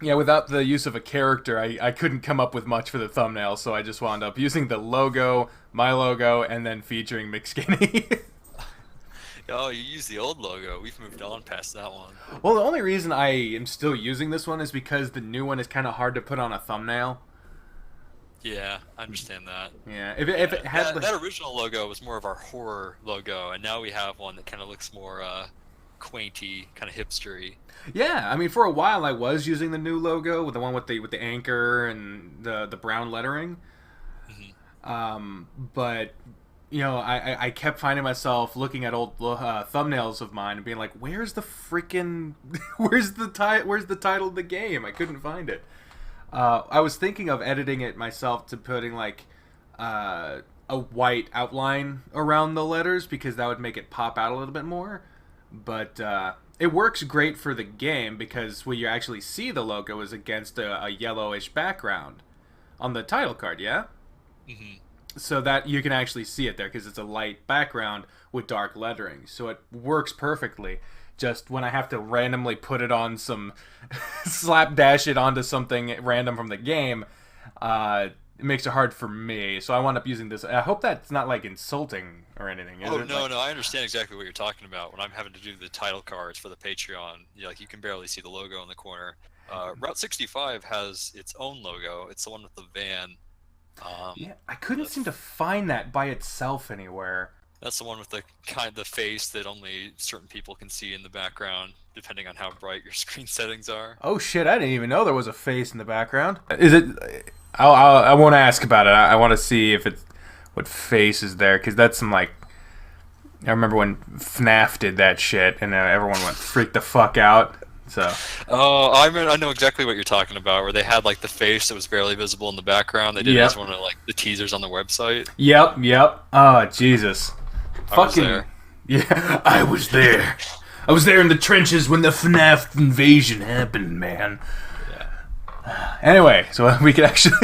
Yeah, without the use of a character, I couldn't come up with much for the thumbnail, so I just wound up using the logo, my logo, and then featuring McSkinny. Oh, you use the old logo. We've moved on past that one. Well, the only reason I am still using this one is because the new one is kind of hard to put on a thumbnail. Yeah, I understand that. Yeah, if Yeah, it had that original logo was more of our horror logo, and now we have one that kind of looks more quainty, kind of hipstery. yeah, I mean for a while I was using the new logo with the one with the anchor and the brown lettering. Hmm. But I kept finding myself looking at old thumbnails of mine and being like, "Where's the freaking, where's the title of the game?" I couldn't find it. I was thinking of editing it myself to putting like a white outline around the letters because that would make it pop out a little bit more. But it works great for the game because where you actually see the logo is against a yellowish background on the title card. Yeah. Hmm. So that you can actually see it there because it's a light background with dark lettering. So it works perfectly. Just when I have to randomly put it on some, slapdash it onto something random from the game, it makes it hard for me. So I wound up using this. I hope that's not like insulting or anything. Is Oh it? no, no, I understand exactly what you're talking about. When I'm having to do the title cards for the Patreon, like you can barely see the logo in the corner. Route 65 has its own logo. It's the one with the van. Yeah, I couldn't The seem to find that by itself anywhere. That's the one with the face that only certain people can see in the background, depending on how bright your screen settings are. Oh shit! I didn't even know there was a face in the background. Is it? I won't ask about it. I want to see if it's what face is there because that's some like. I remember when FNAF did that shit and everyone went freak the fuck out. So. Oh, I know exactly what you're talking about, where they had like the face that was barely visible in the background. They did it Yep. as one of like the teasers on the website. Yep. Oh Jesus. I was there. Yeah, I was there. I was there in the trenches when the FNAF invasion happened, man. Yeah. Anyway, so we can actually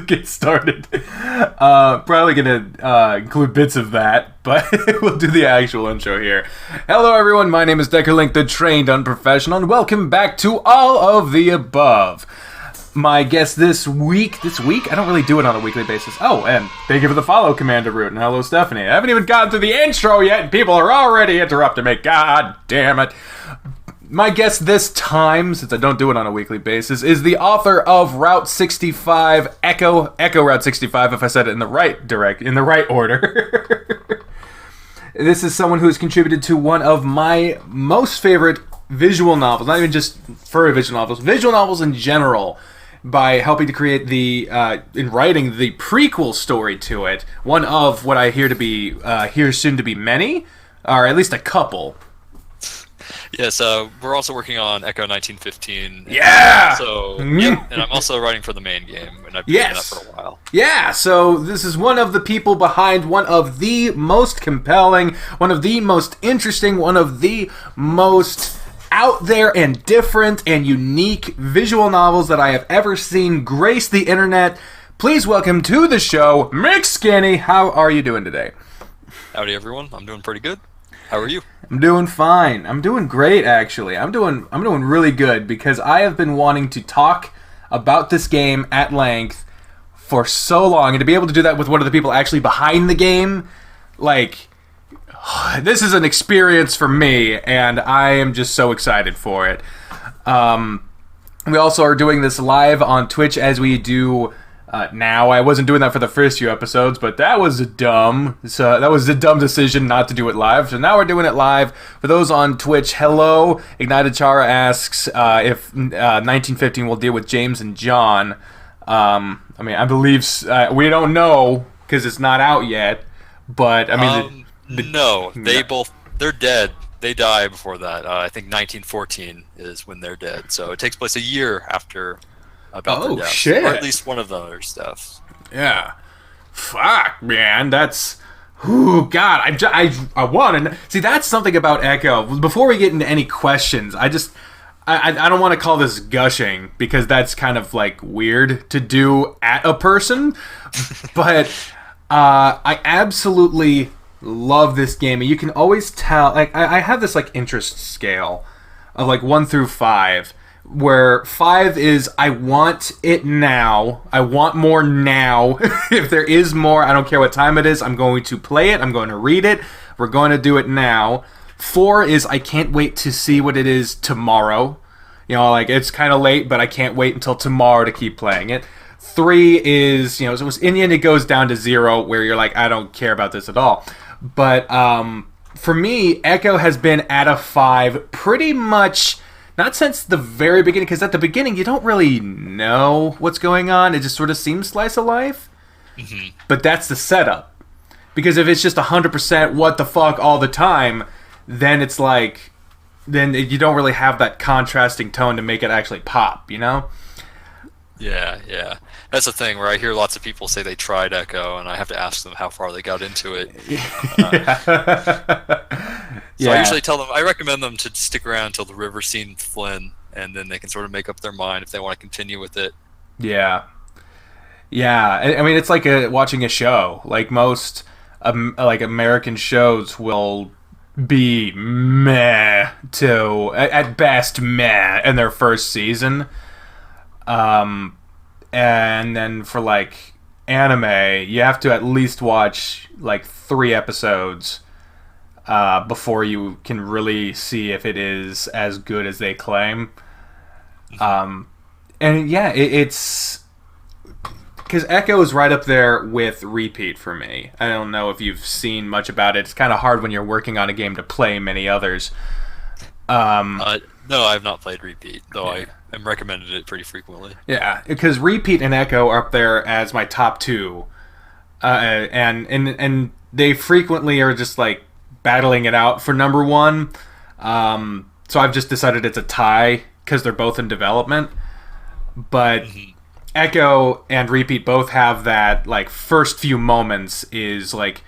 get started. Probably gonna include bits of that, but we'll do the actual intro here. Hello, everyone. My name is Deckerlink, the trained unprofessional, and welcome back to All of the Above. My guest this week, I don't really do it on a weekly basis. Oh, and thank you for the follow, Commander Root, and hello, Stephanie. I haven't even gotten to the intro yet, and people are already interrupting me. God damn it. My guest this time, since I don't do it on a weekly basis, is the author of Route 65, Echo Route 65, if I said it in the right order. This is someone who has contributed to one of my most favorite visual novels, not even just furry visual novels in general, by helping to create in writing the prequel story to it, one of what I hear soon to be many, or at least a couple. Yes, we're also working on Echo 1915. Yeah! And I'm also writing for the main game, and I've been doing that for a while. Yeah, so this is one of the people behind one of the most compelling, one of the most interesting, one of the most out there and different and unique visual novels that I have ever seen grace the internet. Please welcome to the show, McSkinny. How are you doing today? Howdy, everyone. I'm doing pretty good. How are you? I'm doing fine. I'm doing great, actually. I'm doing really good because I have been wanting to talk about this game at length for so long, and to be able to do that with one of the people actually behind the game, like, this is an experience for me, and I am just so excited for it. We also are doing this live on Twitch as we do now. I wasn't doing that for the first few episodes, but that was a dumb decision not to do it live. So now we're doing it live. For those on Twitch, hello. Ignited Chara asks if 1915 will deal with James and John. I believe we don't know because it's not out yet. But I mean, no, they're dead. They die before that. I think 1914 is when they're dead. So it takes place a year after about their deaths. Shit. Or at least one of their deaths. Yeah. Fuck, man. That's... Ooh, God. I want to... See, that's something about Echo. Before we get into any questions, I don't want to call this gushing, because that's kind of, like, weird to do at a person. But I absolutely love this game. And you can always tell... Like, I have this, like, interest scale of, like, 1 through 5... Where 5 is, I want it now. I want more now. If there is more, I don't care what time it is. I'm going to play it. I'm going to read it. We're going to do it now. 4 is, I can't wait to see what it is tomorrow. You know, like, it's kind of late, but I can't wait until tomorrow to keep playing it. 3 is, you know, so in the end it goes down to 0, where you're like, I don't care about this at all. But for me, Echo has been at a 5 pretty much, not since the very beginning, because at the beginning you don't really know what's going on. It just sort of seems slice of life. Mm-hmm. But that's the setup. Because if it's just 100% what the fuck all the time, then it's like, then you don't really have that contrasting tone to make it actually pop, you know? Yeah. That's the thing where I hear lots of people say they tried Echo, and I have to ask them how far they got into it. So I usually tell them, I recommend them to stick around until the river scene with Flynn, and then they can sort of make up their mind if they want to continue with it. Yeah. I mean, it's like watching a show. Like most like American shows will be meh to, at best, meh in their first season. And then for like anime, you have to at least watch like 3 episodes before you can really see if it is as good as they claim. And yeah, it's because Echo is right up there with Repeat for me. I don't know if you've seen much about it. It's kind of hard when you're working on a game to play many others. No, I've not played Repeat, though I am recommended it pretty frequently. Yeah, because Repeat and Echo are up there as my top 2. And they frequently are just like battling it out for number 1. So I've just decided it's a tie because they're both in development. But Echo and Repeat both have that, like, first few moments is like,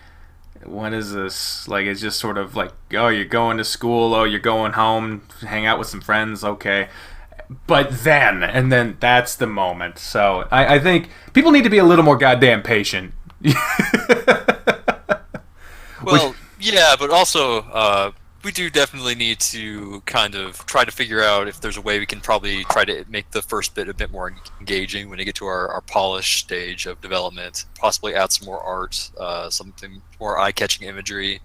what is this? Like, it's just sort of like, oh, you're going to school, oh, you're going home, hang out with some friends, okay. But then that's the moment. So I think people need to be a little more goddamn patient. Well, yeah, but also we do definitely need to kind of try to figure out if there's a way we can probably try to make the first bit a bit more engaging when you get to our polished stage of development. Possibly add some more art, something more eye-catching imagery,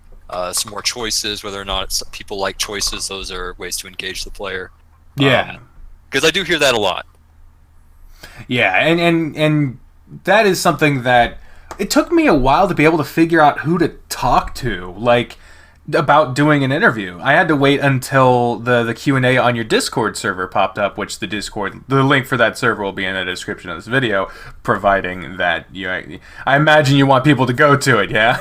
some more choices, whether or not people like choices. Those are ways to engage the player. Yeah. Because I do hear that a lot. Yeah, and that is something that it took me a while to be able to figure out who to talk to, like, about doing an interview. I had to wait until the Q&A on your Discord server popped up, which the link for that server will be in the description of this video, providing that I imagine you want people to go to it, yeah?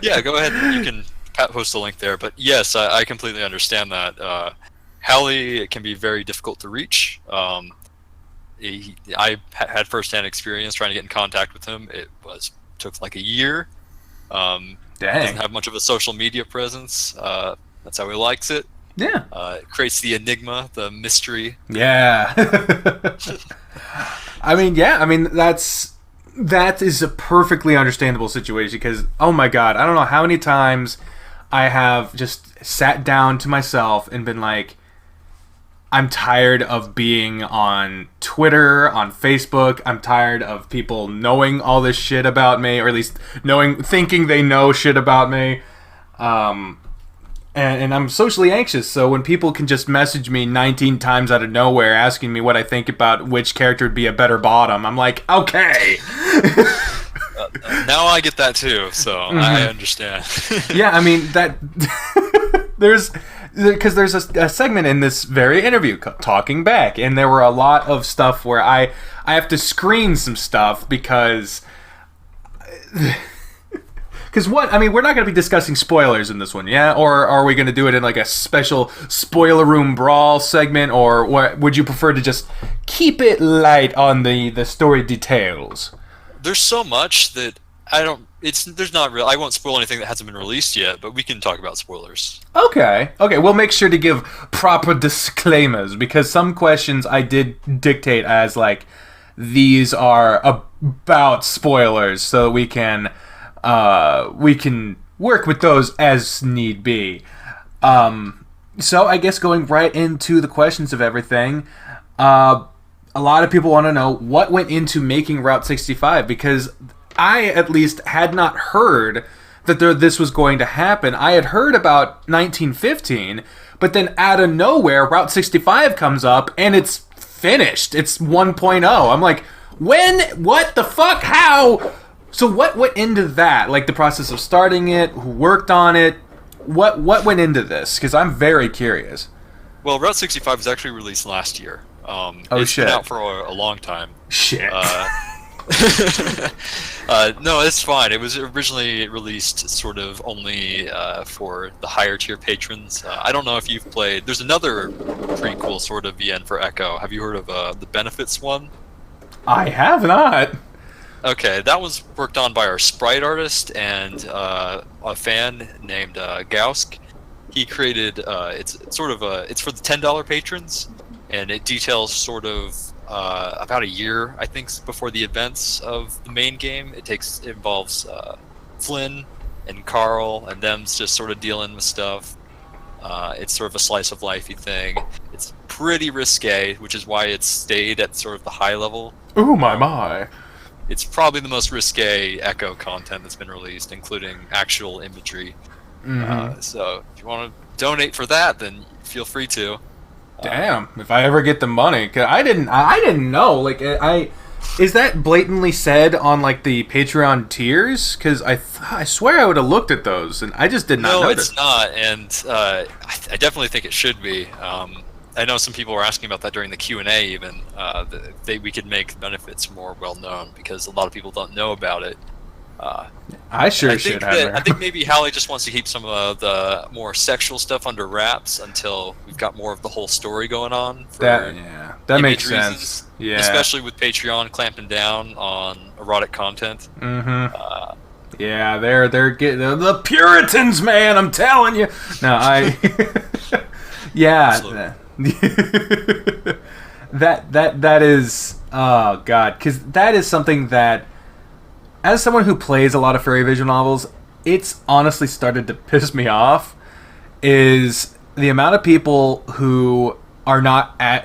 Yeah, go ahead. You can post a link there. But yes, I completely understand that. Hallie can be very difficult to reach. I had first-hand experience trying to get in contact with him. It took like a year. Doesn't have much of a social media presence. That's how he likes it. Yeah. It creates the enigma, the mystery. Yeah. I mean, that is a perfectly understandable situation because, oh my god, I don't know how many times I have just sat down to myself and been like, I'm tired of being on Twitter, on Facebook. I'm tired of people knowing all this shit about me, or at least thinking they know shit about me. And I'm socially anxious, so when people can just message me 19 times out of nowhere asking me what I think about which character would be a better bottom, I'm like, okay. Now I get that too, so I understand. Yeah, I mean, there's a segment in this very interview talking back, and there were a lot of stuff where I have to screen some stuff because what? I mean, we're not going to be discussing spoilers in this one, yeah? Or are we going to do it in like a special spoiler room brawl segment, or what? Would you prefer to just keep it light on the story details? There's so much that there's not real. I won't spoil anything that hasn't been released yet, but we can talk about spoilers. Okay, we'll make sure to give proper disclaimers, because some questions I did dictate as like, these are about spoilers, so we can work with those as need be. So I guess going right into the questions of everything, a lot of people want to know what went into making Route 65, because I at least had not heard that this was going to happen. I had heard about 1915, but then out of nowhere, Route 65 comes up and it's finished. It's 1.0. I'm like, when? What the fuck? How? So what went into that? Like the process of starting it, who worked on it? What went into this? Because I'm very curious. Well, Route 65 was actually released last year. It's Shit. been out for a long time. Shit. No, it's fine. It was originally released sort of only for the higher tier patrons. I don't know if you've played. There's another prequel sort of VN for Echo. Have you heard of the Benefits one? I have not. Okay, that was worked on by our sprite artist and a fan named Gausk. He created it's for the $10 patrons, and it details sort of about a year, I think, before the events of the main game. It involves Flynn and Carl and them just sort of dealing with stuff. It's sort of a slice of lifey thing. It's pretty risque, which is why it's stayed at sort of the high level. Ooh, my. It's probably the most risque Echo content that's been released, including actual imagery. Mm-hmm. So if you want to donate for that, then feel free to. Damn, if I ever get the money, cause I didn't know. Like, is that blatantly said on like the Patreon tiers? Because I swear I would have looked at those, and I just did not. No, notice. it's not, and I definitely think it should be. I know some people were asking about that during the Q&A even. We could make benefits more well known because a lot of people don't know about it. I sure should. I think maybe Hallie just wants to keep some of the more sexual stuff under wraps until we've got more of the whole story going on. That makes sense. Reasons, yeah, especially with Patreon clamping down on erotic content. Mm-hmm. Yeah, they're getting the Puritans, man. I'm telling you. No, yeah. that is, oh god, because that is something that, as someone who plays a lot of furry visual novels, it's honestly started to piss me off, is the amount of people who are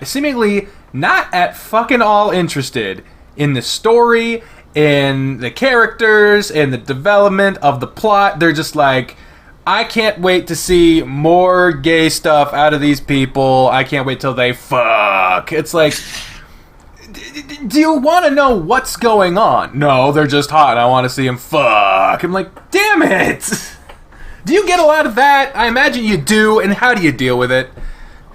seemingly not at fucking all interested in the story, in the characters, in the development of the plot. They're just like, I can't wait to see more gay stuff out of these people. I can't wait till they fuck. It's like, do you want to know what's going on? No, they're just hot. I want to see them fuck. I'm like, damn it. Do you get a lot of that? I imagine you do, and how do you deal with it?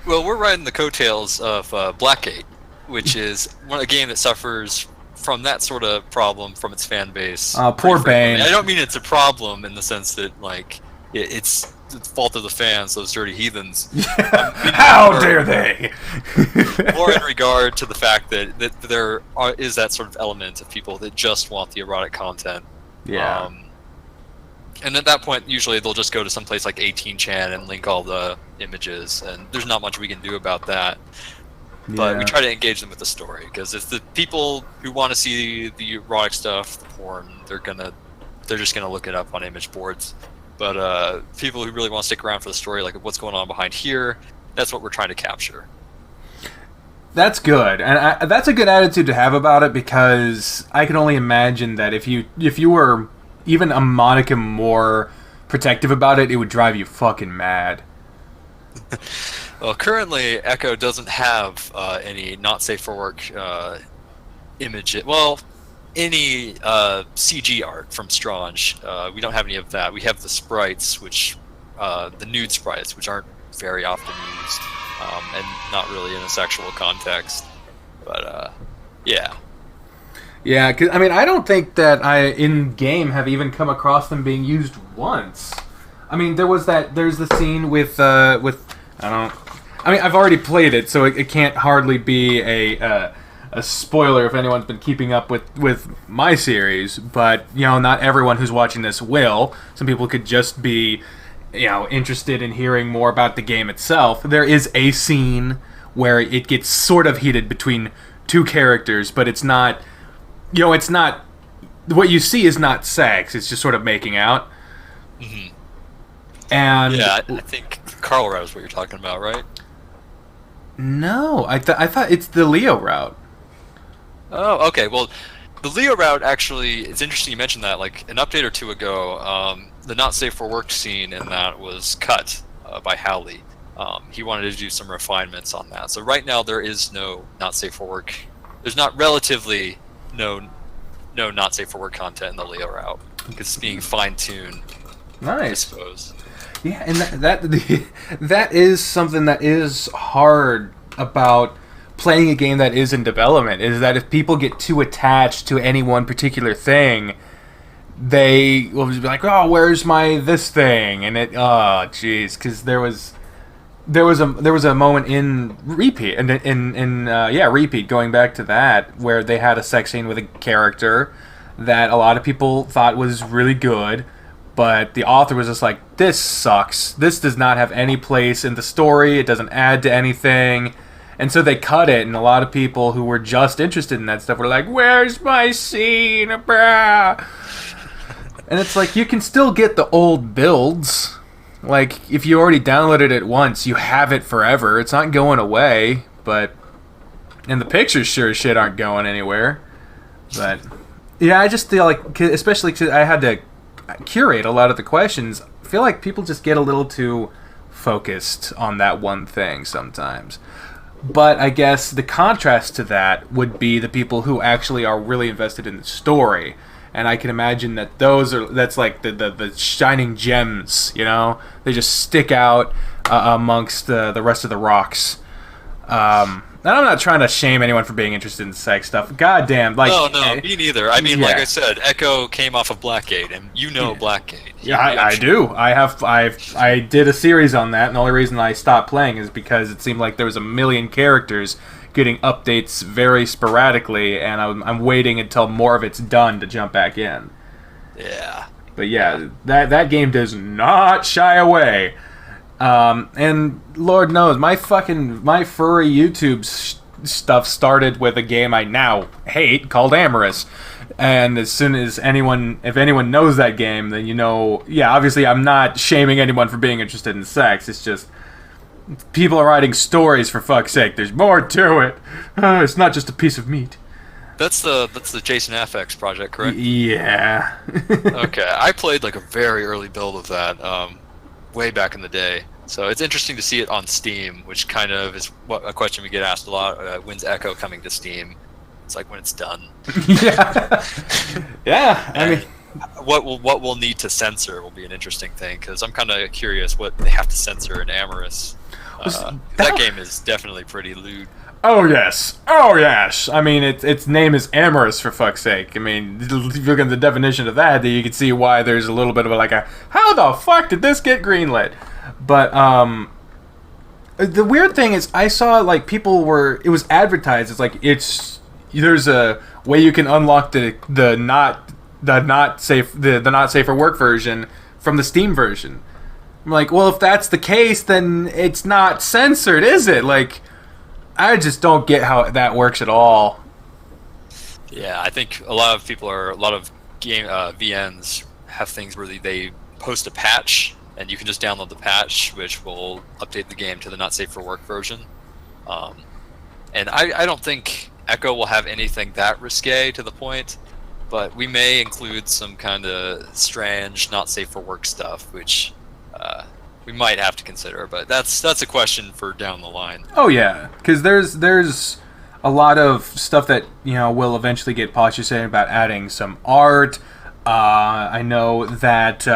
Well, we're riding the coattails of Blackgate, which is a game that suffers from that sort of problem from its fan base. Poor Bane. I don't mean it's a problem in the sense that, like, it's the fault of the fans, those dirty heathens. How dare they? Or in regard to the fact that there is that sort of element of people that just want the erotic content. Yeah. And at that point, usually they'll just go to some place like 18chan and link all the images, and there's not much we can do about that. But we try to engage them with the story, because if the people who want to see the erotic stuff, the porn, they're just gonna look it up on image boards. But people who really want to stick around for the story, like what's going on behind here, that's what we're trying to capture. That's good, and that's a good attitude to have about it, because I can only imagine that if you were even a modicum more protective about it, it would drive you fucking mad. Well, currently Echo doesn't have any not safe for work image. Well, any CG art from Strange. We don't have any of that. We have the sprites, which the nude sprites, which aren't very often used, and not really in a sexual context. But yeah. Yeah, cause, I mean, I don't think that I in game have even come across them being used once. I mean, there's the scene with I've already played it, so it can't hardly be a spoiler if anyone's been keeping up with my series. But not everyone who's watching this will. Some people could just be interested in hearing more about the game itself. There is a scene where it gets sort of heated between two characters, but it's not. It's not. What you see is not sex. It's just sort of making out. Mm-hmm. And Yeah, I think Carl route is what you're talking about, right? no, I thought it's the Leo route. Oh, okay. Well, the Leo route actually, it's interesting you mentioned that. Like an update or two ago, the not safe for work scene in that was cut by Howley. He wanted to do some refinements on that. So right now there is no not safe for work. There's not relatively no not safe for work content in the Leo route because it's being fine tuned. Nice. I suppose. Yeah, and that is something that is hard about playing a game that is in development, is that if people get too attached to any one particular thing, they will just be like, oh, where's my this thing? And it, oh, jeez, because there was a moment in Repeat, Repeat, going back to that, where they had a sex scene with a character that a lot of people thought was really good, but the author was just like, this sucks. This does not have any place in the story. It doesn't add to anything. And so they cut it, and a lot of people who were just interested in that stuff were like, where's my scene? Brah. And it's like, you can still get the old builds. Like, if you already downloaded it once, you have it forever. It's not going away, but... And the pictures sure as shit aren't going anywhere. But... Yeah, I just feel like, especially because I had to curate a lot of the questions, I feel like people just get a little too focused on that one thing sometimes. But I guess the contrast to that would be the people who actually are really invested in the story. And I can imagine that that's like the shining gems, you know? They just stick out amongst the rest of the rocks. And I'm not trying to shame anyone for being interested in sex stuff. God damn, like... No, me neither. I mean, like I said, Echo came off of Blackgate, and you know Blackgate. Yeah, I do. I did a series on that, and the only reason I stopped playing is because it seemed like there was a million characters getting updates very sporadically, and I'm waiting until more of it's done to jump back in. Yeah. But yeah, that game does not shy away. And Lord knows, my furry YouTube stuff started with a game I now hate called Amorous. And as soon as if anyone knows that game, then you know, yeah, obviously I'm not shaming anyone for being interested in sex. It's just, people are writing stories, for fuck's sake. There's more to it. It's not just a piece of meat. That's the Jason FX project, correct? Yeah. Okay, I played like a very early build of that, way back in the day. So it's interesting to see it on Steam, which kind of is a question we get asked a lot. When's Echo coming to Steam? It's like when it's done. Yeah. Yeah. I mean, what we'll need to censor will be an interesting thing, because I'm kind of curious what they have to censor in Amorous. That game is definitely pretty lewd. Oh yes, oh yes. I mean, its name is Amorous, for fuck's sake. I mean, if you look at the definition of that, you can see why there's a little bit of how the fuck did this get greenlit? But the weird thing is, I saw it was advertised. It's like there's a way you can unlock the not safe for work version from the Steam version. I'm like, well, if that's the case, then it's not censored, is it? Like, I just don't get how that works at all. Yeah, I think a lot of game VNs have things where they post a patch, and you can just download the patch, which will update the game to the not safe for work version. And I don't think Echo will have anything that risque to the point, but we may include some kind of strange not safe for work stuff, which we might have to consider, but that's a question for down the line. Oh yeah, because there's a lot of stuff that will eventually get polished. You're saying about adding some art. I know that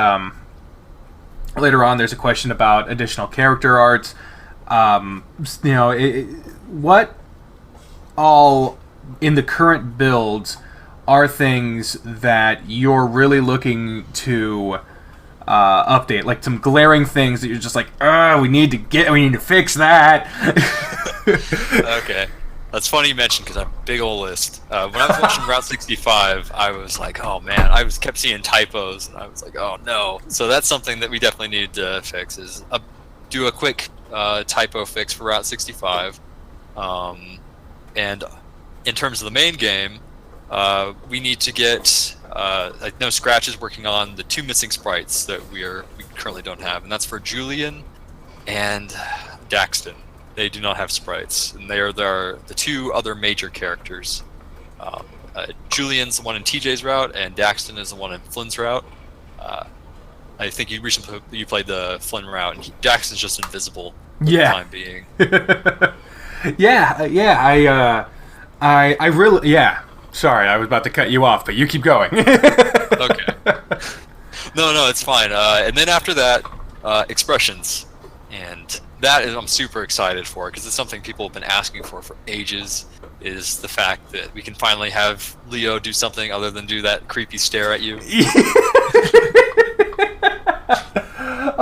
later on there's a question about additional character art. What all in the current builds are things that you're really looking to update, like some glaring things that you're just like, we need to fix that. Okay, that's funny you mentioned, because I have a big old list. When I was watching Route 65, I was like, oh man, I kept seeing typos, and I was like, oh no. So that's something that we definitely need to fix, is do a quick typo fix for Route 65. And in terms of the main game, we need to get I know Scratch is working on the 2 missing sprites that we currently don't have, and that's for Julian and Daxton. They do not have sprites, and they are the 2 other major characters. Julian's the one in TJ's route, and Daxton is the one in Flynn's route. I think you recently played the Flynn route, and Daxton's just invisible for the time being. I really, Sorry, I was about to cut you off, but you keep going. Okay. No, it's fine. And then after that, expressions, and that is I'm super excited for, because it's something people have been asking for ages. Is the fact that we can finally have Leo do something other than do that creepy stare at you.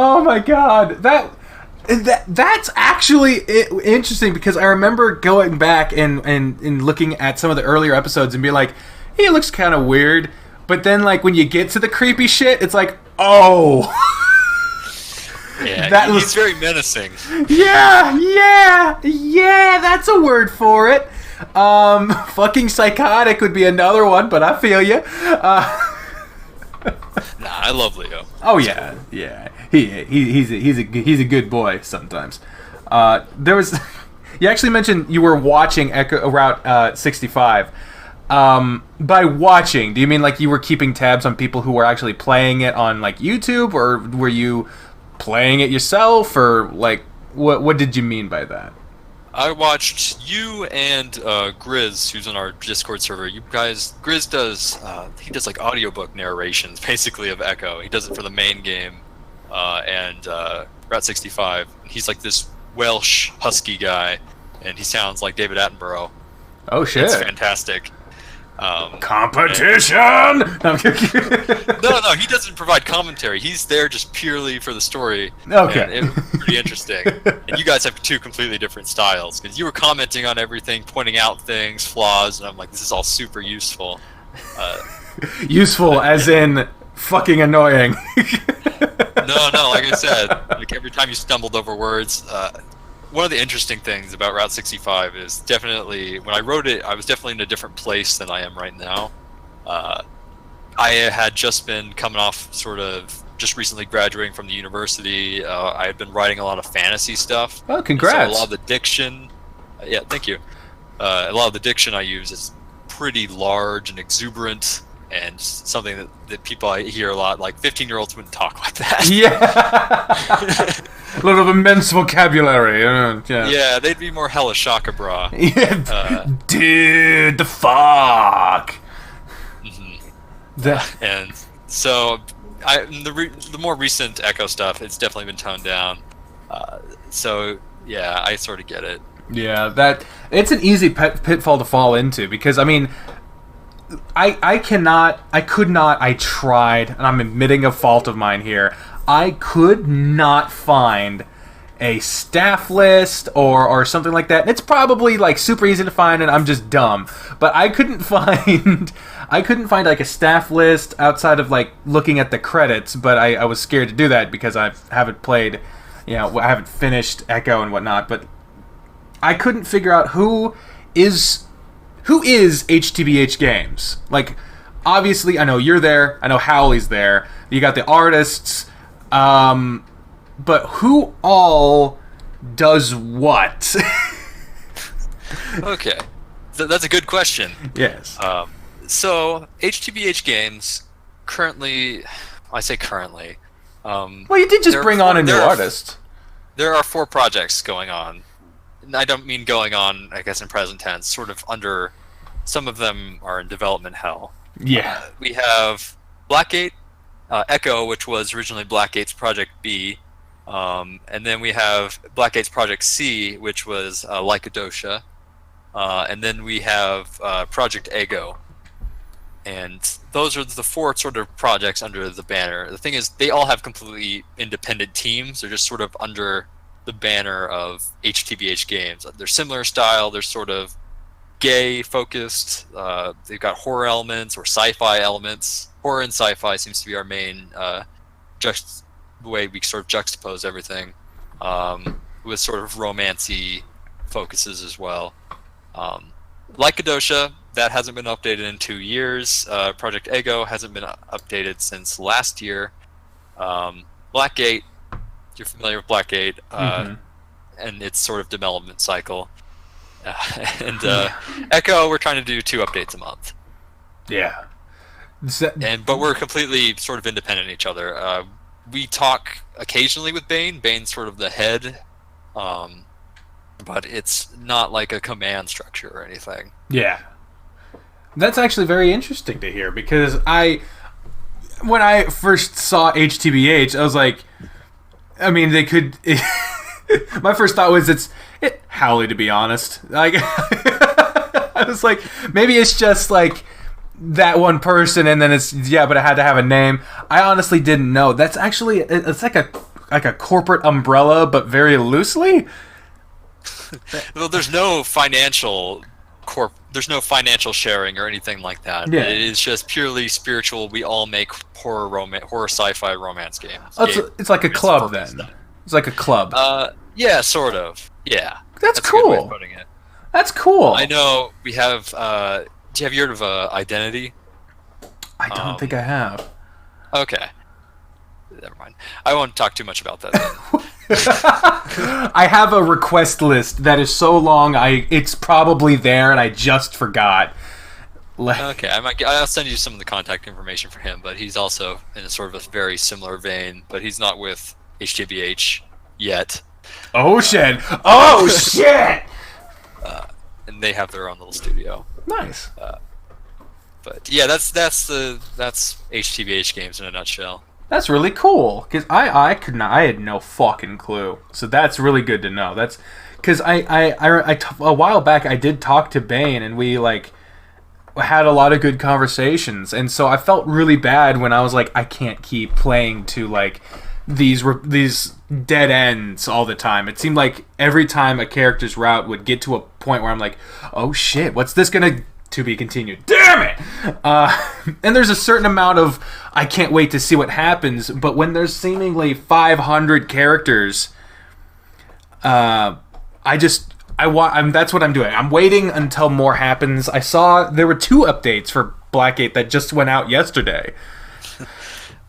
Oh my god, that's actually interesting, because I remember going back and looking at some of the earlier episodes and being like, he looks kind of weird, but then like when you get to the creepy shit, it's like, oh. Yeah, he's very menacing. Yeah, that's a word for it. Fucking psychotic would be another one, but I feel you. Nah, I love Leo. Oh yeah. He's a good boy sometimes. There was, you actually mentioned you were watching Echo Route 65. By watching, do you mean like you were keeping tabs on people who were actually playing it on like YouTube, or were you playing it yourself, or like what did you mean by that? I watched you and Grizz, who's on our Discord server. You guys, Grizz does he does like audiobook narrations basically of Echo. He does it for the main game and Route 65. He's like this Welsh husky guy, and he sounds like David Attenborough. Oh shit! It's fantastic. Competition! No, he doesn't provide commentary. He's there just purely for the story. Okay. And it was pretty interesting. And you guys have 2 completely different styles, because you were commenting on everything, pointing out things, flaws, and I'm like, this is all super useful. Useful as in fucking annoying. No, like I said, like every time you stumbled over words, one of the interesting things about Route 65 is definitely, when I wrote it, I was definitely in a different place than I am right now. I had just been coming off just recently graduating from the university. I had been writing a lot of fantasy stuff. Oh, congrats. So a lot of the diction, yeah, thank you. A lot of the diction I use is pretty large and exuberant, and something that people I hear a lot, like 15-year-olds wouldn't talk like that. Yeah. A lot of immense vocabulary. Yeah, they'd be more hella shaka bra. Dude, the fuck. Mm-hmm. And so, the more recent Echo stuff, it's definitely been toned down. So yeah, I sort of get it. Yeah, it's an easy pitfall to fall into, because I mean, I tried, and I'm admitting a fault of mine here. I could not find a staff list or something like that. And it's probably like super easy to find, and I'm just dumb. But I couldn't find like a staff list outside of like looking at the credits. But I was scared to do that because I haven't played, I haven't finished Echo and whatnot. But I couldn't figure out who is HTBH Games. Like, obviously, I know you're there. I know Howley's there. You got the artists. But who all does what? Okay. That's a good question. Yes. So, HTBH Games, currently... I say currently. Well, you did just bring on a new artist. There are 4 projects going on. And I don't mean going on, I guess, in present tense. Sort of under... Some of them are in development hell. Yeah. We have Blackgate, Echo, which was originally Blackgate's Project B, and then we have Blackgate's Project C, which was Lycodosha, and then we have Project Ego, and those are the 4 sort of projects under the banner. The thing is, they all have completely independent teams. They're just sort of under the banner of HTBH Games. They're similar style. They're sort of gay focused. They've got horror elements or sci-fi elements. Horror and sci-fi seems to be our main the way we sort of juxtapose everything, with sort of romancy focuses as well. Lycodosha that hasn't been updated in 2 years. Project Ego hasn't been updated since last year. Blackgate, you're familiar with Blackgate, and its sort of development cycle. And Echo, we're trying to do 2 updates a month. Yeah. But we're completely sort of independent of each other. We talk occasionally with Bane. Bane's sort of the head, but it's not like a command structure or anything. Yeah. That's actually very interesting to hear, because when I first saw HTBH, I was like, I mean, they could... my first thought was it's Howley, to be honest. Like, I was like, maybe it's just like that one person, and then it's but it had to have a name. I honestly didn't know. That's actually it's like a corporate umbrella, but very loosely. Well, there's no financial sharing or anything like that. Yeah. It is just purely spiritual. We all make horror sci-fi romance games. It's like a club then. It's like a club. Yeah, sort of. Yeah. That's cool. A good way cool. of putting it. That's could I know we have. Have you heard of Identity? I don't think I have. Okay. Never mind. I won't talk too much about that then. I have a request list that is so long, it's probably there, and I just forgot. Okay, I'll send you some of the contact information for him, but he's also in a sort of a very similar vein, but he's not with HTBH yet. Oh shit! Oh shit! And they have their own little studio. Nice. But yeah, that's HTBH games in a nutshell. That's really cool, because I had no fucking clue. So that's really good to know. That's because a while back I did talk to Bane, and we like had a lot of good conversations, and so I felt really bad when I was like, I can't keep playing to like these dead ends all the time. It seemed like every time a character's route would get to a point where I'm like, oh shit, what's this gonna to be continued? Damn it! And there's a certain amount of I can't wait to see what happens, but when there's seemingly 500 characters, that's what I'm doing. I'm waiting until more happens. I saw there were 2 updates for Blackgate that just went out yesterday.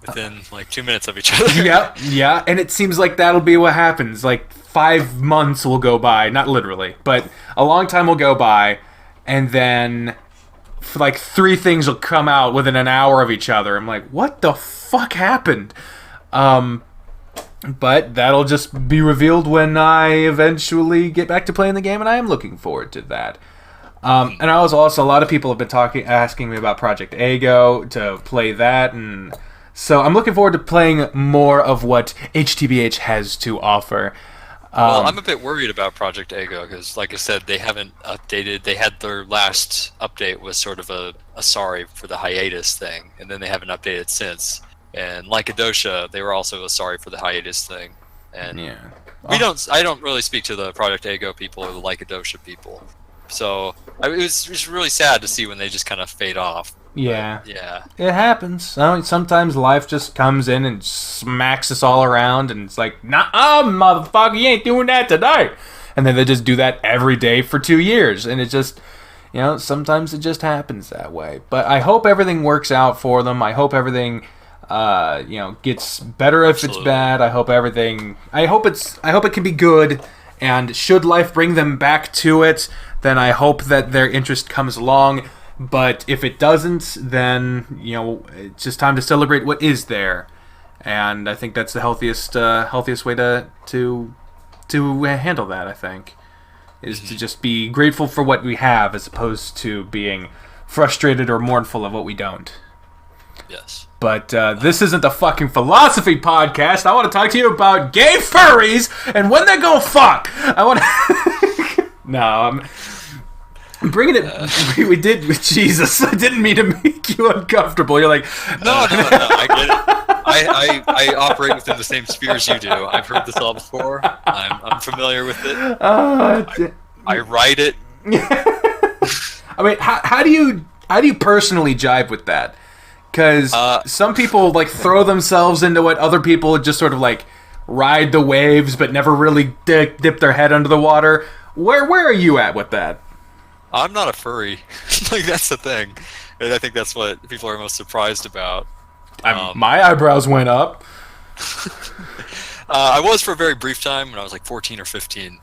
Within like 2 minutes of each other. Yeah, and it seems like that'll be what happens. Like 5 months will go by, not literally, but a long time will go by, and then like 3 things will come out within an hour of each other. I'm like, what the fuck happened? But that'll just be revealed when I eventually get back to playing the game, and I am looking forward to that. And I was also, a lot of people have been asking me about Project Ego to play that, and so I'm looking forward to playing more of what HTBH has to offer. Well, I'm a bit worried about Project Ego because, like I said, they haven't updated. They had their last update was sort of a sorry for the hiatus thing, and then they haven't updated since. And like Adosha, they were also a sorry for the hiatus thing. And I don't really speak to the Project Ego people or the like Adosha people. So it was really sad to see when they just kind of fade off. Yeah. But, yeah. It happens. Sometimes life just comes in and smacks us all around, and it's like, nah, motherfucker, you ain't doing that today. And then they just do that every day for 2 years, and it just, sometimes it just happens that way. But I hope everything works out for them. I hope everything, gets better if it's bad. I hope it can be good. And should life bring them back to it, then I hope that their interest comes along. But if it doesn't, then it's just time to celebrate what is there, and I think that's the healthiest way to handle that. I think is to just be grateful for what we have, as opposed to being frustrated or mournful of what we don't. Yes. But this isn't a fucking philosophy podcast. I want to talk to you about gay furries and when they go fuck. I want to. No, I'm bringing it. We did. Jesus, I didn't mean to make you uncomfortable. You're like, no. I get it. I operate within the same sphere as you do. I've heard this all before. I'm familiar with it. I write it. I mean, how do you personally jibe with that? Because some people like throw themselves into what other people just sort of like ride the waves, but never really dip their head under the water. Where are you at with that? I'm not a furry. Like, that's the thing. And I think that's what people are most surprised about. My eyebrows went up. I was for a very brief time when I was like 14 or 15,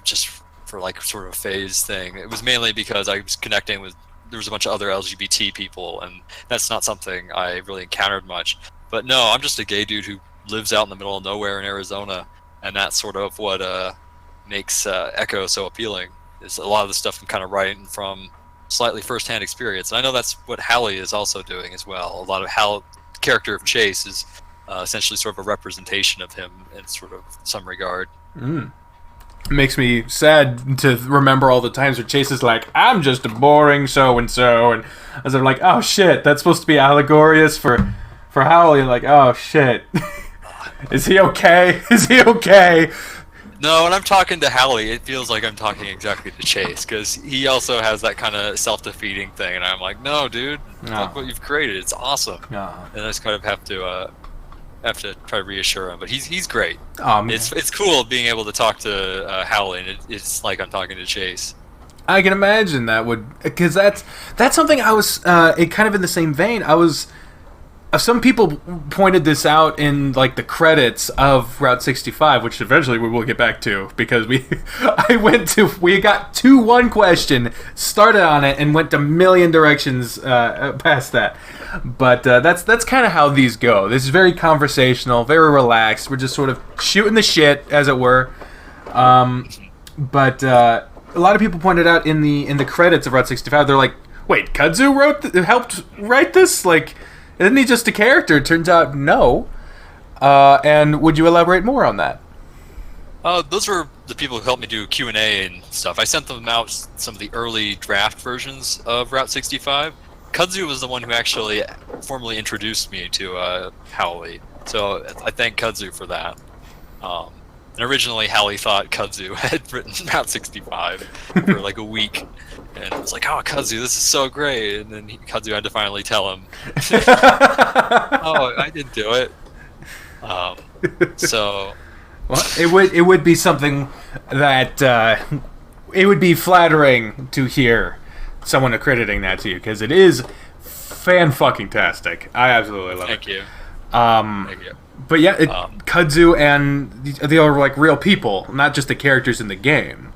just for like sort of a phase thing. It was mainly because I was connecting with, there was a bunch of other LGBT people, and that's not something I really encountered much. But no, I'm just a gay dude who lives out in the middle of nowhere in Arizona, and that's sort of what makes Echo so appealing. Is a lot of the stuff I'm kind of writing from slightly first-hand experience. And I know that's what Hallie is also doing as well. A lot of the character of Chase is essentially sort of a representation of him in sort of some regard. It makes me sad to remember all the times where Chase is like, I'm just a boring so-and-so, and as I'm like, oh shit, that's supposed to be allegorious for Hallie, like, oh shit. Is he okay? Is he okay? No, when I'm talking to Hallie, it feels like I'm talking exactly to Chase, because he also has that kind of self-defeating thing, and I'm like, no, dude, look what you've created. It's awesome. And I just kind of have to try to reassure him, but he's great. It's cool being able to talk to Hallie, and it's like I'm talking to Chase. I can imagine that would, because that's something I was kind of in the same vein. Some people pointed this out in like the credits of Route 65, which eventually we will get back to, because we got 2-1 question, started on it, and went a million directions past that. But that's kind of how these go. This is very conversational, very relaxed. We're just sort of shooting the shit, as it were. But a lot of people pointed out in the credits of Route 65, they're like, wait, Kudzu helped write this? Like, isn't he just a character? It turns out, no. And would you elaborate more on that? Those were the people who helped me do Q&A and stuff. I sent them out some of the early draft versions of Route 65. Kudzu was the one who actually formally introduced me to Hallie, so I thank Kudzu for that. And originally, Hallie thought Kudzu had written Route 65 for like a week. And I was like, oh, Kudzu, this is so great. And then Kudzu had to finally tell him, oh, I didn't do it. So... Well, it would be something that... it would be flattering to hear someone accrediting that to you, because it is fan-fucking-tastic. I absolutely love it. Thank you. Thank you. But yeah, Kudzu and the other like real people, not just the characters in the game.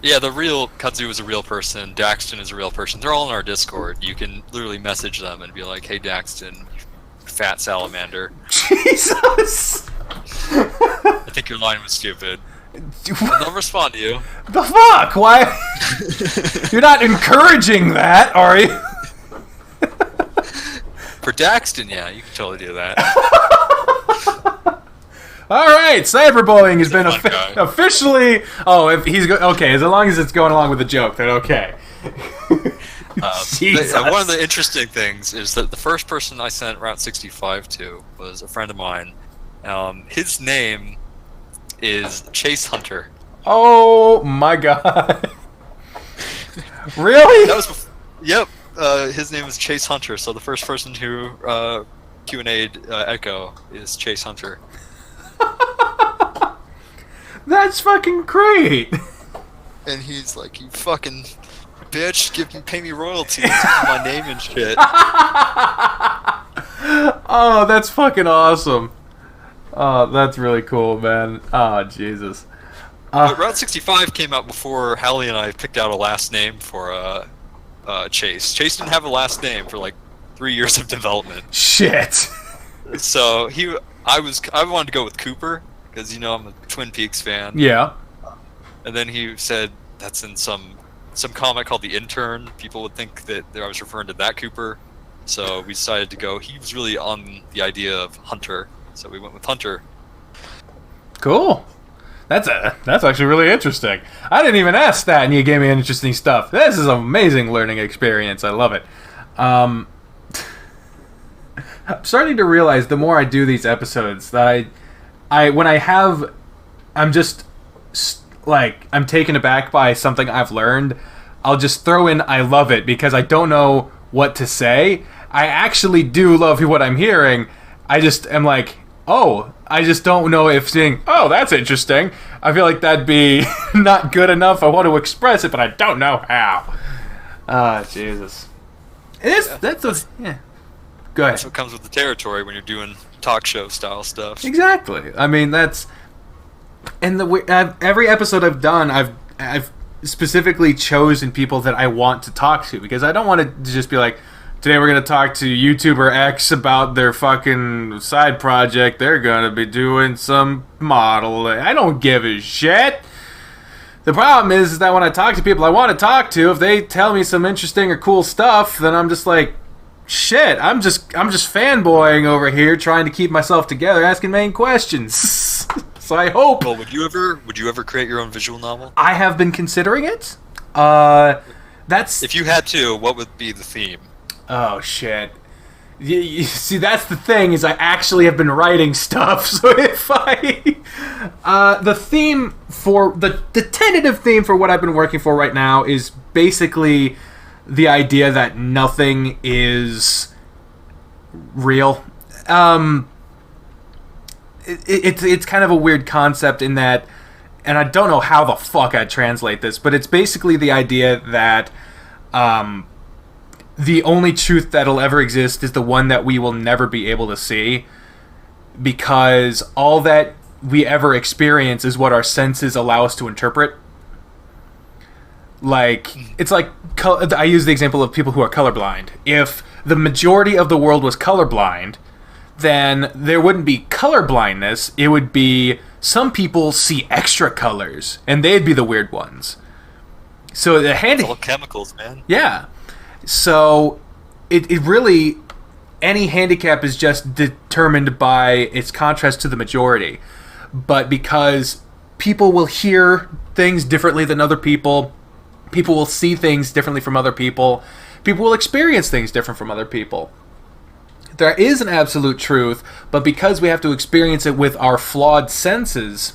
Yeah, the real Kudzu is a real person. Daxton is a real person. They're all in our Discord. You can literally message them and be like, "Hey, Daxton, you fat salamander." Jesus. I think your line was stupid. And they'll respond to you. The fuck? Why? You're not encouraging that, are you? For Daxton, yeah, you can totally do that. All right, cyberbullying has been officially. Oh, if he's okay, as long as it's going along with the joke, then okay. One of the interesting things is that the first person I sent Route 65 to was a friend of mine. His name is Chase Hunter. Oh my god! Really? That was yep. His name is Chase Hunter. So the first person who Q&A'd Echo is Chase Hunter. That's fucking great. And he's like, "You fucking bitch, pay me royalties, my name and shit." Oh, that's fucking awesome. Oh, that's really cool, man. Oh, Jesus. But Route 65 came out before Hallie and I picked out a last name for Chase. Chase didn't have a last name for like 3 years of development. Shit. So I wanted to go with Cooper because I'm a Twin Peaks fan. Yeah. And then he said that's in some comic called The Intern. People would think that I was referring to that Cooper. So we decided to go. He was really on the idea of Hunter, so we went with Hunter. Cool. That's actually really interesting. I didn't even ask that, and you gave me interesting stuff. This is an amazing learning experience. I love it. I'm starting to realize the more I do these episodes that I'm just like I'm taken aback by something I've learned. I'll just throw in "I love it" because I don't know what to say. I actually do love what I'm hearing. I just am like, oh, I just don't know if saying, oh, that's interesting. I feel like that'd be not good enough. I want to express it, but I don't know how. Ah, Jesus. Yeah. Go ahead. That's what comes with the territory when you're doing talk show style stuff. Exactly. I mean, that's... And every episode I've done, I've specifically chosen people that I want to talk to, because I don't want to just be like, today we're going to talk to YouTuber X about their fucking side project. They're going to be doing some modeling. I don't give a shit. The problem is that when I talk to people I want to talk to, if they tell me some interesting or cool stuff, then I'm just like, shit, I'm just fanboying over here trying to keep myself together, asking main questions. So I hope... Well, would you ever create your own visual novel? I have been considering it. That's... If you had to, what would be the theme? Oh, shit. You see, that's the thing, is I actually have been writing stuff, so if the theme for... The tentative theme for what I've been working for right now is basically the idea that nothing is real. It's kind of a weird concept in that, and I don't know how the fuck I'd translate this, but it's basically the idea that the only truth that'll ever exist is the one that we will never be able to see, because all that we ever experience is what our senses allow us to interpret. Like, it's like, I use the example of people who are colorblind. If the majority of the world was colorblind, then there wouldn't be color blindness. It would be some people see extra colors, and they'd be the weird ones. So it's all chemicals, man. Yeah. So it really, any handicap is just determined by its contrast to the majority. But because people will hear things differently than other people will see things differently from other people will experience things different from other people. There is an absolute truth, but because we have to experience it with our flawed senses,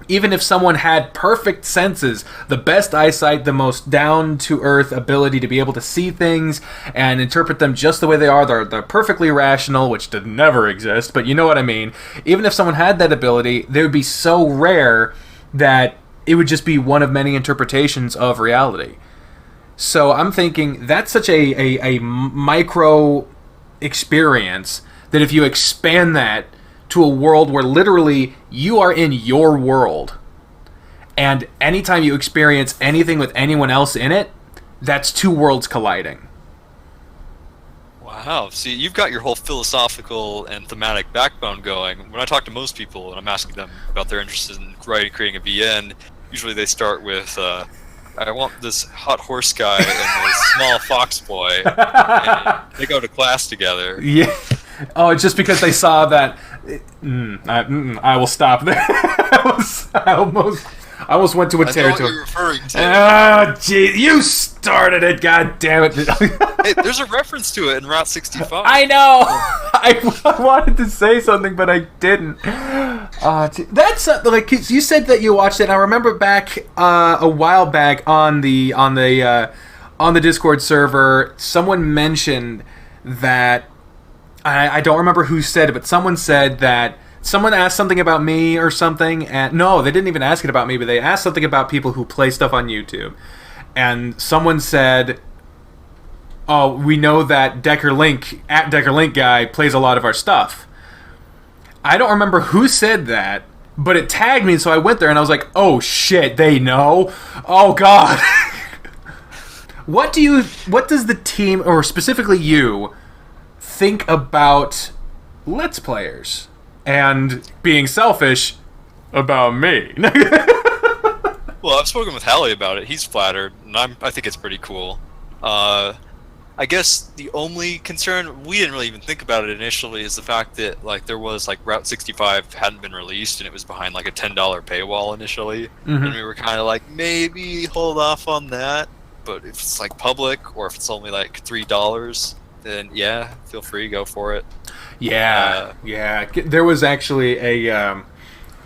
even if someone had perfect senses, the best eyesight, the most down-to-earth ability to be able to see things and interpret them just the way they are, they're perfectly rational, which did never exist, but you know what I mean. Even if someone had that ability, they would be so rare that it would just be one of many interpretations of reality. So I'm thinking that's such a micro experience that if you expand that to a world where literally you are in your world, and anytime you experience anything with anyone else in it, that's two worlds colliding. Wow. See, you've got your whole philosophical and thematic backbone going. When I talk to most people and I'm asking them about their interest in creating a VN, usually they start with, I want this hot horse guy and this small fox boy. And they go to class together. Yeah. Oh, it's just because they saw that. I will stop there. I almost went to a territory. I know what you're referring to. Oh, gee, you started it. God damn it! Hey, there's a reference to it in Route 65. I know. I wanted to say something, but I didn't. That's like you said that you watched it. And I remember back a while back on the Discord server, someone mentioned that. I don't remember who said it, but someone said that someone asked something about me or something, and no, they didn't even ask it about me, but they asked something about people who play stuff on YouTube. And someone said, oh, we know that DeckerLink, at DeckerLink guy, plays a lot of our stuff. I don't remember who said that, but it tagged me, so I went there and I was like, oh shit, they know? Oh god. What does the team, or specifically you, think about Let's Players and being selfish about me? Well, I've spoken with Hallie about it. He's flattered, and I think it's pretty cool. I guess the only concern, we didn't really even think about it initially, is the fact that there was Route 65 hadn't been released and it was behind a $10 paywall initially, and we were kind of like, maybe hold off on that. But if it's public, or if it's only $3, then yeah, feel free, go for it. Yeah, yeah. There was actually a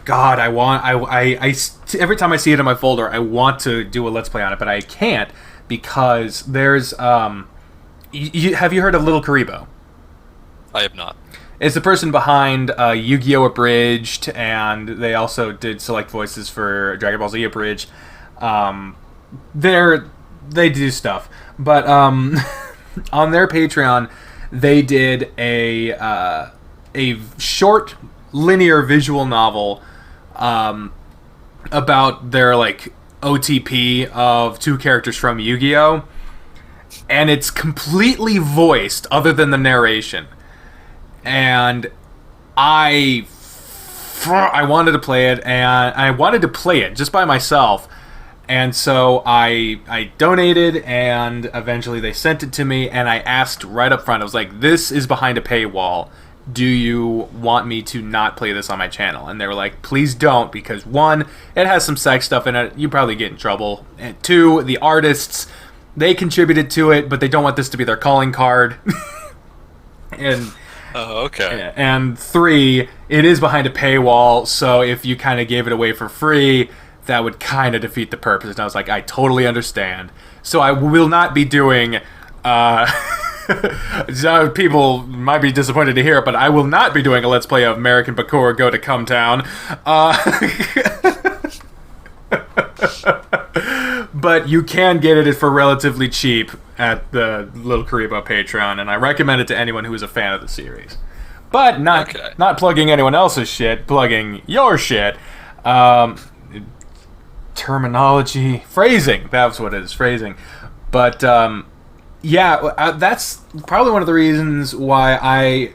God. I every time I see it in my folder, I want to do a Let's Play on it, but I can't because there's have you heard of Little Karibo? I have not. It's the person behind Yu-Gi-Oh! Abridged, and they also did select voices for Dragon Ball Z Abridged. they do stuff. But on their Patreon, they did a short linear visual novel about their like OTP of 2 characters from Yu-Gi-Oh! And it's completely voiced other than the narration. And I wanted to play it, and I wanted to play it just by myself. And so I donated, and eventually they sent it to me, and I asked right up front, I was like, this is behind a paywall. Do you want me to not play this on my channel? And they were like, please don't, because 1, it has some sex stuff in it. You probably get in trouble. And 2, the artists, they contributed to it, but they don't want this to be their calling card. And okay. And 3, it is behind a paywall, so if you kind of gave it away for free, that would kind of defeat the purpose. And I was like, I totally understand. So I will not be doing... people might be disappointed to hear it, but I will not be doing a Let's Play of American Bakura Go to Come Town. But you can get it for relatively cheap at the Little Karibo Patreon, and I recommend it to anyone who is a fan of the series. But not plugging anyone else's shit, plugging your shit. Terminology, phrasing. That's what it is, phrasing. But yeah, that's probably one of the reasons why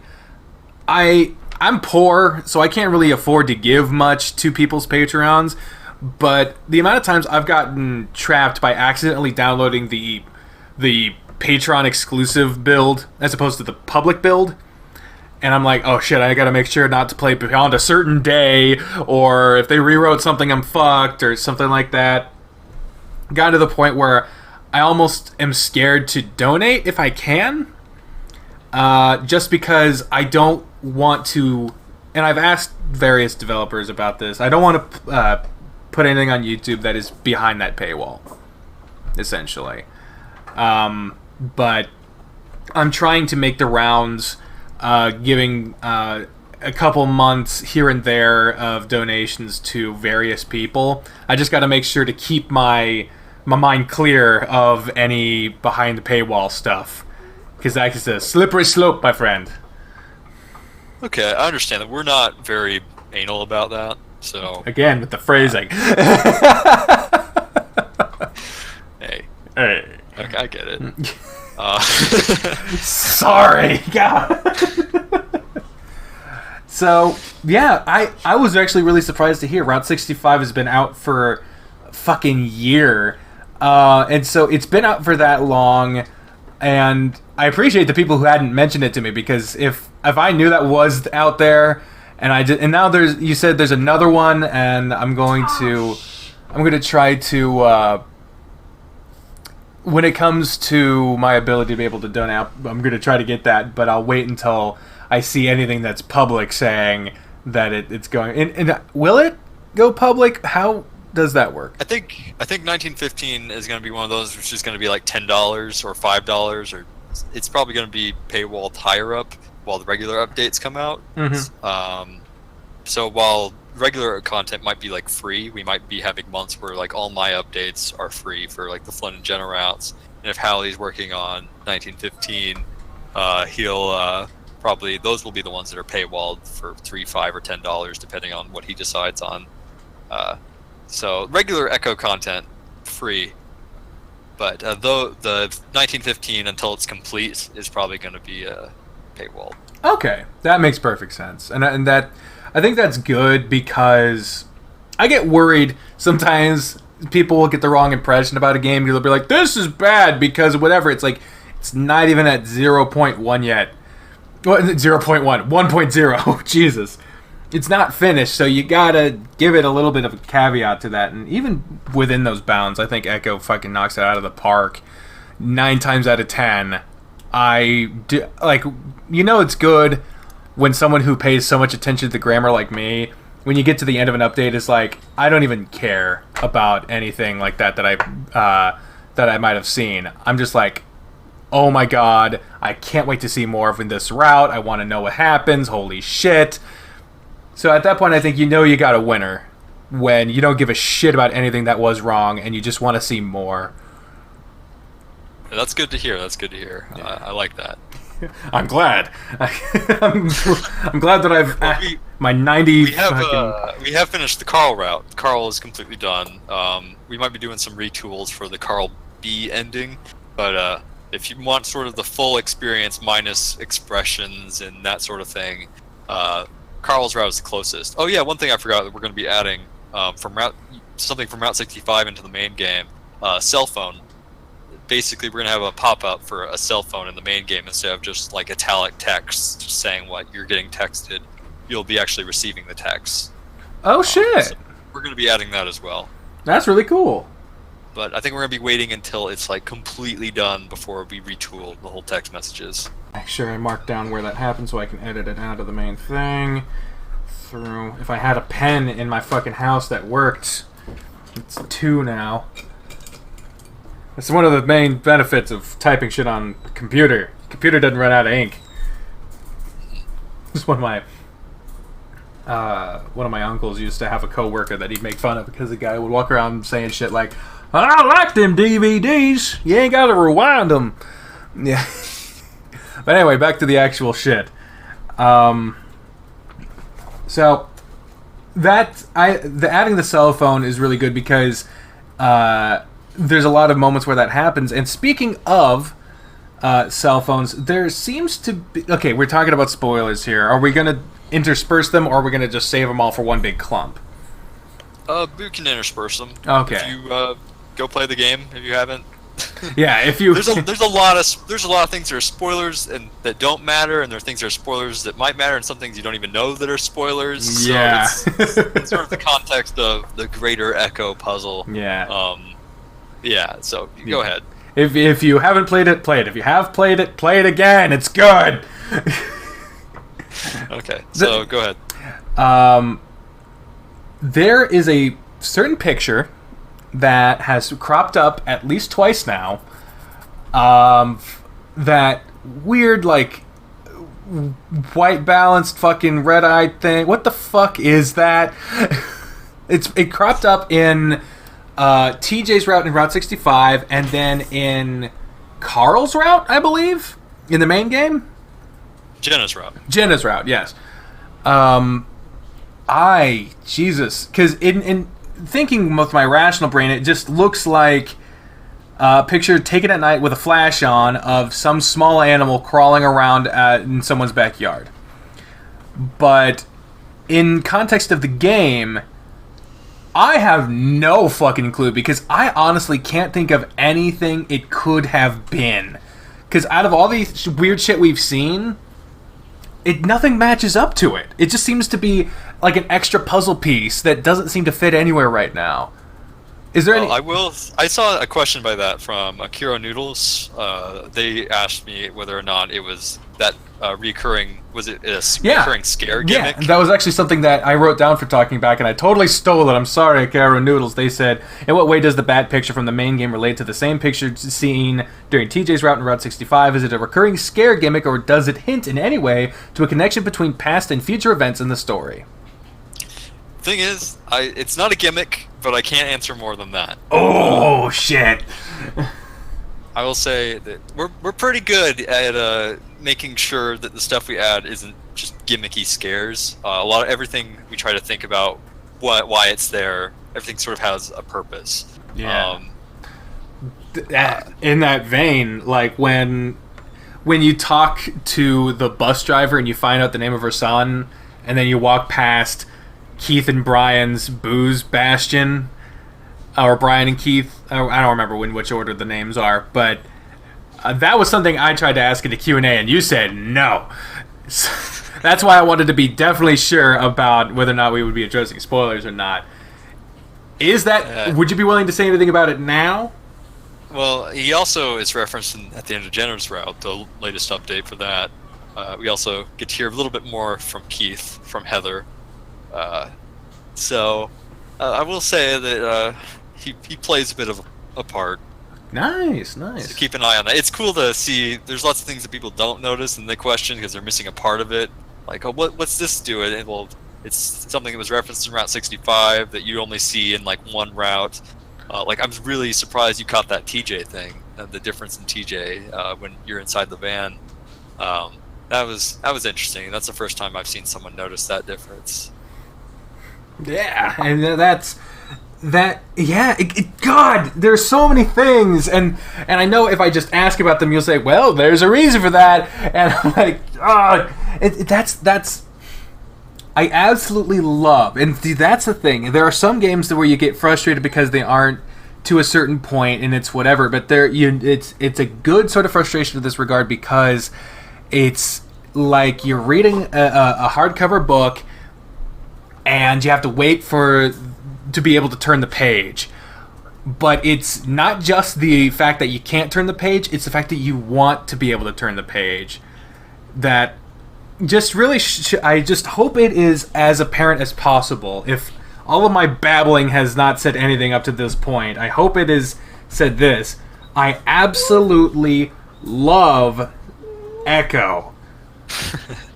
I'm poor, so I can't really afford to give much to people's Patreons. But the amount of times I've gotten trapped by accidentally downloading the Patreon exclusive build as opposed to the public build, and I'm like, oh shit, I gotta make sure not to play beyond a certain day, or if they rewrote something, I'm fucked, or something like that. Got to the point where I almost am scared to donate if I can, just because I don't want to, and I've asked various developers about this, I don't want to put anything on YouTube that is behind that paywall, essentially. But I'm trying to make the rounds, giving a couple months here and there of donations to various people. I just got to make sure to keep my mind clear of any behind the paywall stuff, because that is a slippery slope, my friend. Okay, I understand that. We're not very anal about that, so... Again, with the phrasing. Hey. Okay, I get it. Sorry! God! So, yeah, I was actually really surprised to hear Route 65 has been out for a fucking year. And so it's been out for that long, and I appreciate the people who hadn't mentioned it to me, because if I knew that was out there, and now you said there's another one, and I'm going to try to, when it comes to my ability to be able to donate, I'm going to try to get that, but I'll wait until I see anything that's public saying that it's going, and will it go public? How does that work? I think 1915 is going to be one of those which is going to be like $10 or $5, or it's probably going to be paywalled higher up while the regular updates come out. Mm-hmm. So while regular content might be like free, we might be having months where like all my updates are free for like the Flint and Jenna routes. And if Hallie's working on 1915, he'll probably, those will be the ones that are paywalled for $3, $5, or $10 depending on what he decides on. So regular Echo content free, but though the 1915 until it's complete is probably going to be paywalled. Okay, that makes perfect sense, and that I think that's good, because I get worried sometimes people will get the wrong impression about a game. They'll be like, "This is bad because of whatever." It's like it's not even at 0.1 yet. What, 0.1, 1.0. Jesus. It's not finished, so you gotta give it a little bit of a caveat to that. And even within those bounds, I think Echo fucking knocks it out of the park 9 times out of 10. It's good when someone who pays so much attention to the grammar like me, when you get to the end of an update, is like, I don't even care about anything like that I might have seen. I'm just like, oh my god, I can't wait to see more of this route. I want to know what happens. Holy shit. So at that point, I think you got a winner, when you don't give a shit about anything that was wrong and you just want to see more. That's good to hear. That's good to hear. Yeah. I like that. I'm glad. I'm glad that I've my 90. We have finished the Carl route. Carl is completely done. We might be doing some retools for the Carl B ending, but if you want sort of the full experience minus expressions and that sort of thing, Carl's route is the closest. Oh yeah, one thing I forgot that we're going to be adding something from Route 65 into the main game, cell phone. Basically, we're going to have a pop-up for a cell phone in the main game instead of just like italic text just saying what you're getting texted. You'll be actually receiving the text. Oh shit! So we're going to be adding that as well. That's really cool. But I think we're going to be waiting until it's like completely done before we retool the whole text messages. Make sure I mark down where that happens so I can edit it out of the main thing. If I had a pen in my fucking house that worked, it's 2 now. That's one of the main benefits of typing shit on computer. Computer doesn't run out of ink. Just one of my uncles used to have a coworker that he'd make fun of because the guy would walk around saying shit like, "I like them DVDs. You ain't got to rewind them." Yeah. But anyway, back to the actual shit. So adding the cell phone is really good because there's a lot of moments where that happens. And speaking of cell phones, there seems to be... Okay, we're talking about spoilers here. Are we going to intersperse them, or are we going to just save them all for one big clump? We can intersperse them. Okay. If you go play the game, if you haven't. Yeah, if you... there's a lot of things that are spoilers and that don't matter, and there are things that are spoilers that might matter, and some things you don't even know that are spoilers. Yeah. So it's sort of the context of the greater Echo puzzle. Yeah. Yeah, so go ahead. If you haven't played it, play it. If you have played it, play it again. It's good. Okay, so go ahead. There is a certain picture that has cropped up at least twice now. That weird, like, white balanced fucking red-eyed thing. What the fuck is that? It cropped up in TJ's route in Route 65, and then in Carl's route, I believe, in the main game. Jenna's route. Jenna's route, yes. Jesus, because in thinking with my rational brain, it just looks like a picture taken at night with a flash on of some small animal crawling around in someone's backyard. But in context of the game, I have no fucking clue, because I honestly can't think of anything it could have been. Because out of all the weird shit we've seen, nothing matches up to it. It just seems to be like an extra puzzle piece that doesn't seem to fit anywhere right now. Is there any... I saw a question by that from Akira Noodles. They asked me whether or not it was that recurring scare gimmick? Yeah, that was actually something that I wrote down for talking back, and I totally stole it. I'm sorry, Akira Noodles. They said, in what way does the bat picture from the main game relate to the same picture seen during TJ's route in Route 65? Is it a recurring scare gimmick, or does it hint in any way to a connection between past and future events in the story? Thing is, it's not a gimmick, but I can't answer more than that. Oh, shit. I will say that we're pretty good at making sure that the stuff we add isn't just gimmicky scares. A lot of everything we try to think about why it's there. Everything sort of has a purpose. Yeah. In that vein, like when you talk to the bus driver and you find out the name of her son, and then you walk past Keith and Brian's booze bastion, or Brian and Keith, I don't remember which order the names are, but that was something I tried to ask in the Q&A, and you said no. So that's why I wanted to be definitely sure about whether or not we would be addressing spoilers or not. Would you be willing to say anything about it now? Well, he also is referenced at the end of Jenner's route, the latest update for that. We also get to hear a little bit more from Keith, from Heather. So I will say that he plays a bit of a part. Nice. So keep an eye on that. It's cool to see. There's lots of things that people don't notice and they question because they're missing a part of it. Like, oh, what's this doing? And, well, it's something that was referenced in Route 65 that you only see in like one route. Like, I'm really surprised you caught that TJ thing. the difference in TJ when you're inside the van. That was interesting. That's the first time I've seen someone notice that difference. Yeah, and that's that. Yeah, God, there's so many things, and I know if I just ask about them, you'll say, "Well, there's a reason for that," and I'm like, "Oh, that's." I absolutely love, and that's the thing. There are some games where you get frustrated because they aren't to a certain point, and it's whatever. But it's a good sort of frustration in this regard because it's like you're reading a hardcover book, and you have to wait to be able to turn the page. But it's not just the fact that you can't turn the page; it's the fact that you want to be able to turn the page. That just really, I just hope it is as apparent as possible. If all of my babbling has not said anything up to this point, I hope it has said this. I absolutely love Echo.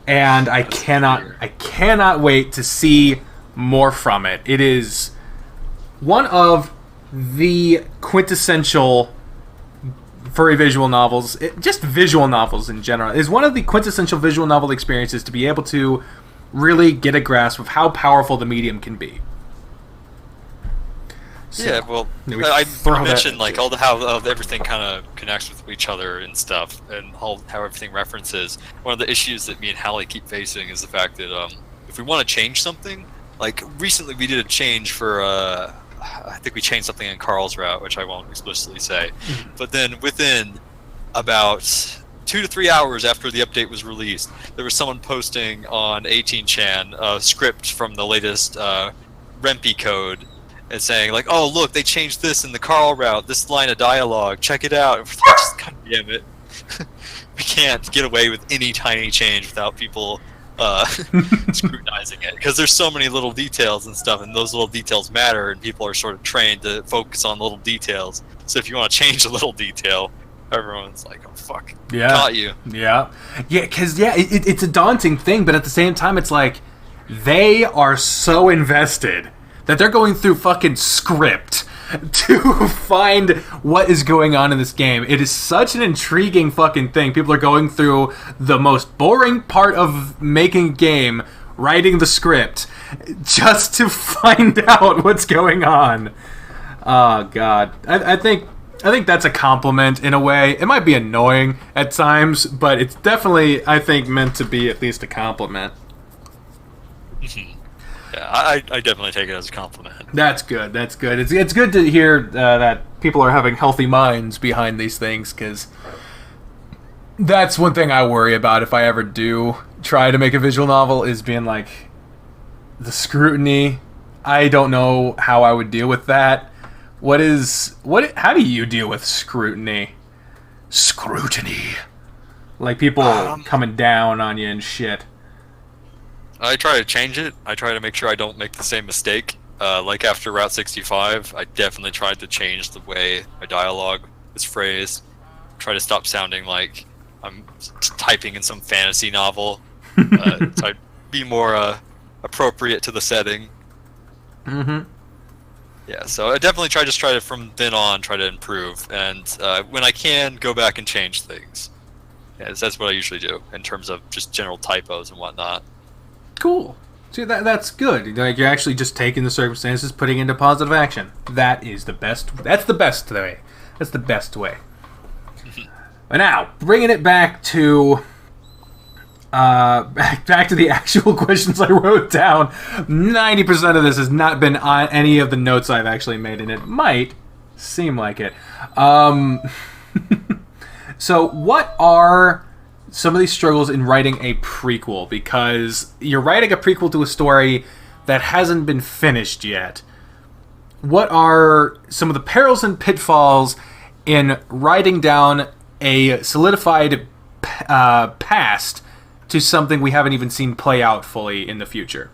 And I cannot wait to see more from it. It is one of the quintessential furry visual novels, just visual novels in general, is one of the quintessential visual novel experiences to be able to really get a grasp of how powerful the medium can be. So, yeah, well, I mentioned like how everything kind of connects with each other and stuff, and how everything references. One of the issues that me and Hallie keep facing is the fact that if we want to change something, like recently we did a change for I think we changed something in Carl's route, which I won't explicitly say, but then within about 2 to 3 hours after the update was released, there was someone posting on 18chan a script from the latest Rempe code. And saying like, "Oh, look, they changed this in the Carl route. This line of dialogue. Check it out." And we're like, just God damn it, we can't get away with any tiny change without people scrutinizing it, because there's so many little details and stuff, and those little details matter, and people are sort of trained to focus on little details. So if you want to change a little detail, everyone's like, "Oh fuck, caught you." Yeah, because it's a daunting thing, but at the same time, it's like they are so invested that they're going through fucking script to find what is going on in this game. It is such an intriguing fucking thing. People are going through the most boring part of making a game, writing the script, just to find out what's going on. Oh, God. I think that's a compliment in a way. It might be annoying at times, but it's definitely, I think, meant to be at least a compliment. Yeah, I definitely take it as a compliment. That's good. It's good to hear that people are having healthy minds behind these things, because that's one thing I worry about if I ever do try to make a visual novel, is being like, the scrutiny. I don't know how I would deal with that. How do you deal with scrutiny? Scrutiny. Like people coming down on you and shit. I try to change it. I try to make sure I don't make the same mistake. Like after Route 65, I definitely tried to change the way my dialogue is phrased. Try to stop sounding like I'm typing in some fantasy novel. Try to be more appropriate to the setting. Mm-hmm. Yeah, so I definitely try to from then on try to improve, and when I can, go back and change things. Yeah, that's what I usually do in terms of just general typos and whatnot. Cool. See, that's good. Like, you're actually just taking the circumstances, putting into positive action. That is the best. That's the best way. That's the best way. But now, bringing it back to back to the actual questions I wrote down. 90% of this has not been on any of the notes I've actually made, and it might seem like it. So, what are some of these struggles in writing a prequel? Because you're writing a prequel to a story that hasn't been finished yet. What are some of the perils and pitfalls in writing down a solidified past to something we haven't even seen play out fully in the future?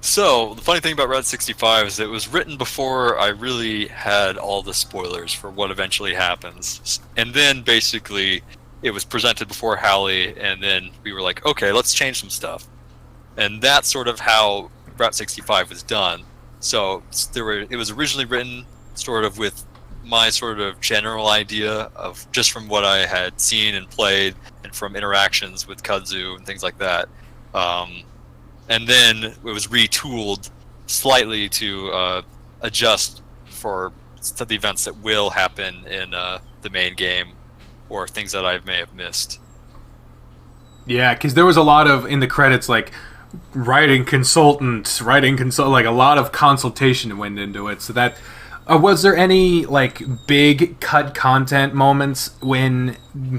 So, the funny thing about Route 65 is it was written before I really had all the spoilers for what eventually happens. And then, basically, it was presented before Hallie, and then we were like, okay, let's change some stuff. And that's sort of how Route 65 was done. So, it was originally written sort of with my sort of general idea of just from what I had seen and played, and from interactions with kudzu and things like that. And then it was retooled slightly to adjust for the events that will happen in the main game, or things that I may have missed. Yeah, because there was a lot of, in the credits, like, writing consultant, like, a lot of consultation went into it. So that, was there any, like, big cut content moments when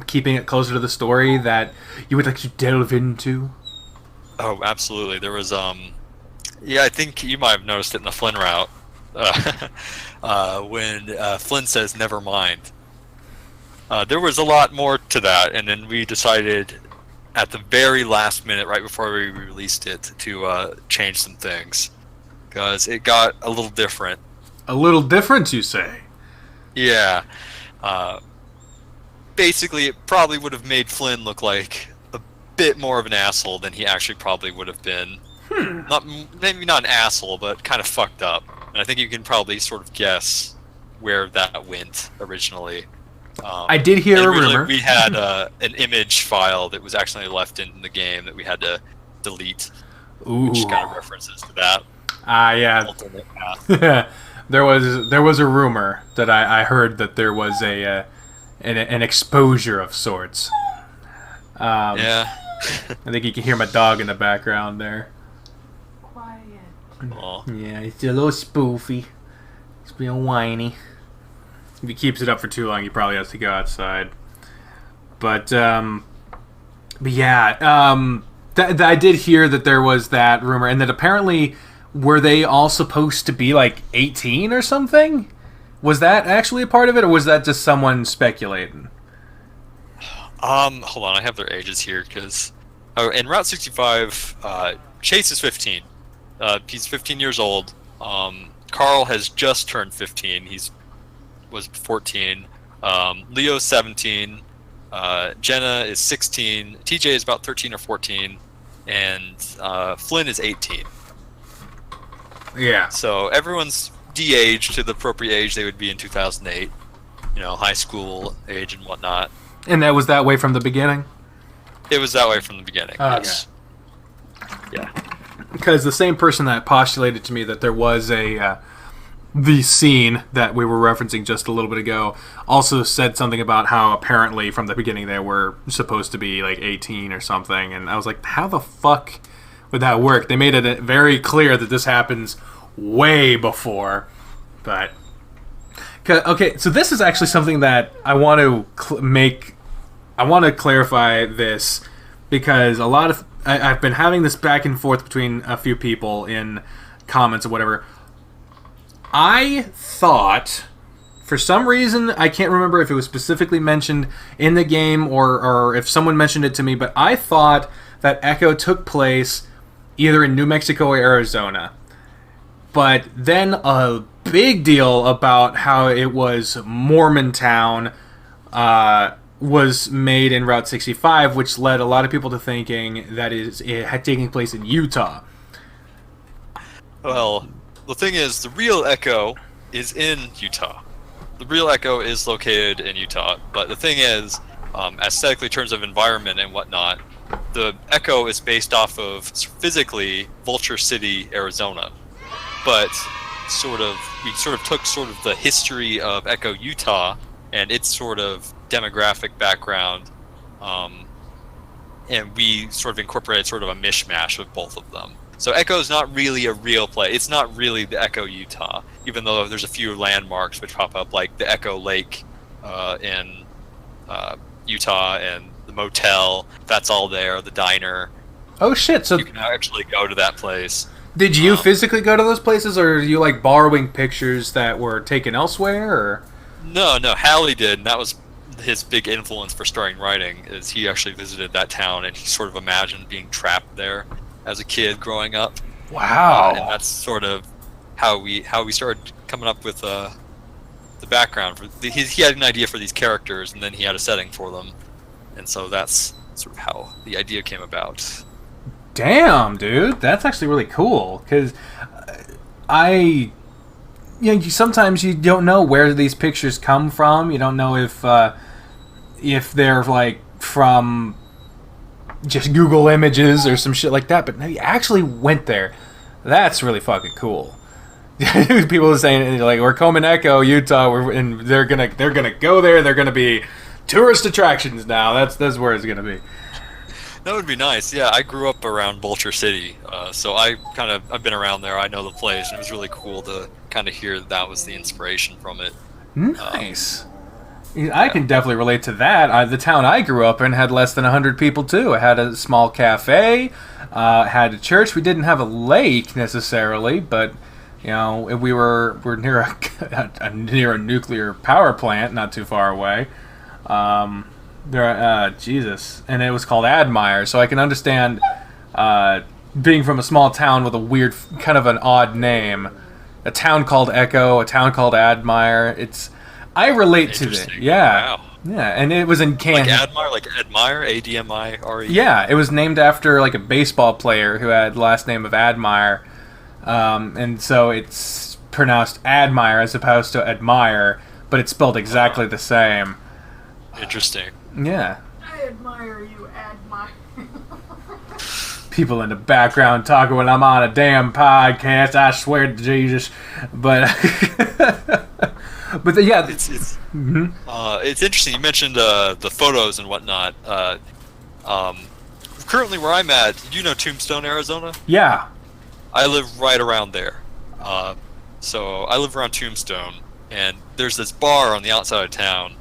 keeping it closer to the story that you would like to delve into? Oh, absolutely. There was, yeah, I think you might have noticed it in the Flynn route, when Flynn says, "Never mind." There was a lot more to that, and then we decided at the very last minute, right before we released it, to change some things, because it got a little different. A little different, you say? Yeah. Basically, it probably would have made Flynn look like a bit more of an asshole than he actually probably would have been. Maybe not an asshole, but kind of fucked up. And I think you can probably sort of guess where that went originally. I did hear a rumor. We had an image file that was actually left in the game that we had to delete, which kind of references to that. Yeah. Alternate path. There was a rumor that I heard that there was an exposure of sorts. Yeah. I think you can hear my dog in the background there. Quiet. Well, Yeah, it's a little spoofy. It's being whiny. If he keeps it up for too long, he probably has to go outside. But yeah, I did hear that there was that rumor, and that apparently, were they all supposed to be like 18 or something? Was that actually a part of it, or was that just someone speculating? hold on, I have their ages here, because in Route 65, Chase is 15. He's 15 years old. Carl has just turned 15. Was 14. Leo's 17. Jenna is 16. TJ is about 13 or 14, and Flynn is 18. Yeah. So everyone's de-aged to the appropriate age they would be in 2008. High school age and whatnot. And that was that way from the beginning? It was that way from the beginning. Oh, yes. Yeah. Because the same person that postulated to me that there was the scene that we were referencing just a little bit ago also said something about how apparently from the beginning they were supposed to be like 18 or something, and I was like, how the fuck would that work? They made it very clear that this happens way before. But okay, so this is actually something that I want to clarify this, because a lot of I've been having this back and forth between a few people in comments or whatever. I thought, for some reason, I can't remember if it was specifically mentioned in the game or if someone mentioned it to me, but I thought that Echo took place either in New Mexico or Arizona. But then a big deal about how it was Mormontown was made in Route 65, which led a lot of people to thinking that it had taken place in Utah. Well, the thing is, the real Echo is in Utah. The real Echo is located in Utah, but the thing is, aesthetically, in terms of environment and whatnot, the Echo is based off of, physically, Vulture City, Arizona. But we took the history of Echo, Utah, and its sort of demographic background, and we sort of incorporated sort of a mishmash of both of them. So Echo is not really a real place. It's not really the Echo, Utah, even though there's a few landmarks which pop up, like the Echo Lake in Utah, and the motel. That's all there. The diner. Oh shit! So you can actually go to that place. Did you physically go to those places, or are you like borrowing pictures that were taken elsewhere? Or? No, Hallie did, and that was his big influence for starting writing. Is he actually visited that town, and he sort of imagined being trapped there as a kid growing up. Wow. And that's sort of how we started coming up with the background. He had an idea for these characters, and then he had a setting for them. And so that's sort of how the idea came about. Damn, dude. That's actually really cool, because sometimes you don't know where these pictures come from. You don't know if they're like from just Google Images or some shit like that. But no, you actually went there. That's really fucking cool. People are saying like we're Coleman Echo, Utah, and they're gonna go there. They're gonna be tourist attractions now. That's where it's gonna be. That would be nice. Yeah, I grew up around Boulder City, so I've been around there. I know the place, and it was really cool to kind of hear that was the inspiration from it. Nice. I can definitely relate to that. The town I grew up in had less than 100 people too. It had a small cafe, had a church. We didn't have a lake necessarily, but we're near near a nuclear power plant, not too far away. Jesus, and it was called Admire, so I can understand being from a small town with a weird, kind of an odd name. A town called Echo, a town called Admire. I relate to it. Yeah. Wow. Yeah, and it was in Kansas. Like Admire, like Admire, Admire. Yeah, it was named after like a baseball player who had the last name of Admire. And so it's pronounced Admire as opposed to Admire, but it's spelled exactly the same. Interesting. Yeah. I admire you, Admire. People in the background talking when I'm on a damn podcast. I swear to Jesus, but yeah, it's interesting. You mentioned the photos and whatnot. Currently, where I'm at, you know Tombstone, Arizona? Yeah. I live right around there. So I live around Tombstone, and there's this bar on the outside of town.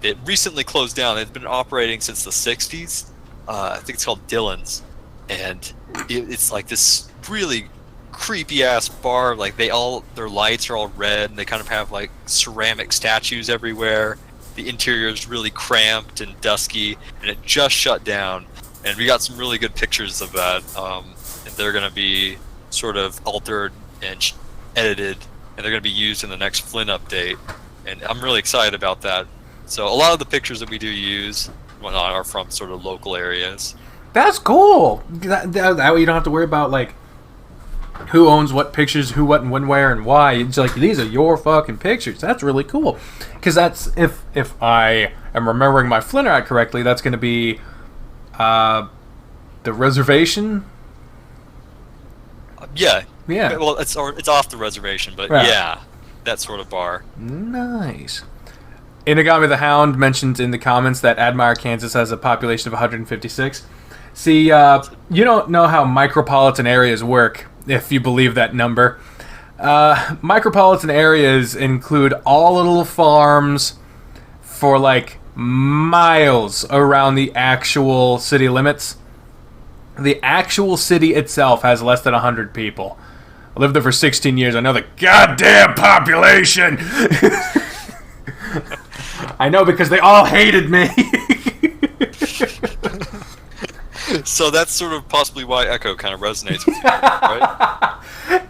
It recently closed down. It's been operating since the 60s. I think it's called Dylan's. And it's like this really creepy-ass bar. Like, their lights are all red, and they kind of have, like, ceramic statues everywhere. The interior is really cramped and dusky, and it just shut down. And we got some really good pictures of that. And they're going to be sort of altered and edited, and they're going to be used in the next Flynn update. And I'm really excited about that. So a lot of the pictures that we do use and whatnot are from sort of local areas. That's cool. That way you don't have to worry about like who owns what pictures, who, what, and when, where, and why. It's like these are your fucking pictures. That's really cool. Because that's if I am remembering my Flynn art correctly, that's going to be the reservation. Yeah. Yeah. Well, it's off the reservation, but yeah, that sort of bar. Nice. Inagami the Hound mentioned in the comments that Admire, Kansas has a population of 156. See, you don't know how micropolitan areas work, if you believe that number. Micropolitan areas include all the little farms for like miles around the actual city limits. The actual city itself has less than 100 people. I lived there for 16 years. I know the goddamn population. I know because they all hated me. So that's sort of possibly why Echo kind of resonates with you, right?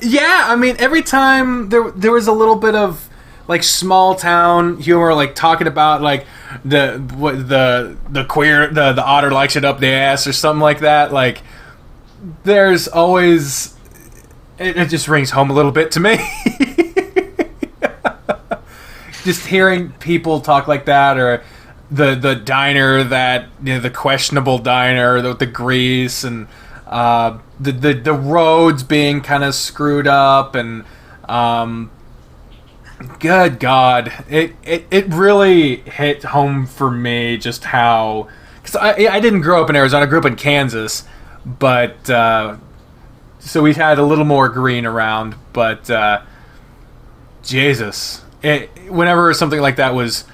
Yeah, I mean, every time there was a little bit of like small town humor, like talking about like the queer the otter likes it up the ass or something like that. Like, there's always it just rings home a little bit to me. Just hearing people talk like that, or the diner that the questionable diner with the grease and the roads being kind of screwed up, and good God, it really hit home for me just how, because I didn't grow up in Arizona, I grew up in Kansas, but so we had a little more green around, but Jesus. Whenever something like that was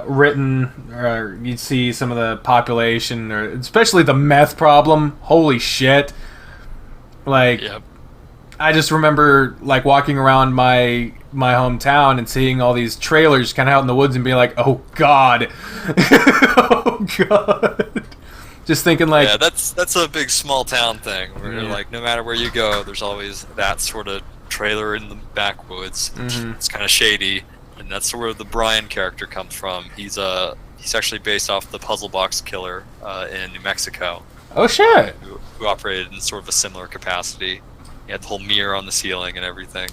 written, or you'd see some of the population, or especially the meth problem, holy shit. Like, yep. I just remember like walking around my hometown and seeing all these trailers kind of out in the woods and being like, oh God. Oh God. Just thinking like... Yeah, that's a big small town thing, where like no matter where you go, there's always that sort of trailer in the backwoods. Mm-hmm. It's kind of shady, and that's where the Brian character comes from. He's actually based off the Puzzle Box Killer in New Mexico. Oh shit! Who operated in sort of a similar capacity. He had the whole mirror on the ceiling and everything.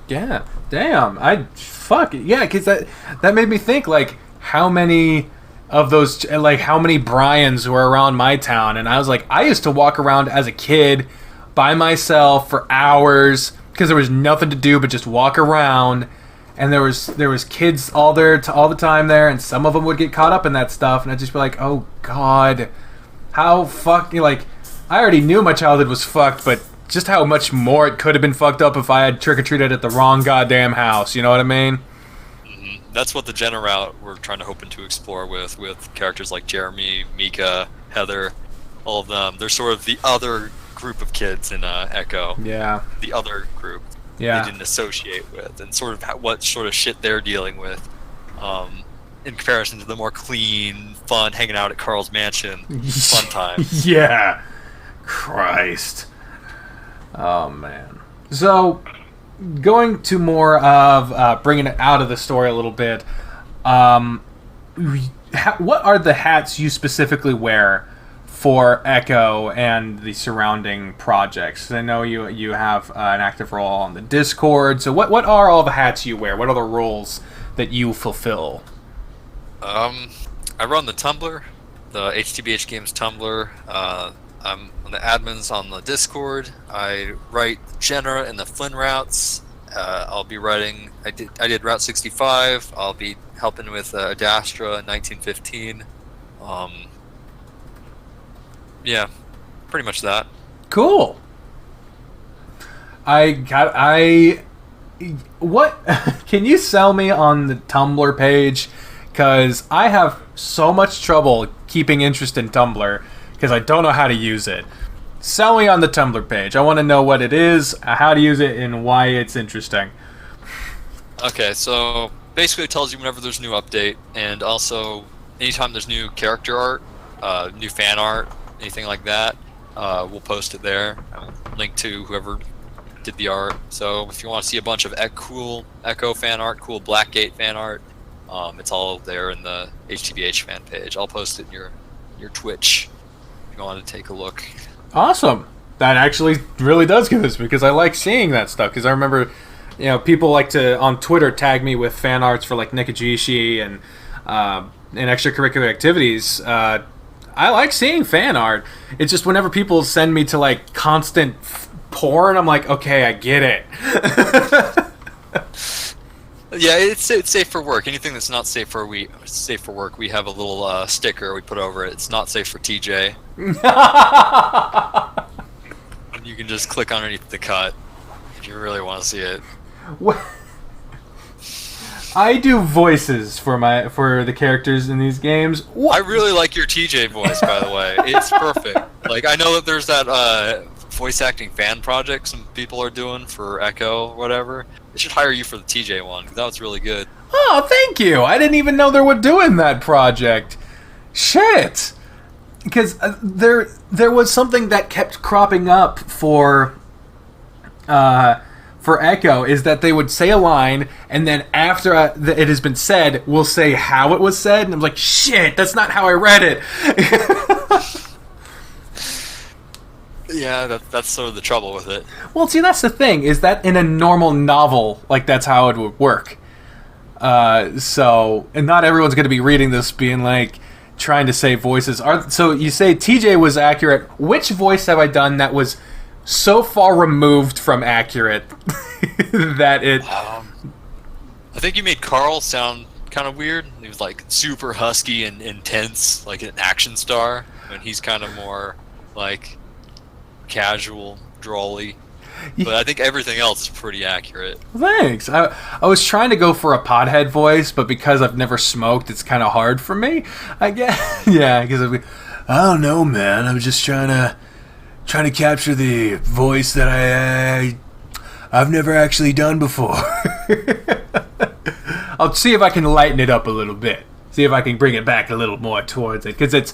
Yeah, damn. Fuck it. Yeah, because that made me think, like, how many of those, like, how many Brians were around my town, and I was like, I used to walk around as a kid by myself for hours because there was nothing to do but just walk around, and there was kids all the time there, and some of them would get caught up in that stuff, and I'd just be like, oh god, how fucking, like, I already knew my childhood was fucked, but just how much more it could have been fucked up if I had trick-or-treated at the wrong goddamn house, you know what I mean? Mm-hmm. That's what the Jenna route we're trying to hoping to explore with characters like Jeremy, Mika, Heather, all of them. They're sort of the other group of kids in Echo. Yeah. The other group they didn't associate with, and sort of what sort of shit they're dealing with in comparison to the more clean, fun, hanging out at Carl's mansion, fun times. Yeah. Christ. Oh, man. So, going to more of bringing it out of the story a little bit, what are the hats you specifically wear for Echo and the surrounding projects? I know you have an active role on the Discord, so what are all the hats you wear? What are the roles that you fulfill? I run the Tumblr, the HTBH Games Tumblr. I'm on the admins on the Discord. I write Jenna and the Flynn routes. I'll be writing. I did Route 65. I'll be helping with Adastra in 1915. Yeah, pretty much that. Cool. What can you sell me on the Tumblr page? Because I have so much trouble keeping interest in Tumblr because I don't know how to use it. Sell me on the Tumblr page. I want to know what it is, how to use it, and why it's interesting. Okay, so basically it tells you whenever there's a new update, and also anytime there's new character art, new fan art, anything like that, we'll post it there. I'll link to whoever did the art. So if you want to see a bunch of cool Echo fan art, cool Blackgate fan art, it's all there in the HTBH fan page. I'll post it in your Twitch if you want to take a look. Awesome. That actually really does give us, because I like seeing that stuff, because I remember, people like to on Twitter tag me with fan arts for like Nikajishi and extracurricular activities. I like seeing fan art. It's just whenever people send me to like constant porn, I'm like, okay, I get it. Yeah, it's safe for work. Anything that's not safe for work, we have a little sticker we put over it. It's not safe for TJ. And you can just click underneath the cut if you really want to see it. What? I do voices for the characters in these games. What? I really like your TJ voice, by the way. It's perfect. Like, I know that there's that voice acting fan project some people are doing for Echo or whatever. They should hire you for the TJ one, because that was really good. Oh, thank you. I didn't even know they were doing that project. Shit. Because there was something that kept cropping up for Echo, is that they would say a line, and then after it has been said, we'll say how it was said, and I'm like, shit, that's not how I read it. Yeah, that's sort of the trouble with it. Well, see, that's the thing, is that in a normal novel, like, that's how it would work. And not everyone's going to be reading this being like, trying to say voices. So you say TJ was accurate. Which voice have I done that was so far removed from accurate that it... I think you made Carl sound kind of weird. He was like super husky and intense, like an action star, and he's kind of more like casual, drawly. But I think everything else is pretty accurate. Thanks. I was trying to go for a pothead voice, but because I've never smoked, it's kind of hard for me, I guess. Yeah, because I don't know, man. I was just trying to capture the voice that I've never actually done before. I'll see if I can lighten it up a little bit. See if I can bring it back a little more towards it, because it's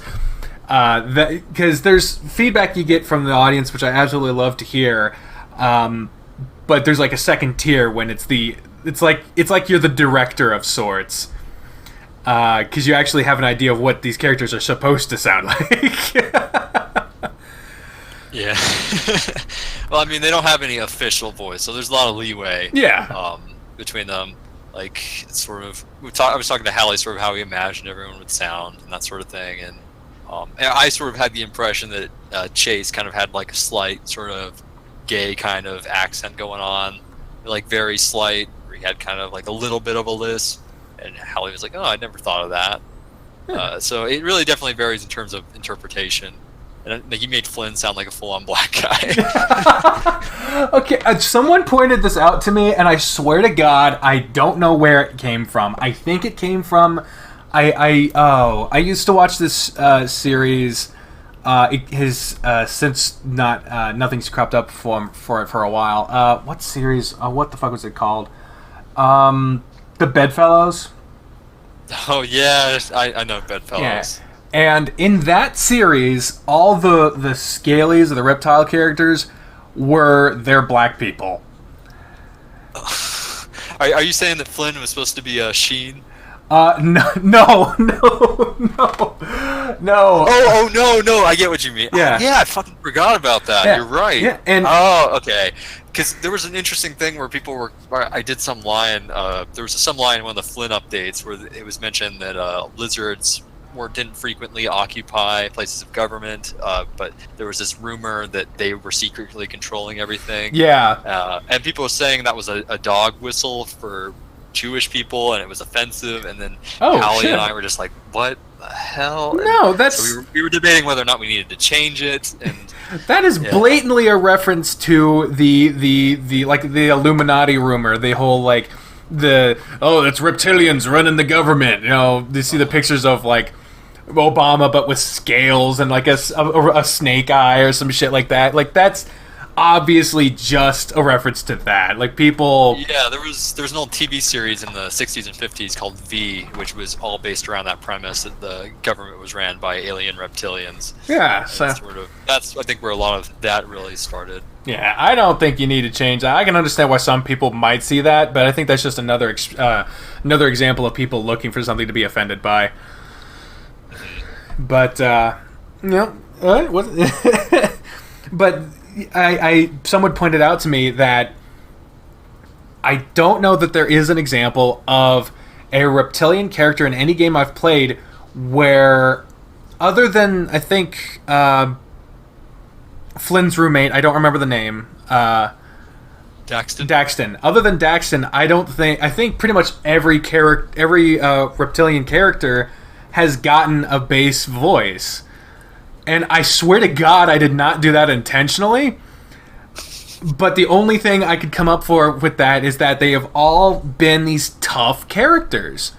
because there's feedback you get from the audience, which I absolutely love to hear. But there's like a second tier when it's like you're the director of sorts, because you actually have an idea of what these characters are supposed to sound like. Yeah. Well, I mean, they don't have any official voice, so there's a lot of leeway. Yeah. Between them, like it's sort of. I was talking to Hallie, sort of how we imagined everyone would sound and that sort of thing, and I sort of had the impression that Chase kind of had like a slight sort of gay kind of accent going on, like very slight. Where he had kind of like a little bit of a lisp, and Hallie was like, "Oh, I never thought of that." So it really definitely varies in terms of interpretation. And like, he made Flynn sound like a full-on black guy. Okay, someone pointed this out to me, and I swear to God, I don't know where it came from. I think it came from... I used to watch this series. It has since nothing's cropped up for it for a while. What series? What the fuck was it called? The Bedfellows. Oh yeah, I know Bedfellows. Yeah. And in that series, all the scalies or the reptile characters were their black people. Are you saying that Flynn was supposed to be Sheen? No. Oh no! I get what you mean. Yeah, yeah. I fucking forgot about that. Yeah. You're right. Yeah, and okay. Because there was an interesting thing where people were. I did some line. There was some line in one of the Flynn updates where it was mentioned that lizards didn't frequently occupy places of government, but there was this rumor that they were secretly controlling everything. Yeah. And people were saying that was a dog whistle for Jewish people, and it was offensive. And then Hallie and I were just like, "What the hell?" No, that's. So we were debating whether or not we needed to change it, and that is blatantly a reference to the like the Illuminati rumor. The whole like that's reptilians running the government. You know, you see the pictures of like Obama but with scales and like a snake eye or some shit like that. Like that's obviously just a reference to that. Like people. Yeah, there was an old TV series in the 60s and 50s called V, which was all based around that premise that the government was ran by alien reptilians. Yeah, so that's I think where a lot of that really started. Yeah, I don't think you need to change that. I can understand why some people might see that, but I think that's just another example of people looking for something to be offended by. But but someone pointed out to me that I don't know that there is an example of a reptilian character in any game I've played where, other than I think Flynn's roommate, I don't remember the name. Daxton. Other than Daxton, I think pretty much every reptilian character has gotten a bass voice. And I swear to God, I did not do that intentionally. But the only thing I could come up with that is that they have all been these tough characters.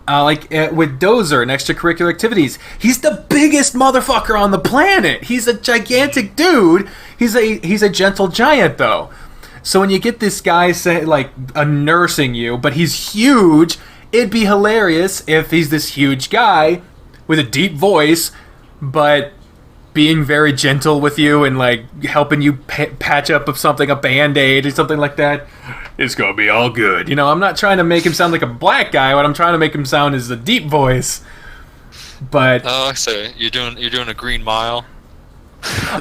With Dozer in extracurricular activities, he's the biggest motherfucker on the planet. He's a gigantic dude. He's a gentle giant though. So when you get this guy nursing you, but he's huge, it'd be hilarious if he's this huge guy with a deep voice, but being very gentle with you and like helping you patch up of something, a Band-Aid or something like that. It's gonna be all good. You know, I'm not trying to make him sound like a black guy. What I'm trying to make him sound is a deep voice. But so you're doing a Green Mile.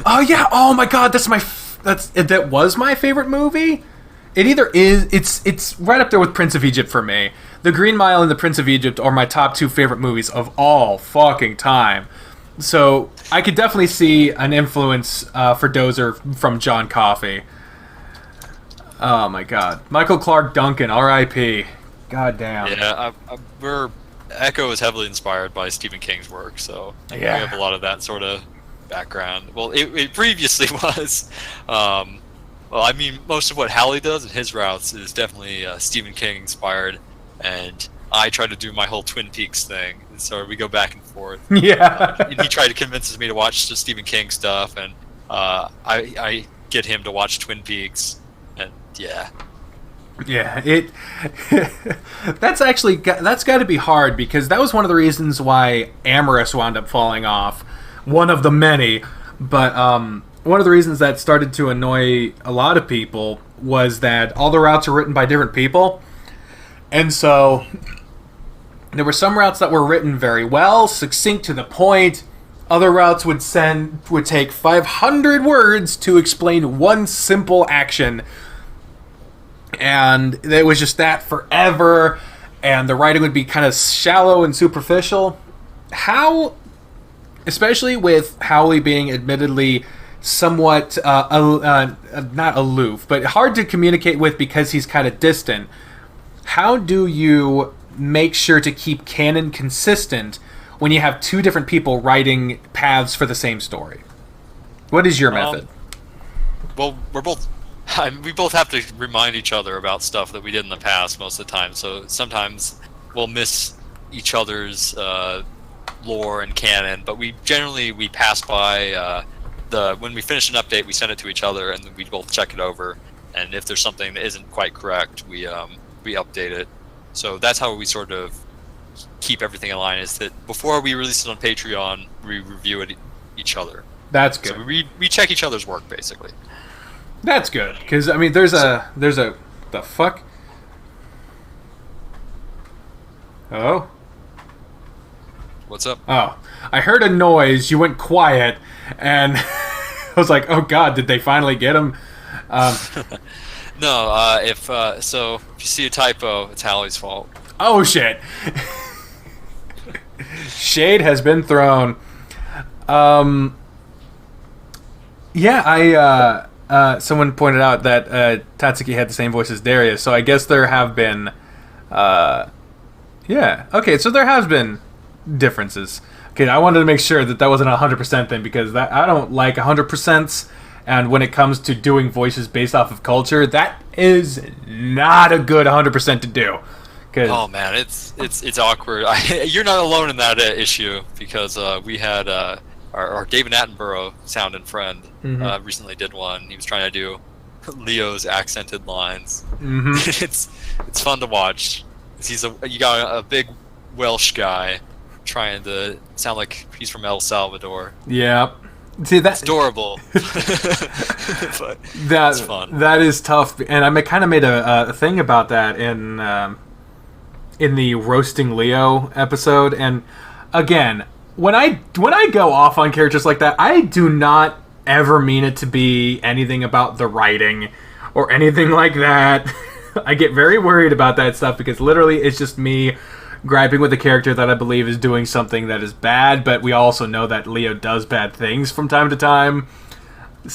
Oh yeah! Oh my God! That was my favorite movie. It either is. It's right up there with Prince of Egypt for me. The Green Mile and the Prince of Egypt are my top two favorite movies of all fucking time. So I could definitely see an influence for Dozer from John Coffey. Oh my God, Michael Clark Duncan, R.I.P. God damn. Yeah, Echo is heavily inspired by Stephen King's work, so we have a lot of that sort of background. Well, it previously was. Well, I mean, most of what Hallie does in his routes is definitely Stephen King inspired, and I try to do my whole Twin Peaks thing, and so we go back and forth. Yeah. And he tried to convince me to watch the Stephen King stuff, and I get him to watch Twin Peaks, and yeah. Yeah, that's got to be hard, because that was one of the reasons why Amorous wound up falling off. One of the many, but one of the reasons that started to annoy a lot of people was that all the routes are written by different people, and so there were some routes that were written very well, succinct to the point. Other routes would take 500 words to explain one simple action. And it was just that forever, and the writing would be kind of shallow and superficial. How, especially with Howley being admittedly somewhat not aloof, but hard to communicate with because he's kind of distant, how do you make sure to keep canon consistent when you have two different people writing paths for the same story? What is your method? Well, we both have to remind each other about stuff that we did in the past most of the time, so sometimes we'll miss each other's lore and canon, but we pass by when we finish an update, we send it to each other, and we both check it over, and if there's something that isn't quite correct, we update it. So that's how we sort of keep everything in line, is that before we release it on Patreon, we review it each other. That's good. So we check each other's work, basically. That's good, because, I mean, there's a... The fuck? Hello? What's up? Oh. I heard a noise, you went quiet, and I was like, oh god, did they finally get him? No, if you see a typo, it's Hallie's fault. Oh shit. Shade has been thrown. Someone pointed out that Tatsuki had the same voice as Darius, so I guess there have been okay, so there has been differences. Okay, I wanted to make sure that wasn't a 100% thing, because I don't like 100%, and when it comes to doing voices based off of culture, that is not a good 100% to do. Oh man, it's awkward. You're not alone in that issue, because we had our David Attenborough sound and friend recently did one. He was trying to do Leo's accented lines. Mm-hmm. It's fun to watch. You got a big Welsh guy trying to sound like he's from El Salvador. Yeah. See, that's adorable. But that's fun. That is tough, and I kind of made a thing about that in the Roasting Leo episode. And again, when I go off on characters like that, I do not ever mean it to be anything about the writing or anything like that. I get very worried about that stuff, because literally it's just me griping with a character that I believe is doing something that is bad, but we also know that Leo does bad things from time to time.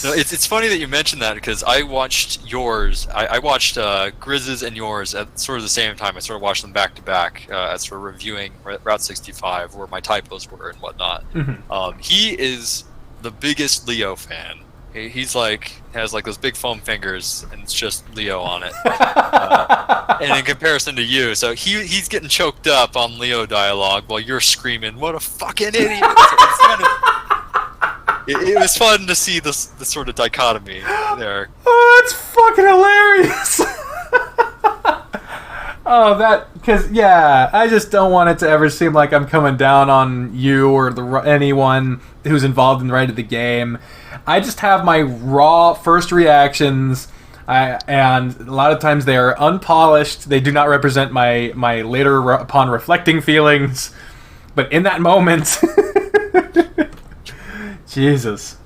No, it's funny that you mentioned that, because I watched yours. I watched Grizz's and yours at sort of the same time. I sort of watched them back to back as for reviewing Route 65, where my typos were and whatnot. Mm-hmm. He is the biggest Leo fan. He's has those big foam fingers, and it's just Leo on it. And in comparison to you, so he's getting choked up on Leo dialogue while you're screaming, "What a fucking idiot!" It was fun to see the sort of dichotomy there. Oh, that's fucking hilarious! I just don't want it to ever seem like I'm coming down on you or anyone who's involved in the writing of the game. I just have my raw first reactions, and a lot of times they are unpolished. They do not represent my later upon reflecting feelings. But in that moment, Jesus.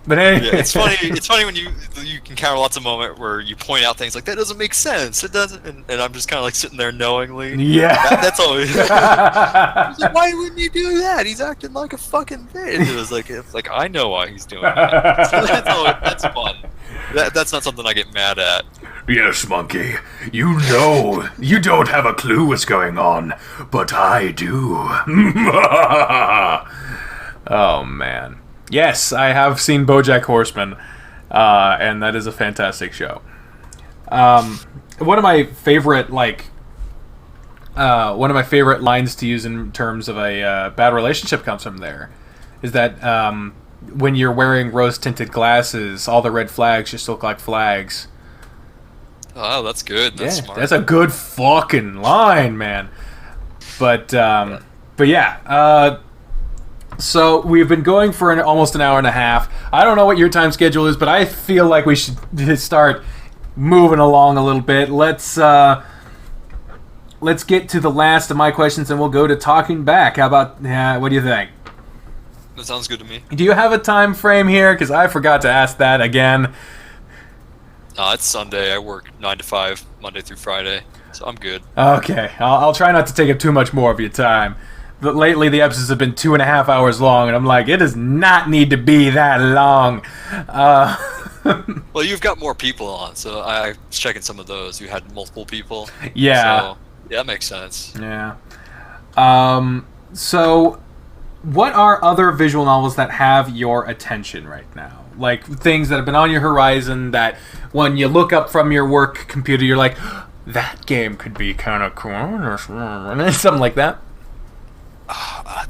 But anyway, yeah, it's funny. It's funny when you can counter lots of moments where you point out things like that doesn't make sense. It doesn't, and I'm just kind of sitting there knowingly. Yeah, that's always. Why wouldn't you do that? He's acting like a fucking bitch. It's like I know why he's doing that. So that's fun. That's not something I get mad at. Yes, Monkey. You know, you don't have a clue what's going on, but I do. Oh man. Yes, I have seen BoJack Horseman, and that is a fantastic show. One of my favorite lines to use in terms of a bad relationship comes from there, is that when you're wearing rose-tinted glasses, all the red flags just look like flags. Oh, that's good. That's smart. That's a good fucking line, man. But yeah. So we've been going for almost an hour and a half. I don't know what your time schedule is, but I feel like we should start moving along a little bit. Let's get to the last of my questions, and we'll go to talking back. How about what do you think? That sounds good to me. Do you have a time frame here? Because I forgot to ask that again. It's Sunday. I work 9 to 5, Monday through Friday, so I'm good. Okay, I'll try not to take up too much more of your time. But lately, the episodes have been 2.5 hours long, and I'm like, it does not need to be that long. Well, you've got more people on, so I was checking some of those. You had multiple people. Yeah. So, yeah, that makes sense. Yeah. So, what are other visual novels that have your attention right now? Like, things that have been on your horizon that when you look up from your work computer, you're like, that game could be kind of cool, or something like that.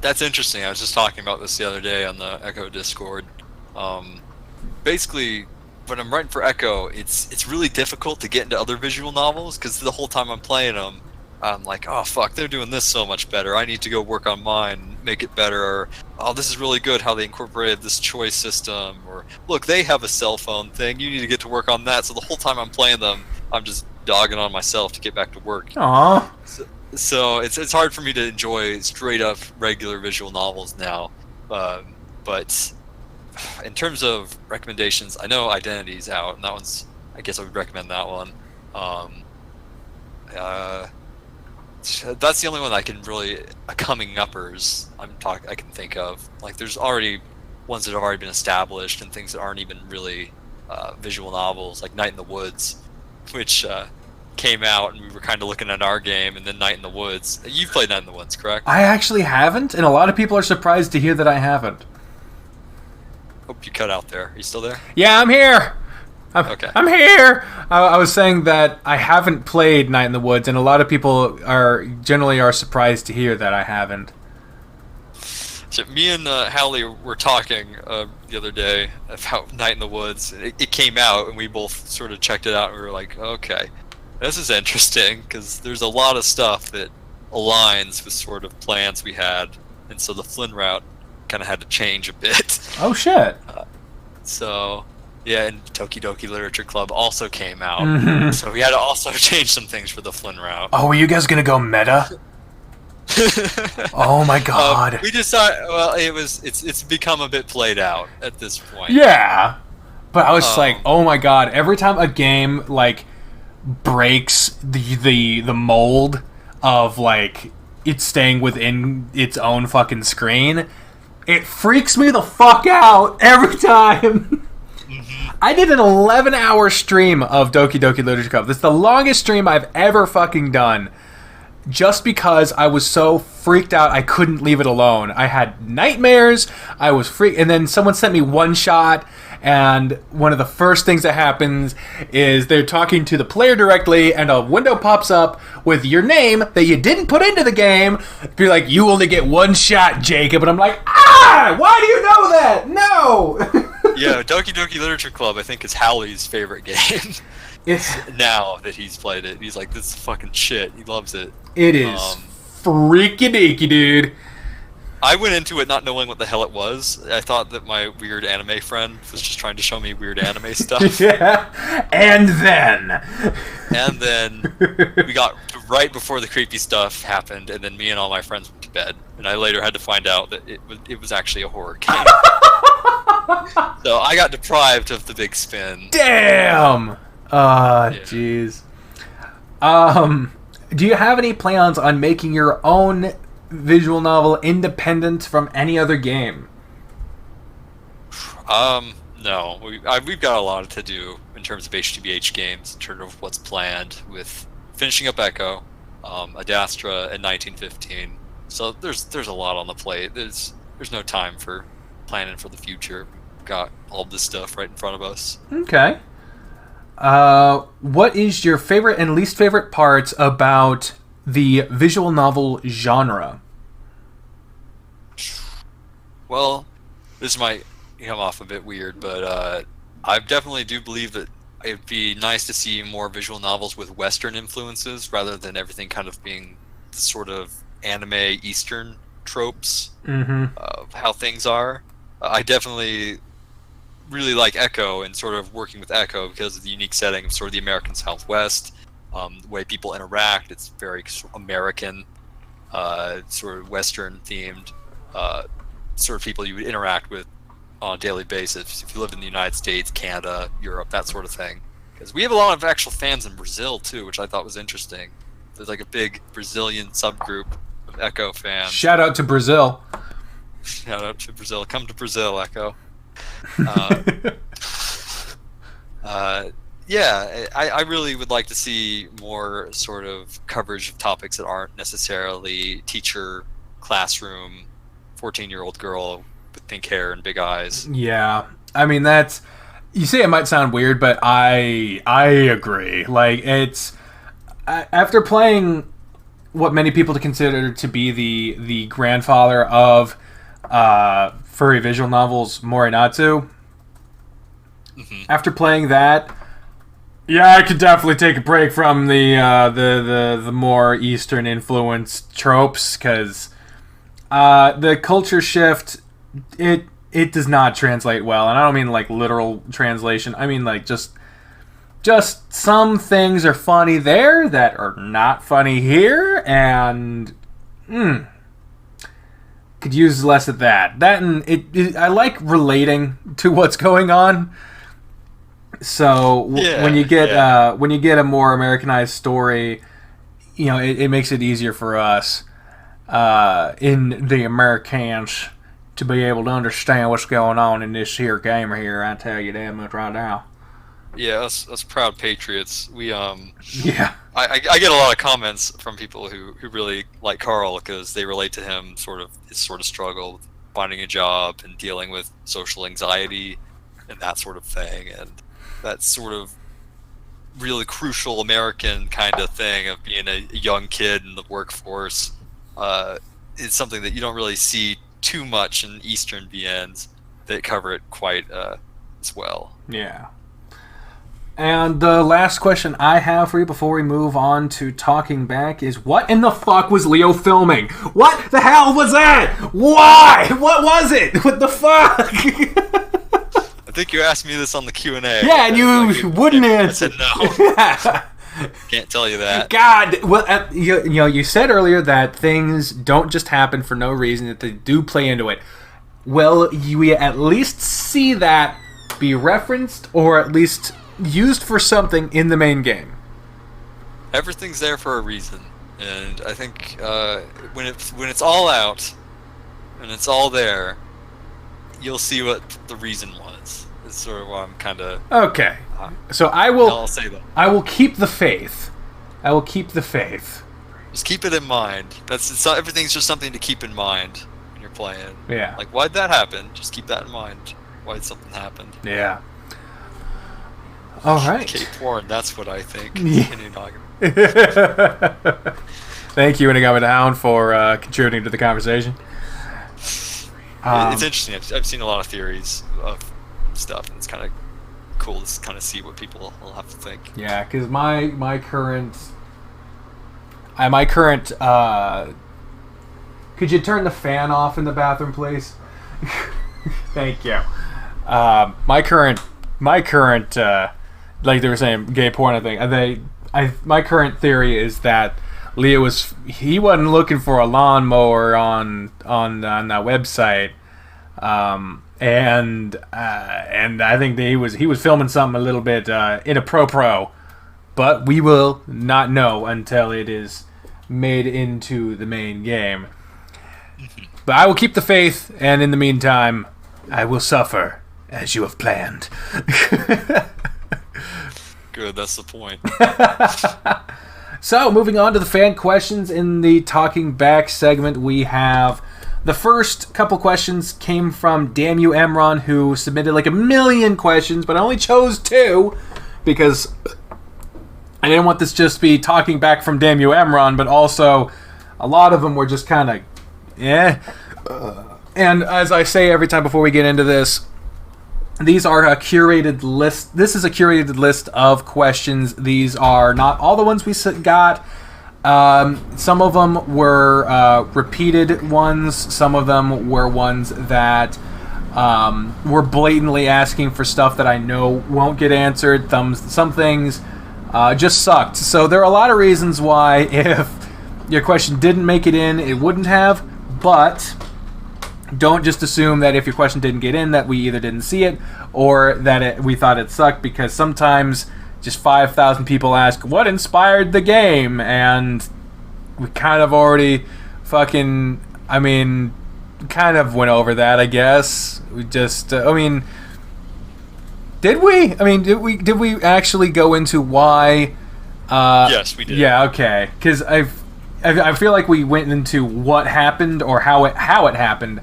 That's interesting. I was just talking about this the other day on the Echo Discord. Basically, when I'm writing for Echo, it's really difficult to get into other visual novels because the whole time I'm playing them, I'm like, oh fuck, they're doing this so much better. I need to go work on mine, make it better. Or, oh, this is really good how they incorporated this choice system. Or, look, they have a cell phone thing. You need to get to work on that. So the whole time I'm playing them, I'm just dogging on myself to get back to work. Aww. So it's hard for me to enjoy straight up regular visual novels now. But in terms of recommendations, I know Identity's out, and that one's, I guess I would recommend that one. That's the only one I can really, coming uppers I can think of. Like, there's already ones that have already been established and things that aren't even really visual novels, like Night in the Woods, which came out and we were kind of looking at our game, and then Night in the Woods. You've played Night in the Woods, correct? I actually haven't, and a lot of people are surprised to hear that I haven't. Hope you cut out there. Are you still there? Yeah, I'm here. Okay. I'm here. I was saying that I haven't played Night in the Woods, and a lot of people generally are surprised to hear that I haven't. So me and Hallie were talking the other day about Night in the Woods. It came out, and we both sort of checked it out, and we were like, okay, this is interesting, because there's a lot of stuff that aligns with sort of plans we had, and so the Flynn route kind of had to change a bit. Oh, shit. So, yeah, and Toki Doki Literature Club also came out, Mhm. so we had to also change some things for the Flynn route. Oh, are you guys gonna go meta? Oh my god. We decided, well, it's become a bit played out at this point. Yeah. But I was just like, oh my god, every time a game, like, breaks the mold of, like, it staying within its own fucking screen, it freaks me the fuck out every time. I did an 11-hour stream of Doki Doki Literature Club. This is the longest stream I've ever fucking done. Just because I was so freaked out, I couldn't leave it alone. I had nightmares. I was freaked, and then someone sent me one shot. And one of the first things that happens is they're talking to the player directly, and a window pops up with your name that you didn't put into the game. Be like, you only get one shot, Jacob. And I'm like, ah! Why do you know that? No. Yeah, Doki Doki Literature Club, I think, is Hallie's favorite game. It's now that he's played it, he's like, this is fucking shit. He loves it. It is freaky deaky, dude. I went into it not knowing what the hell it was. I thought that my weird anime friend was just trying to show me weird anime stuff. Yeah. And then we got right before the creepy stuff happened, and then me and all my friends went to bed. And I later had to find out that it was actually a horror game. So I got deprived of the big spin. Damn. Jeez. Do you have any plans on making your own visual novel independent from any other game? No. We've got a lot to do in terms of HTBH games, in terms of what's planned with finishing up Echo, Adastra, and 1915. So there's a lot on the plate. There's no time for planning for the future. We've got all this stuff right in front of us. Okay. What is your favorite and least favorite parts about the visual novel genre? Well, this might come off a bit weird, but I definitely do believe that it'd be nice to see more visual novels with Western influences rather than everything kind of being the sort of anime Eastern tropes of how things are. I definitely really like Echo and sort of working with Echo because of the unique setting of sort of the American Southwest, the way people interact. It's very American, sort of Western themed. sort of people you would interact with on a daily basis if you lived in the United States, Canada, Europe, that sort of thing. Because we have a lot of actual fans in Brazil too, which I thought was interesting. There's like a big Brazilian subgroup of Echo fans. Shout out to Brazil. Shout out to Brazil. Come to Brazil, Echo. Yeah, I really would like to see more sort of coverage of topics that aren't necessarily teacher, classroom, 14-year-old girl with pink hair and big eyes. Yeah, I mean that's. You say it might sound weird, but I agree. Like it's after playing what many people consider to be the grandfather of furry visual novels, Morinatsu. Mm-hmm. After playing that, yeah, I could definitely take a break from the more Eastern influenced tropes because the culture shift it does not translate well, and I don't mean like literal translation. I mean like just some things are funny there that are not funny here, and could use less of that. That and I like relating to what's going on. So when you get a more Americanized story, you know, it makes it easier for us in the Americans to be able to understand what's going on in this here game here. I tell you that much right now. Yeah, us proud patriots. We Yeah. I get a lot of comments from people who really like Carl because they relate to him, his sort of struggle with finding a job and dealing with social anxiety and that sort of thing, and that sort of really crucial American kind of thing of being a young kid in the workforce is something that you don't really see too much in Eastern VNs that cover it quite as well. Yeah. And the last question I have for you before we move on to talking back is, what in the fuck was Leo filming? What the hell was that? Why? What was it? What the fuck? I think you asked me this on the Q&A. Yeah, and you wouldn't answer. I said no. Can't tell you that. God, well, you said earlier that things don't just happen for no reason, that they do play into it. Well, we at least see that be referenced, or at least used for something in the main game. Everything's there for a reason, and I think when it's all out and it's all there, you'll see what the reason was. Is sort of what I'm kind of okay. So I'll say that. I will keep the faith. I will keep the faith. Just keep it in mind. Everything's just something to keep in mind when you're playing. Yeah. Like, why'd that happen? Just keep that in mind. Why'd something happen? Yeah. All right. Cape porn, that's what I think. Thank you, Inagami Down, for contributing to the conversation. It's interesting. I've seen a lot of theories of stuff, and it's kind of cool to kind of see what people will have to think. Yeah, because my current could you turn the fan off in the bathroom, please? Thank you. My current like they were saying, gay porn. I think my current theory is that Leo wasn't looking for a lawnmower on that website, and I think that he was filming something a little bit inappropriate, but we will not know until it is made into the main game. But I will keep the faith, and in the meantime, I will suffer as you have planned. Good, that's the point. So, moving on to the fan questions. In the Talking Back segment, we have the first couple questions came from Damn You Emron, who submitted like 1 million questions, but I only chose 2 because I didn't want this just to be talking back from Damn You Emron, but also a lot of them were just kind of, and as I say every time before we get into this, these are a curated list. This is a curated list of questions. These are not all the ones we got. Some of them were repeated ones. Some of them were ones that were blatantly asking for stuff that I know won't get answered. Some things just sucked. So there are a lot of reasons why if your question didn't make it in, it wouldn't have. But don't just assume that if your question didn't get in that we either didn't see it or that we thought it sucked, because sometimes just 5,000 people ask, what inspired the game? And we kind of already kind of went over that, I guess. We just, did we? Did we actually go into why? Yes, we did. Yeah, okay. Because I feel like we went into what happened or how it happened,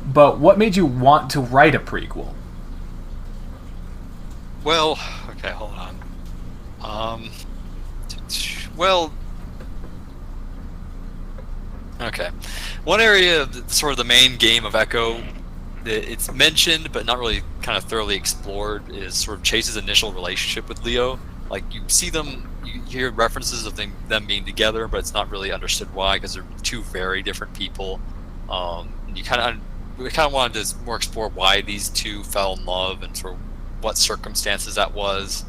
but what made you want to write a prequel? Well, okay, hold on. Well, okay. One area of sort of the main game of Echo, it's mentioned but not really kind of thoroughly explored, is sort of Chase's initial relationship with Leo. Like, you see them, you hear references of them being together, but it's not really understood why, because they're two very different people. We kind of wanted to more explore why these two fell in love and sort of what circumstances that was,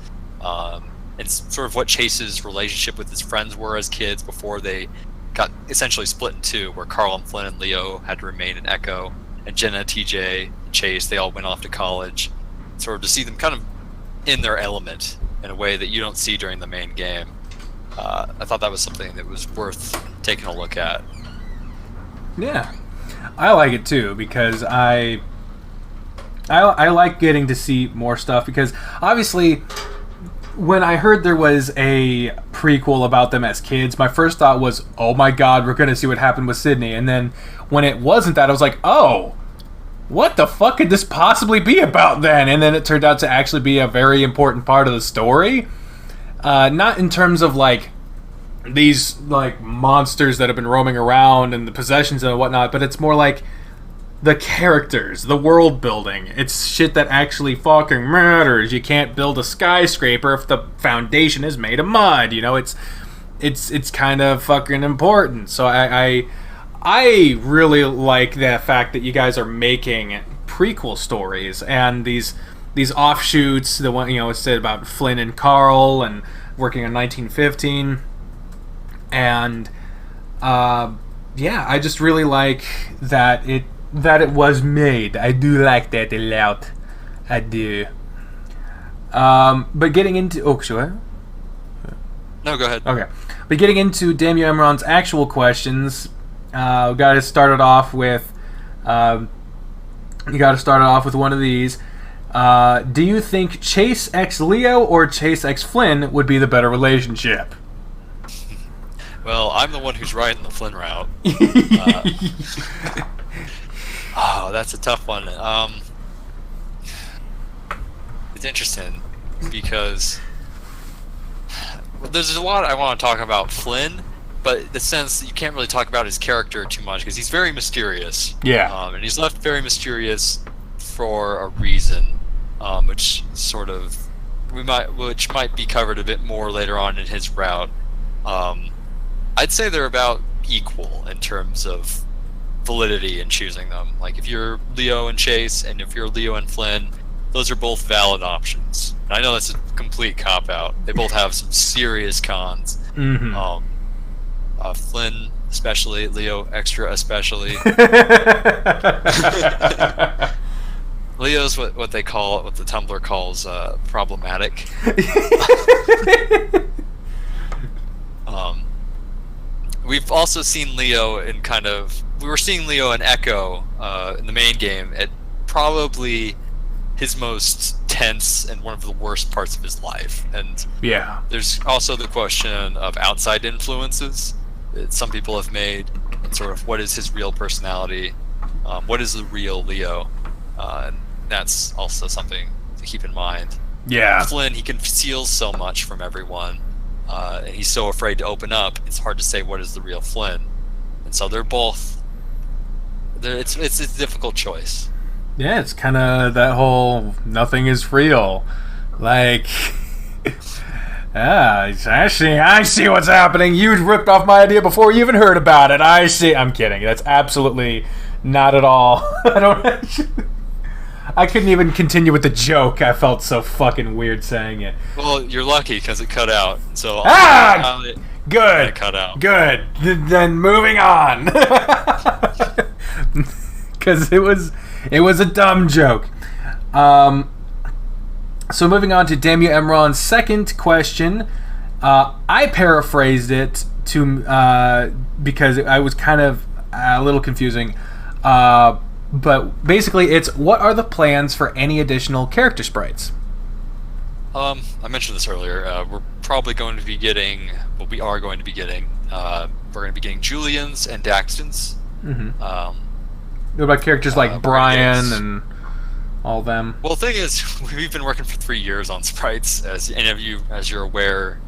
and sort of what Chase's relationship with his friends were as kids before they got essentially split in two, where Carl and Flynn and Leo had to remain in Echo, and Jenna, TJ, and Chase, they all went off to college. Sort of to see them kind of in their element in a way that you don't see during the main game. I thought that was something that was worth taking a look at. Yeah, I like it too, because I like getting to see more stuff, because obviously when I heard there was a prequel about them as kids, my first thought was, oh my god, we're going to see what happened with Sydney. And then when it wasn't that, I was like, oh, what the fuck could this possibly be about then? And then it turned out to actually be a very important part of the story. Not in terms of like these like monsters that have been roaming around and the possessions and whatnot, but it's more like the characters, the world building. It's shit that actually fucking matters. You can't build a skyscraper if the foundation is made of mud. You know, it's kind of fucking important. So I really like the fact that you guys are making prequel stories and these offshoots. The one, it's said about Flynn and Carl and working on 1915, and I just really like that it was made. I do like that a lot. I do. But getting into sure. No, go ahead. Okay, but getting into Damn You Emron's actual questions. We got to start it off with. You got to start it off with one of these. Do you think Chase x Leo or Chase x Flynn would be the better relationship? Well, I'm the one who's riding the Flynn route. Oh, that's a tough one. It's interesting because there's a lot I want to talk about Flynn. But the sense that you can't really talk about his character too much because he's very mysterious. Yeah. And he's left very mysterious for a reason, which might be covered a bit more later on in his route. I'd say they're about equal in terms of validity in choosing them. Like if you're Leo and Chase, and if you're Leo and Flynn, those are both valid options. And I know that's a complete cop out. They both have some serious cons. Mm-hmm. Flynn especially, Leo extra especially. Leo's what they call it, what the Tumblr calls problematic. We've also seen Leo in we were seeing Leo in Echo in the main game at probably his most tense and one of the worst parts of his life. And yeah, there's also the question of outside influences that some people have made, and sort of what is his real personality, what is the real Leo, and that's also something to keep in mind. Yeah, Flynn, he conceals so much from everyone, and he's so afraid to open up. It's hard to say what is the real Flynn, and so they're both. It's a difficult choice. Yeah, it's kind of that whole nothing is real, like. Ah, actually, I see what's happening. You ripped off my idea before you even heard about it. I see. I'm kidding. That's absolutely not at all. I couldn't even continue with the joke. I felt so fucking weird saying it. Well, you're lucky because it cut out. So good. Cut out. Good. Then moving on. because it was a dumb joke. So moving on to Damia Emron's second question, I paraphrased it to because I was kind of a little confusing, but basically it's, what are the plans for any additional character sprites? I mentioned this earlier. We're probably going to be getting, well, we are going to be getting, we're going to be getting Julians and Daxtons. Mm-hmm. What about characters like Brian and all them? Well, the thing is, we've been working for 3 years on sprites. As any of you, as you're aware,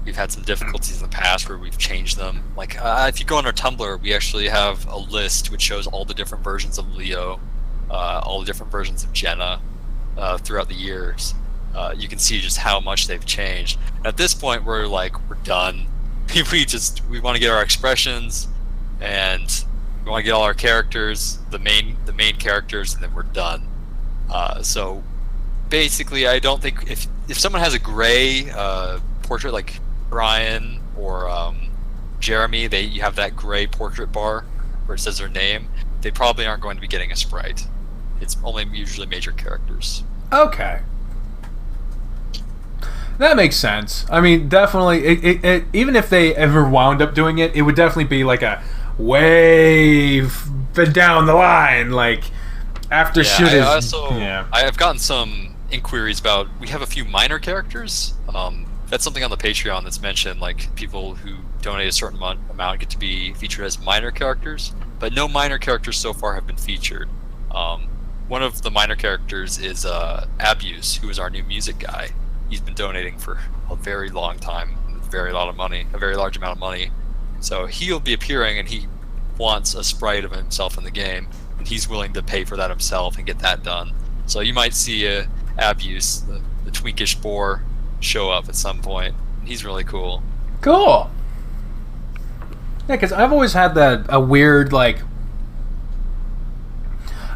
we've had some difficulties in the past where we've changed them. Like, if you go on our Tumblr, we actually have a list which shows all the different versions of Leo, all the different versions of Jenna throughout the years. You can see just how much they've changed. At this point, we're done. We want to get our expressions, and we want to get all our characters, the main characters, and then we're done. So basically, I don't think if someone has a gray portrait like Brian or Jeremy, you have that gray portrait bar where it says their name, they probably aren't going to be getting a sprite. It's only usually major characters. Okay. That makes sense. I mean, definitely, it even if they ever wound up doing it, it would definitely be like a way down the line, like after shit is... I've gotten some inquiries about, we have a few minor characters. That's something on the Patreon that's mentioned, like people who donate a certain amount get to be featured as minor characters, but no minor characters so far have been featured. One of the minor characters is Abuse, who is our new music guy. He's been donating for a very long time, a very large amount of money. So he'll be appearing, and he wants a sprite of himself in the game, and he's willing to pay for that himself and get that done. So you might see Abuse, the twinkish boar, show up at some point. He's really cool. Cool. Yeah, because I've always had a weird, like,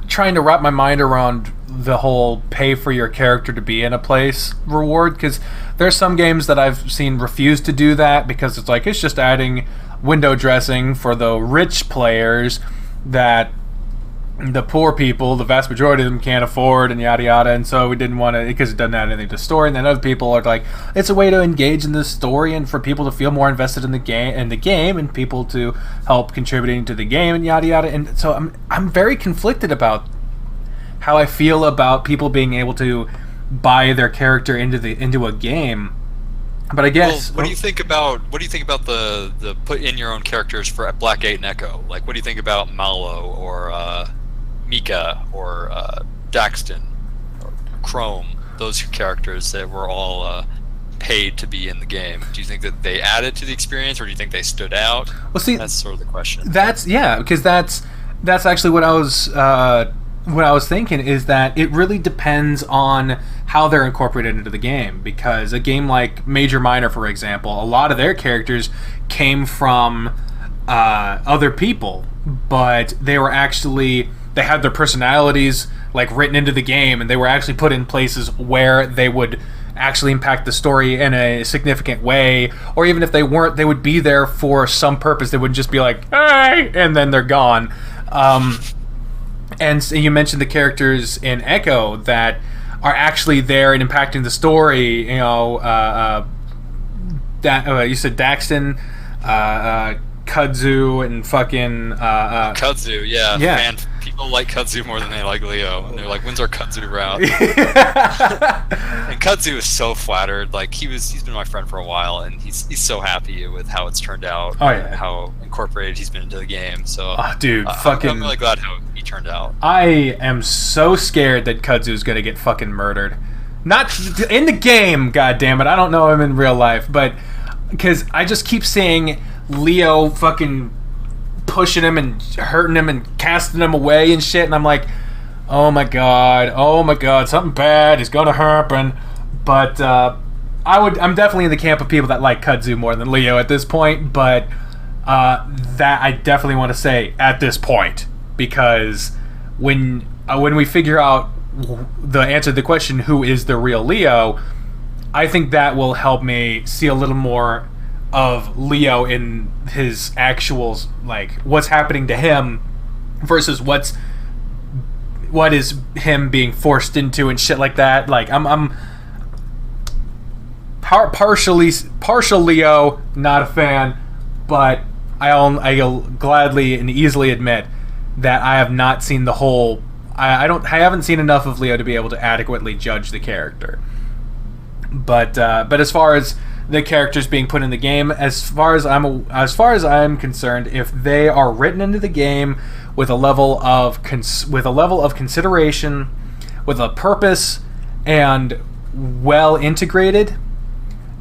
trying to wrap my mind around the whole pay for your character to be in a place reward, because there's some games that I've seen refuse to do that because it's like, it's just adding window dressing for the rich players that the poor people, the vast majority of them, can't afford, and yada yada, and so we didn't want to, because it doesn't add anything to the story. And then other people are like, it's a way to engage in the story and for people to feel more invested in the game and people to help contributing to the game and yada yada. And so I'm very conflicted about how I feel about people being able to buy their character into a game. But I guess, what do you think about the put in your own characters for Black 8 and Echo? Like, what do you think about Malo or Mika or Daxton or Chrome? Those characters that were all paid to be in the game. Do you think that they added to the experience, or do you think they stood out? Well, see, that's sort of the question. Because that's actually what I was thinking, is that it really depends on how they're incorporated into the game. Because a game like Major Minor, for example, a lot of their characters came from other people, but they had their personalities like written into the game, and they were actually put in places where they would actually impact the story in a significant way. Or even if they weren't, they would be there for some purpose. They wouldn't just be like, hey, and then they're gone. And so you mentioned the characters in Echo that are actually there and impacting the story. You know, you said Daxton, Kudzu, and fucking Kudzu, yeah. Man, people like Kudzu more than they like Leo, and they're like, "When's our Kudzu route?" And Kudzu is so flattered. Like, he's been my friend for a while, and he's so happy with how it's turned out. Oh yeah, how incorporated he's been into the game. So, dude, I'm really glad how he turned out. I am so scared that Kudzu's gonna get fucking murdered. Not in the game, goddammit. I don't know him in real life, but because I just keep seeing Leo fucking pushing him and hurting him and casting him away and shit, and I'm like, oh my god, something bad is gonna happen. But I'm definitely in the camp of people that like Kudzu more than Leo at this point, but that I definitely want to say at this point, because when we figure out the answer to the question, who is the real Leo, I think that will help me see a little more of Leo in his actual, like, what's happening to him versus what's what is him being forced into and shit like that. Like I'm partially Leo, not a fan, but I'll gladly and easily admit that I have not seen the whole. I haven't seen enough of Leo to be able to adequately judge the character. But as far as the characters being put in the game, as far as I'm concerned, if they are written into the game with a level of consideration, with a purpose, and well integrated,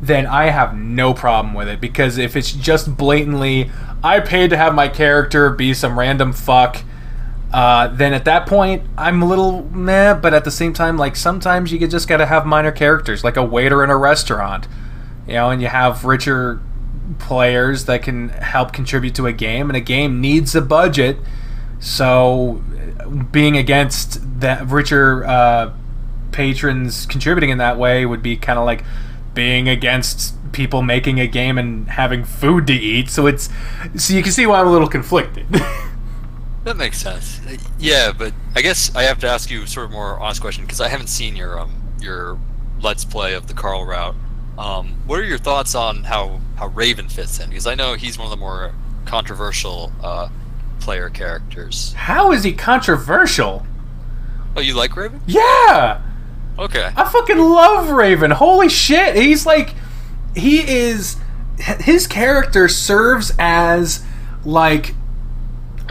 then I have no problem with it. Because if it's just blatantly, I paid to have my character be some random fuck, then at that point I'm a little meh. But at the same time, like, sometimes you just gotta have minor characters, like a waiter in a restaurant, and you have richer players that can help contribute to a game, and a game needs a budget. So being against that richer patrons contributing in that way would be kind of like being against people making a game and having food to eat. So you can see why I'm a little conflicted. That makes sense. Yeah, but I guess I have to ask you sort of more honest question, because I haven't seen your Let's Play of the Carl route. What are your thoughts on how Raven fits in? Because I know he's one of the more controversial player characters. How is he controversial? Oh, you like Raven? Yeah! Okay. I fucking love Raven. Holy shit. His character serves as like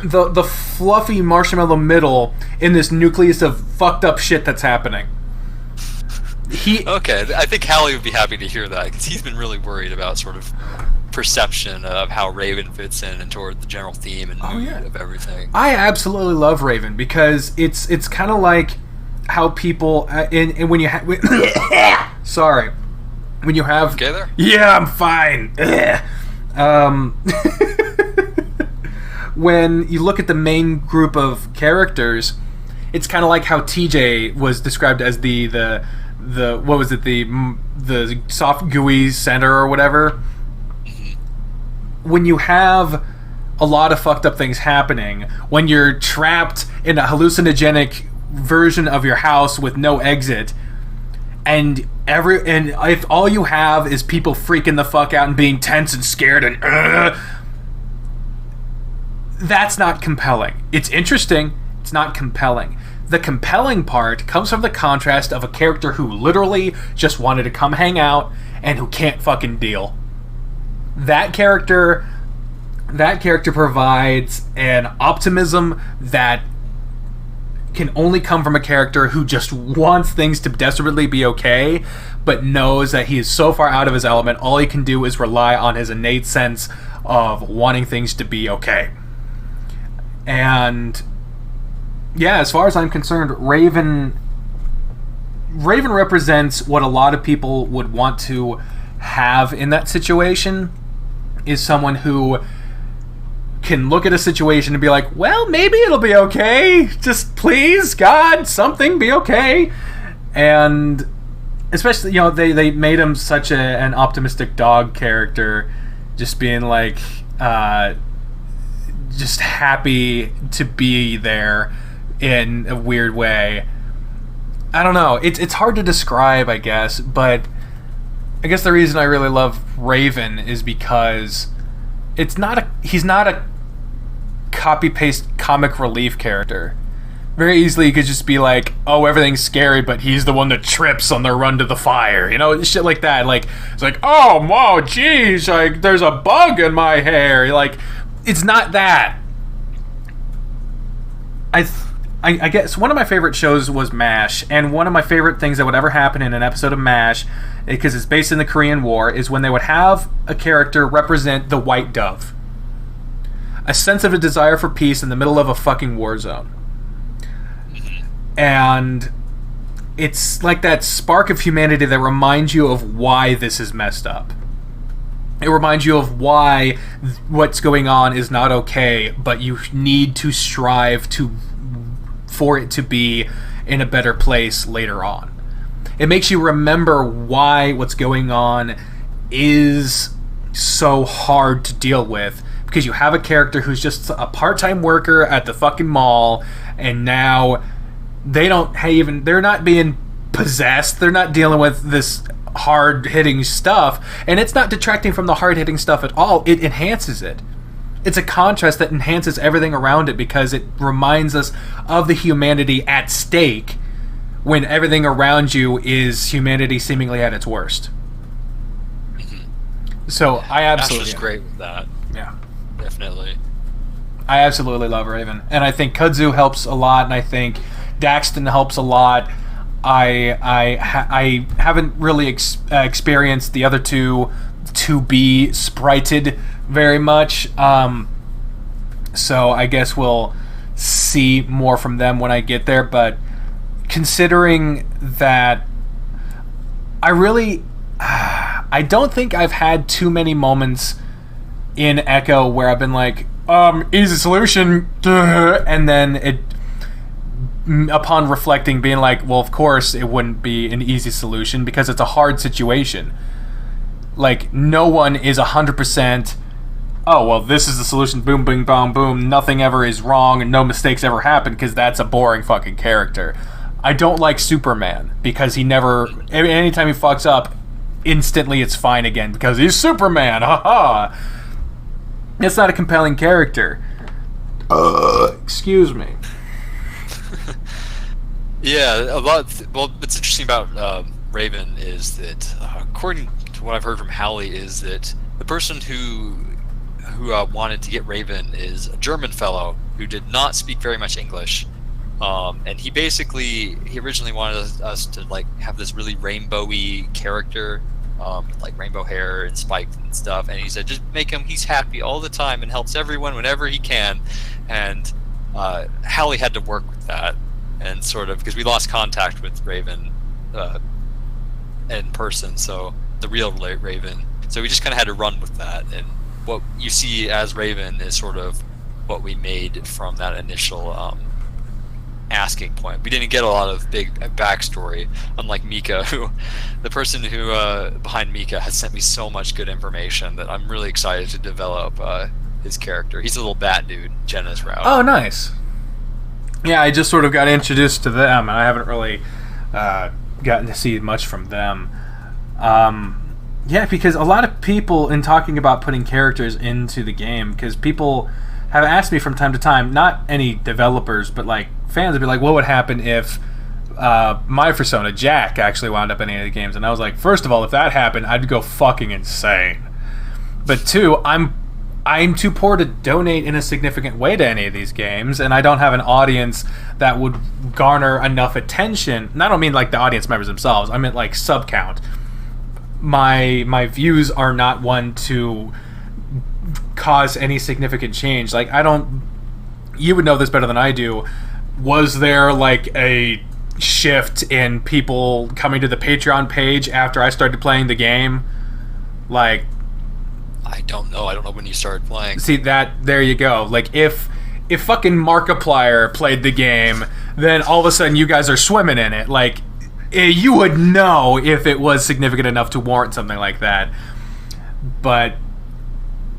the fluffy marshmallow middle in this nucleus of fucked up shit that's happening. Okay, I think Hallie would be happy to hear that, because he's been really worried about sort of perception of how Raven fits in and toward the general theme and mood of everything. I absolutely love Raven because it's kind of like how people and when you have sorry, when you have okay there? Yeah, I'm fine. When you look at the main group of characters, it's kind of like how TJ was described as the what was it, the soft gooey center or whatever. When you have a lot of fucked up things happening, when you're trapped in a hallucinogenic version of your house with no exit, and if all you have is people freaking the fuck out and being tense and scared and that's not compelling. It's interesting, it's not compelling. The compelling part comes from the contrast of a character who literally just wanted to come hang out and who can't fucking deal. That character provides an optimism that can only come from a character who just wants things to desperately be okay, but knows that he is so far out of his element, all he can do is rely on his innate sense of wanting things to be okay. And yeah, as far as I'm concerned, Raven represents what a lot of people would want to have in that situation, is someone who can look at a situation and be like, well, maybe it'll be okay. Just please, God, something be okay. And especially, they made him such an optimistic dog character, just being like, just happy to be there in a weird way. I don't know. It's hard to describe, I guess, but I guess the reason I really love Raven is because he's not a copy-paste comic relief character. Very easily you could just be like, oh, everything's scary, but he's the one that trips on their run to the fire. Shit like that. Like, it's like, oh, whoa, geez, like, there's a bug in my hair. Like, it's not that. I guess one of my favorite shows was MASH, and one of my favorite things that would ever happen in an episode of MASH, because it's based in the Korean War, is when they would have a character represent the white dove. A sense of a desire for peace in the middle of a fucking war zone. And it's like that spark of humanity that reminds you of why this is messed up. It reminds you of why what's going on is not okay, but you need to strive for it to be in a better place later on. It makes you remember why what's going on is so hard to deal with, because you have a character who's just a part-time worker at the fucking mall, and now they're not being possessed. They're not dealing with this hard-hitting stuff, and it's not detracting from the hard-hitting stuff at all. It enhances it. It's a contrast that enhances everything around it because it reminds us of the humanity at stake when everything around you is humanity seemingly at its worst. So I absolutely... Ash was great with that. Yeah. Definitely. I absolutely love Raven. And I think Kudzu helps a lot, and I think Daxton helps a lot. I haven't really experienced the other two to be sprited very much. So I guess we'll see more from them when I get there. But considering that I don't think I've had too many moments in Echo where I've been like, easy solution, and then it, upon reflecting, being like, well, of course it wouldn't be an easy solution because it's a hard situation. Like, no one is 100%, oh, well, this is the solution, boom, boom, boom, boom, nothing ever is wrong, and no mistakes ever happen, because that's a boring fucking character. I don't like Superman, because he never, anytime he fucks up, instantly it's fine again, because he's Superman, haha. It's not a compelling character. Excuse me. Yeah, well, what's interesting about Raven is that, according to what I've heard from Hallie, is that the person who wanted to get Raven is a German fellow who did not speak very much English, and he originally wanted us to like have this really rainbowy character, like rainbow hair and spiked and stuff, and he said just make him, he's happy all the time and helps everyone whenever he can, and Hallie had to work with that. And sort of, because we lost contact with Raven in person, so the real Raven. So we just kind of had to run with that. And what you see as Raven is sort of what we made from that initial asking point. We didn't get a lot of big backstory, unlike Mika, the person who behind Mika has sent me so much good information that I'm really excited to develop his character. He's a little bat dude, Jenna's route. Oh, nice. Yeah, I just sort of got introduced to them, and I haven't really gotten to see much from them. Yeah, because a lot of people, in talking about putting characters into the game, because people have asked me from time to time, not any developers, but like fans would be like, what would happen if my persona, Jack, actually wound up in any of the games? And I was like, first of all, if that happened, I'd go fucking insane. But two, I'm too poor to donate in a significant way to any of these games, and I don't have an audience that would garner enough attention. And I don't mean like the audience members themselves, I meant like sub count. My views are not one to cause any significant change. Like, you would know this better than I do. Was there like a shift in people coming to the Patreon page after I started playing the game? Like, I don't know when you started playing. See, there you go. Like, if fucking Markiplier played the game, then all of a sudden you guys are swimming in it. Like, you would know if it was significant enough to warrant something like that. But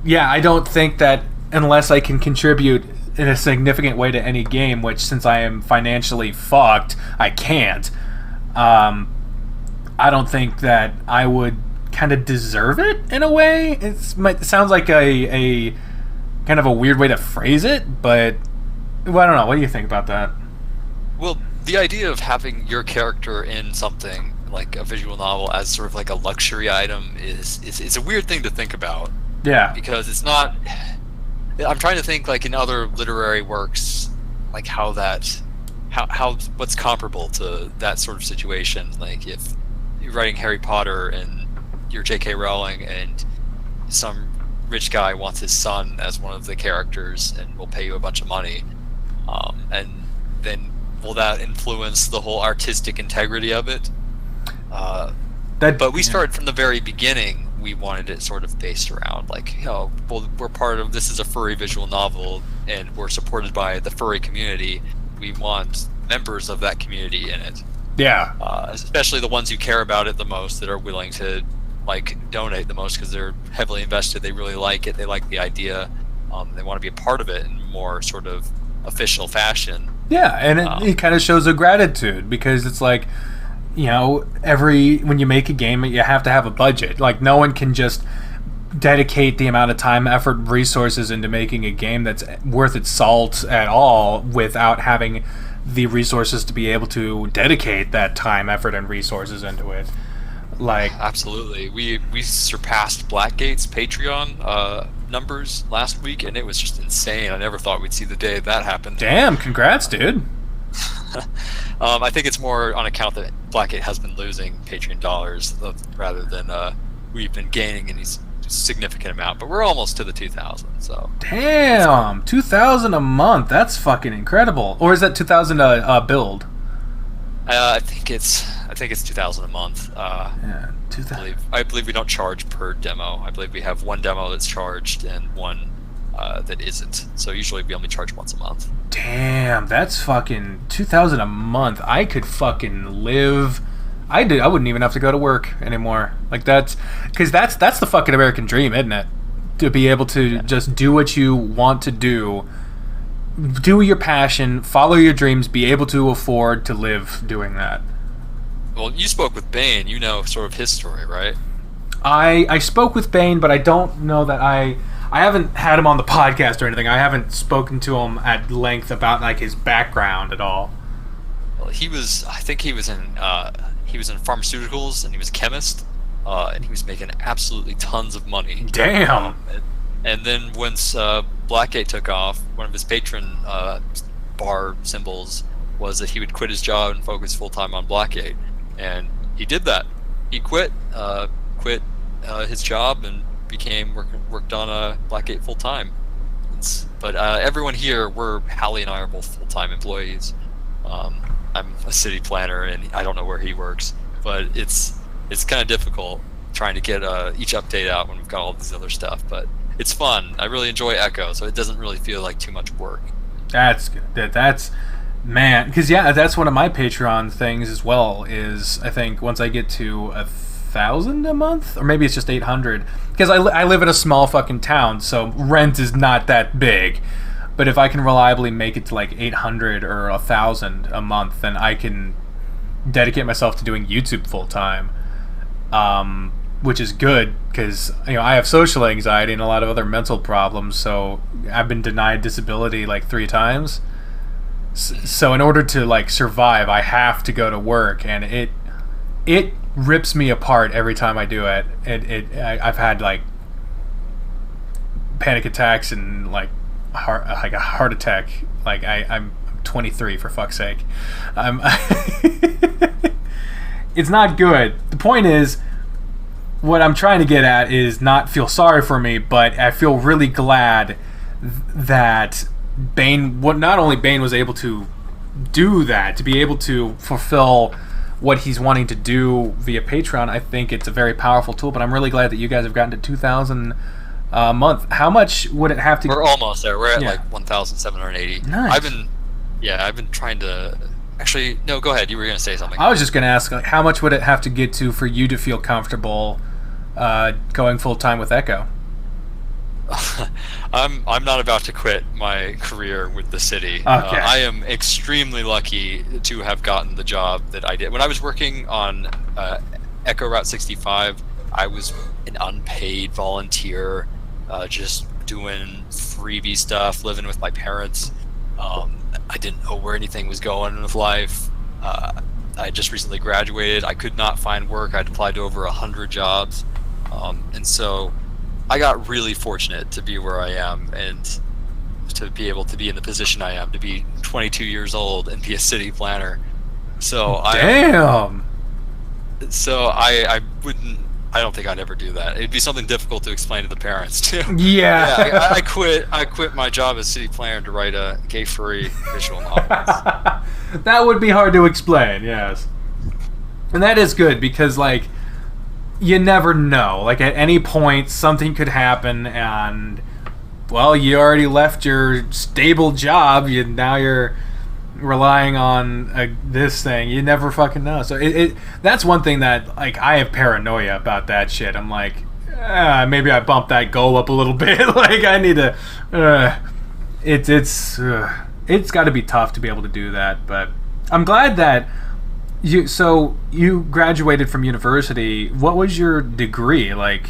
yeah, I don't think that unless I can contribute in a significant way to any game, which since I am financially fucked, I can't. I don't think that I would kind of deserve it in a way. It sounds like a kind of a weird way to phrase it, but well, I don't know. What do you think about that? Well, the idea of having your character in something like a visual novel as sort of like a luxury item is a weird thing to think about. Yeah. Because it's not... I'm trying to think like in other literary works, like how what's comparable to that sort of situation. Like if you're writing Harry Potter and you're J.K. Rowling and some rich guy wants his son as one of the characters and will pay you a bunch of money, and then will that influence the whole artistic integrity of it? But we started from the very beginning. We wanted it sort of based around like, well, we're part of, this is a furry visual novel and we're supported by the furry community. We want members of that community in it. Yeah. Especially the ones who care about it the most, that are willing to like donate the most because they're heavily invested. They really like it. They like the idea. They want to be a part of it in more sort of official fashion. Yeah, and it kind of shows a gratitude, because it's like, you know, when you make a game, you have to have a budget. Like, no one can just dedicate the amount of time, effort, resources into making a game that's worth its salt at all without having the resources to be able to dedicate that time, effort, and resources into it. Like, absolutely, we surpassed Blackgate's Patreon numbers last week, and it was just insane. I never thought we'd see the day that happened. Damn, congrats, dude. I think it's more on account that Blackgate has been losing Patreon dollars rather than we've been gaining any significant amount. But we're almost to the 2,000. So damn, 2,000 a month. That's fucking incredible. Or is that 2,000 a build? I think it's 2,000 a month. Yeah, 2,000. I believe we don't charge per demo. I believe we have one demo that's charged and one that isn't. So usually we only charge once a month. Damn, that's fucking 2,000 a month. I could fucking live. I wouldn't even have to go to work anymore. Like, that's the fucking American dream, isn't it? To be able to just do what you want to do your passion, follow your dreams, be able to afford to live doing that. Well, you spoke with Bane. You know sort of his story, right? I spoke with Bane, but I don't know that I haven't had him on the podcast or anything. I haven't spoken to him at length about like his background at all. Well, I think he was in pharmaceuticals, and he was a chemist, and he was making absolutely tons of money. Damn. And then once Blackgate took off, one of his patron bar symbols was that he would quit his job and focus full time on Blackgate, and he did that. He quit his job and worked on Blackgate full time. But everyone here, Hallie and I are both full time employees. I'm a city planner, and I don't know where he works, but it's kind of difficult trying to get each update out when we've got all this other stuff. But it's fun. I really enjoy Echo, so it doesn't really feel like too much work. That's good. That's man, because that's one of my Patreon things as well. Is I think once I get to 1,000 a month, or maybe it's just 800, because I live in a small fucking town, so rent is not that big. But if I can reliably make it to like 800 or 1,000 a month, then I can dedicate myself to doing YouTube full time. Which is good, because I have social anxiety and a lot of other mental problems, so I've been denied disability like 3 times. So in order to like survive, I have to go to work, and it rips me apart every time I do it. I've had like panic attacks and like a heart attack. Like I'm 23, for fuck's sake. It's not good. The point is, what I'm trying to get at is not feel sorry for me, but I feel really glad that not only Bane was able to do that, to be able to fulfill what he's wanting to do via Patreon. I think it's a very powerful tool, but I'm really glad that you guys have gotten to 2,000 a month. How much would it have to... We're almost there. We're at like 1,780. Nice. I've been trying to... Actually, no, go ahead. You were going to say something. I was just going to ask, like, how much would it have to get to for you to feel comfortable going full-time with Echo? I'm not about to quit my career with the city. Okay. I am extremely lucky to have gotten the job that I did. When I was working on Echo Route 65, I was an unpaid volunteer, just doing freebie stuff, living with my parents. I didn't know where anything was going with life. I just recently graduated. I could not find work. I'd applied to over 100 jobs. And so I got really fortunate to be where I am and to be able to be in the position I am, to be 22 years old and be a city planner. So Damn! I don't think I'd ever do that. It'd be something difficult to explain to the parents too. Yeah. I quit my job as city planner to write a gay-free visual novel. That would be hard to explain, yes. And that is good, because like, you never know. Like, at any point something could happen, and well, you already left your stable job. Now you're relying on this thing. You never fucking know. So that's one thing that, like, I have paranoia about that shit. I'm like, maybe I bumped that goal up a little bit. Like, I need to it's got to be tough to be able to do that. But I'm glad that you graduated from university. What was your degree like?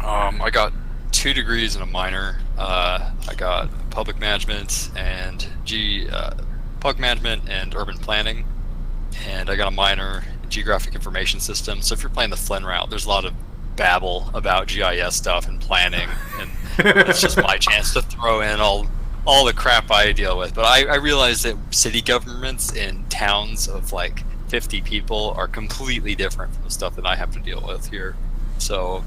I got 2 degrees and a minor. I got public management and urban planning, and I got a minor in geographic information systems. So if you're playing the Flynn route, there's a lot of babble about GIS stuff and planning, and it's just my chance to throw in all the crap I deal with. But I realize that city governments in towns of like 50 people are completely different from the stuff that I have to deal with here. So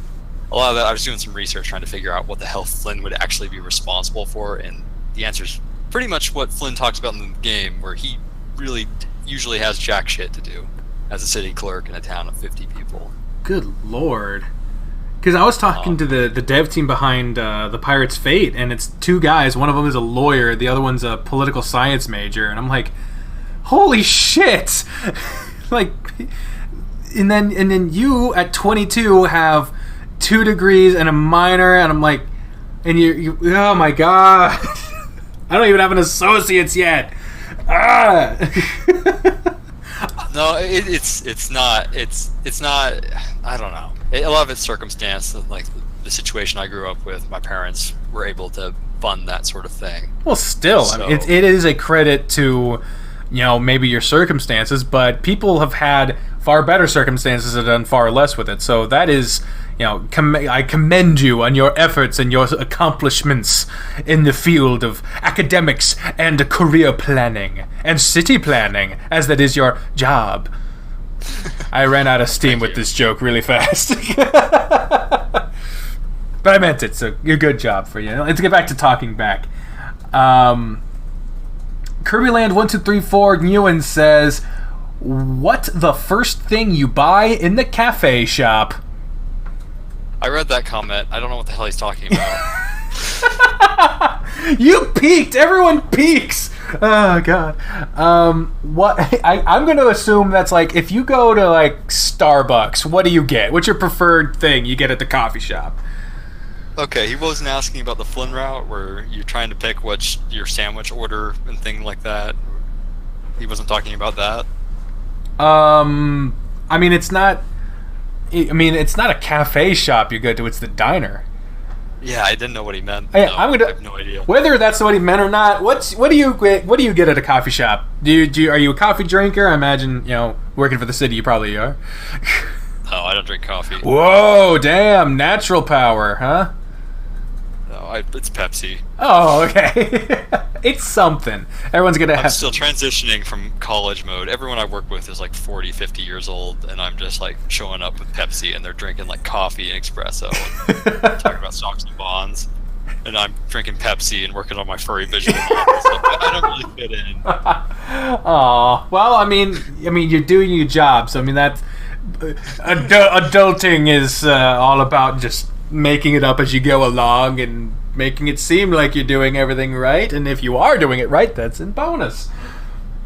a lot of that, I was doing some research trying to figure out what the hell Flynn would actually be responsible for, and the answer is pretty much what Flynn talks about in the game, where he really usually has jack shit to do as a city clerk in a town of 50 people. Good lord. Because I was talking to the dev team behind the Pirate's Fate, and it's 2 guys. One of them is a lawyer, the other one's a political science major, and I'm like, holy shit! Like, and then you at 22 have 2 degrees and a minor, and I'm like, and you oh my god, I don't even have an associate's yet. Ah. No, it's not. I don't know. A lot of it's circumstance, like the situation I grew up with. My parents were able to fund that sort of thing. Well, still, I mean, it is a credit to, maybe your circumstances, but people have had far better circumstances and done far less with it. So that is, I commend you on your efforts and your accomplishments in the field of academics and career planning and city planning, as that is your job. I ran out of steam with this joke really fast. But I meant it, so good job for you. Let's get back to talking back. Kirbyland1234 Nguyen says, what the first thing you buy in the cafe shop? I read that comment. I don't know what the hell he's talking about. You peaked! Everyone peaks! Oh, God. What? I'm going to assume that's like, if you go to, like, Starbucks, what do you get? What's your preferred thing you get at the coffee shop? Okay, he wasn't asking about the Flynn route, where you're trying to pick what's your sandwich order and things like that. He wasn't talking about that. I mean, it's not a cafe shop you go to, it's the diner. Yeah, I didn't know what he meant. Hey, no, I have no idea. Whether that's what he meant or not, what do you get at a coffee shop? Are you a coffee drinker? I imagine, working for the city you probably are. No, I don't drink coffee. Whoa, damn, natural power, huh? No, it's Pepsi. Oh, okay. It's something. Everyone's gonna have... I'm still transitioning from college mode. Everyone I work with is like 40, 50 years old, and I'm just like showing up with Pepsi, and they're drinking like coffee and espresso, and talking about stocks and bonds, and I'm drinking Pepsi and working on my furry visual novels. So I don't really fit in. Aw, well, I mean, you're doing your job, so I mean that's adulting is all about just making it up as you go along and making it seem like you're doing everything right, and if you are doing it right, that's in bonus.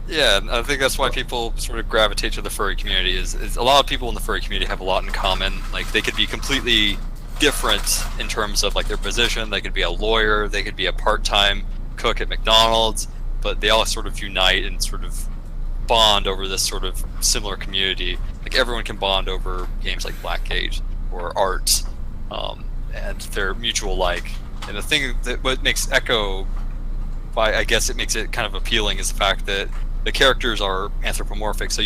Yeah, I think that's why people sort of gravitate to the furry community. Is a lot of people in the furry community have a lot in common. Like, they could be completely different in terms of like their position. They could be a lawyer, they could be a part-time cook at McDonald's, but they all sort of unite and sort of bond over this sort of similar community. Like, everyone can bond over games like Blackgate or art, and their mutual like. And the thing that what makes Echo, I guess it makes it kind of appealing, is the fact that the characters are anthropomorphic. So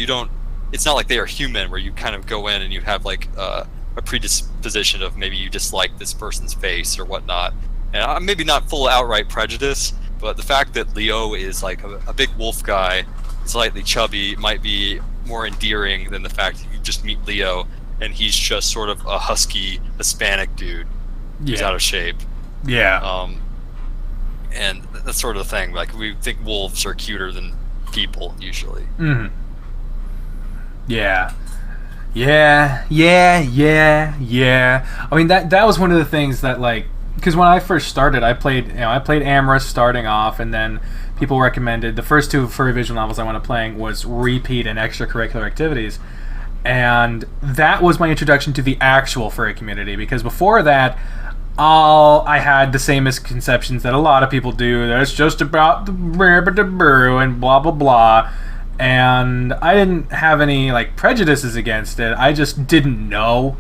it's not like they are human, where you kind of go in and you have like a predisposition of maybe you dislike this person's face or whatnot. And maybe not full outright prejudice, but the fact that Leo is like a big wolf guy, slightly chubby, might be more endearing than the fact that you just meet Leo and he's just sort of a husky Hispanic dude who's out of shape. Yeah. And that sort of thing. Like, we think wolves are cuter than people usually. Mm-hmm. Yeah. I mean, that was one of the things that, like, because when I first started, I played Amorous starting off, and then people recommended the first 2 furry visual novels I wanted playing was Repeat and Extracurricular Activities, and that was my introduction to the actual furry community. Because before that, I had the same misconceptions that a lot of people do. That it's just about the brew and blah blah blah. And I didn't have any like prejudices against it. I just didn't know.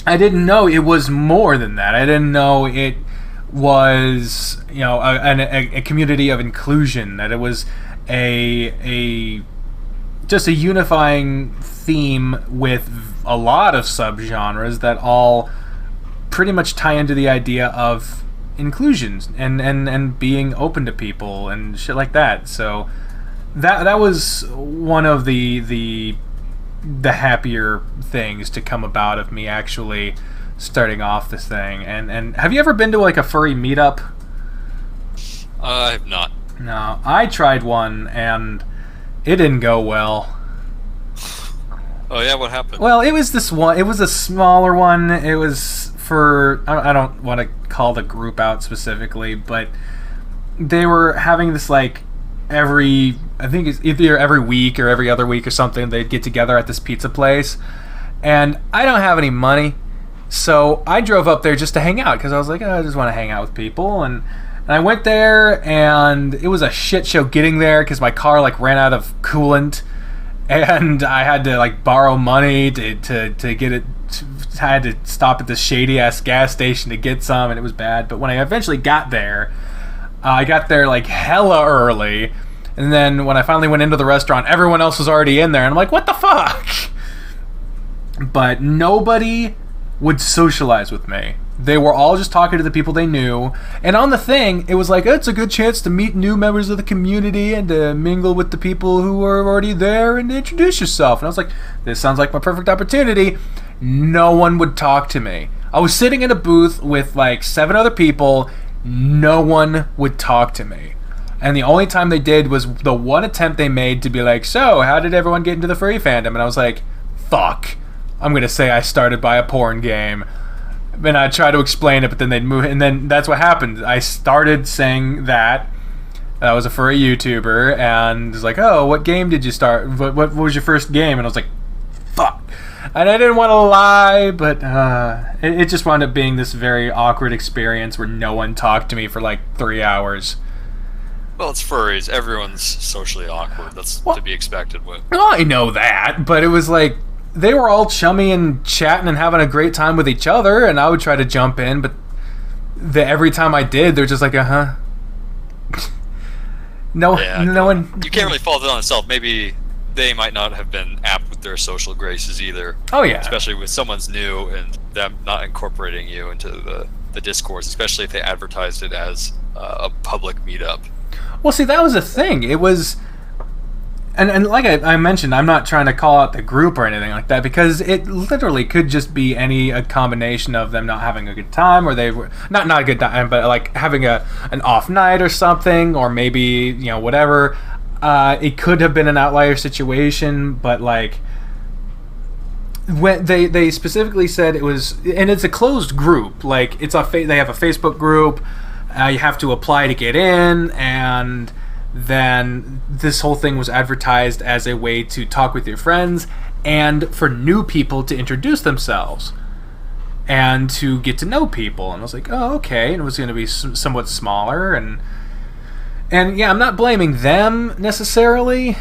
I didn't know it was more than that. I didn't know it was, you know, a community of inclusion. That it was just a unifying theme with a lot of subgenres that all pretty much tie into the idea of inclusion and being open to people and shit like that. So that was one of the happier things to come about of me actually starting off this thing. And have you ever been to like a furry meetup? I have not. No, I tried one and it didn't go well. Oh yeah, what happened? Well, it was this one. It was a smaller one. It was for, I don't want to call the group out specifically, but they were having this like I think it's either every week or every other week or something. They'd get together at this pizza place, and I don't have any money, so I drove up there just to hang out because I was like, oh, I just want to hang out with people, and I went there, and it was a shit show getting there because my car like ran out of coolant, and I had to like borrow money to get it. I had to stop at this shady ass gas station to get some, and it was bad. But when I eventually got there, I got there like hella early, and then when I finally went into the restaurant, everyone else was already in there, and I'm like, what the fuck? But nobody would socialize with me. They were all just talking to the people they knew, and on the thing, it was like, it's a good chance to meet new members of the community and to mingle with the people who are already there and introduce yourself. And I was like, this sounds like my perfect opportunity. No one would talk to me. I was sitting in a booth with like 7 other people. No one would talk to me. And the only time they did was the one attempt they made to be like, so, how did everyone get into the furry fandom? And I was like, fuck. I'm going to say I started by a porn game. And I'd try to explain it, but then they'd move, and then that's what happened. I started saying that I was a furry YouTuber, and it's like, oh, what game did you start? What was your first game? And I was like, fuck. And I didn't want to lie, but it just wound up being this very awkward experience where no one talked to me for like 3 hours. Well, it's furries. Everyone's socially awkward. That's to be expected. Well, I know that, but it was like, they were all chummy and chatting and having a great time with each other, and I would try to jump in, but every time I did, they're just like, no one. You can't really fault it on itself. Maybe they might not have been apt with their social graces either. Oh yeah, especially with someone's new and them not incorporating you into the discourse, especially if they advertised it as a public meetup. Well, see, that was the thing. It was. And like I mentioned, I'm not trying to call out the group or anything like that, because it literally could just be a combination of them not having a good time, or they were not a good time, but like having an off night or something, or maybe, whatever. It could have been an outlier situation, but like when they specifically said it was, and it's a closed group, like they have a Facebook group, you have to apply to get in, and then this whole thing was advertised as a way to talk with your friends and for new people to introduce themselves and to get to know people. And I was like, oh, okay. And it was going to be somewhat smaller, and yeah, I'm not blaming them necessarily.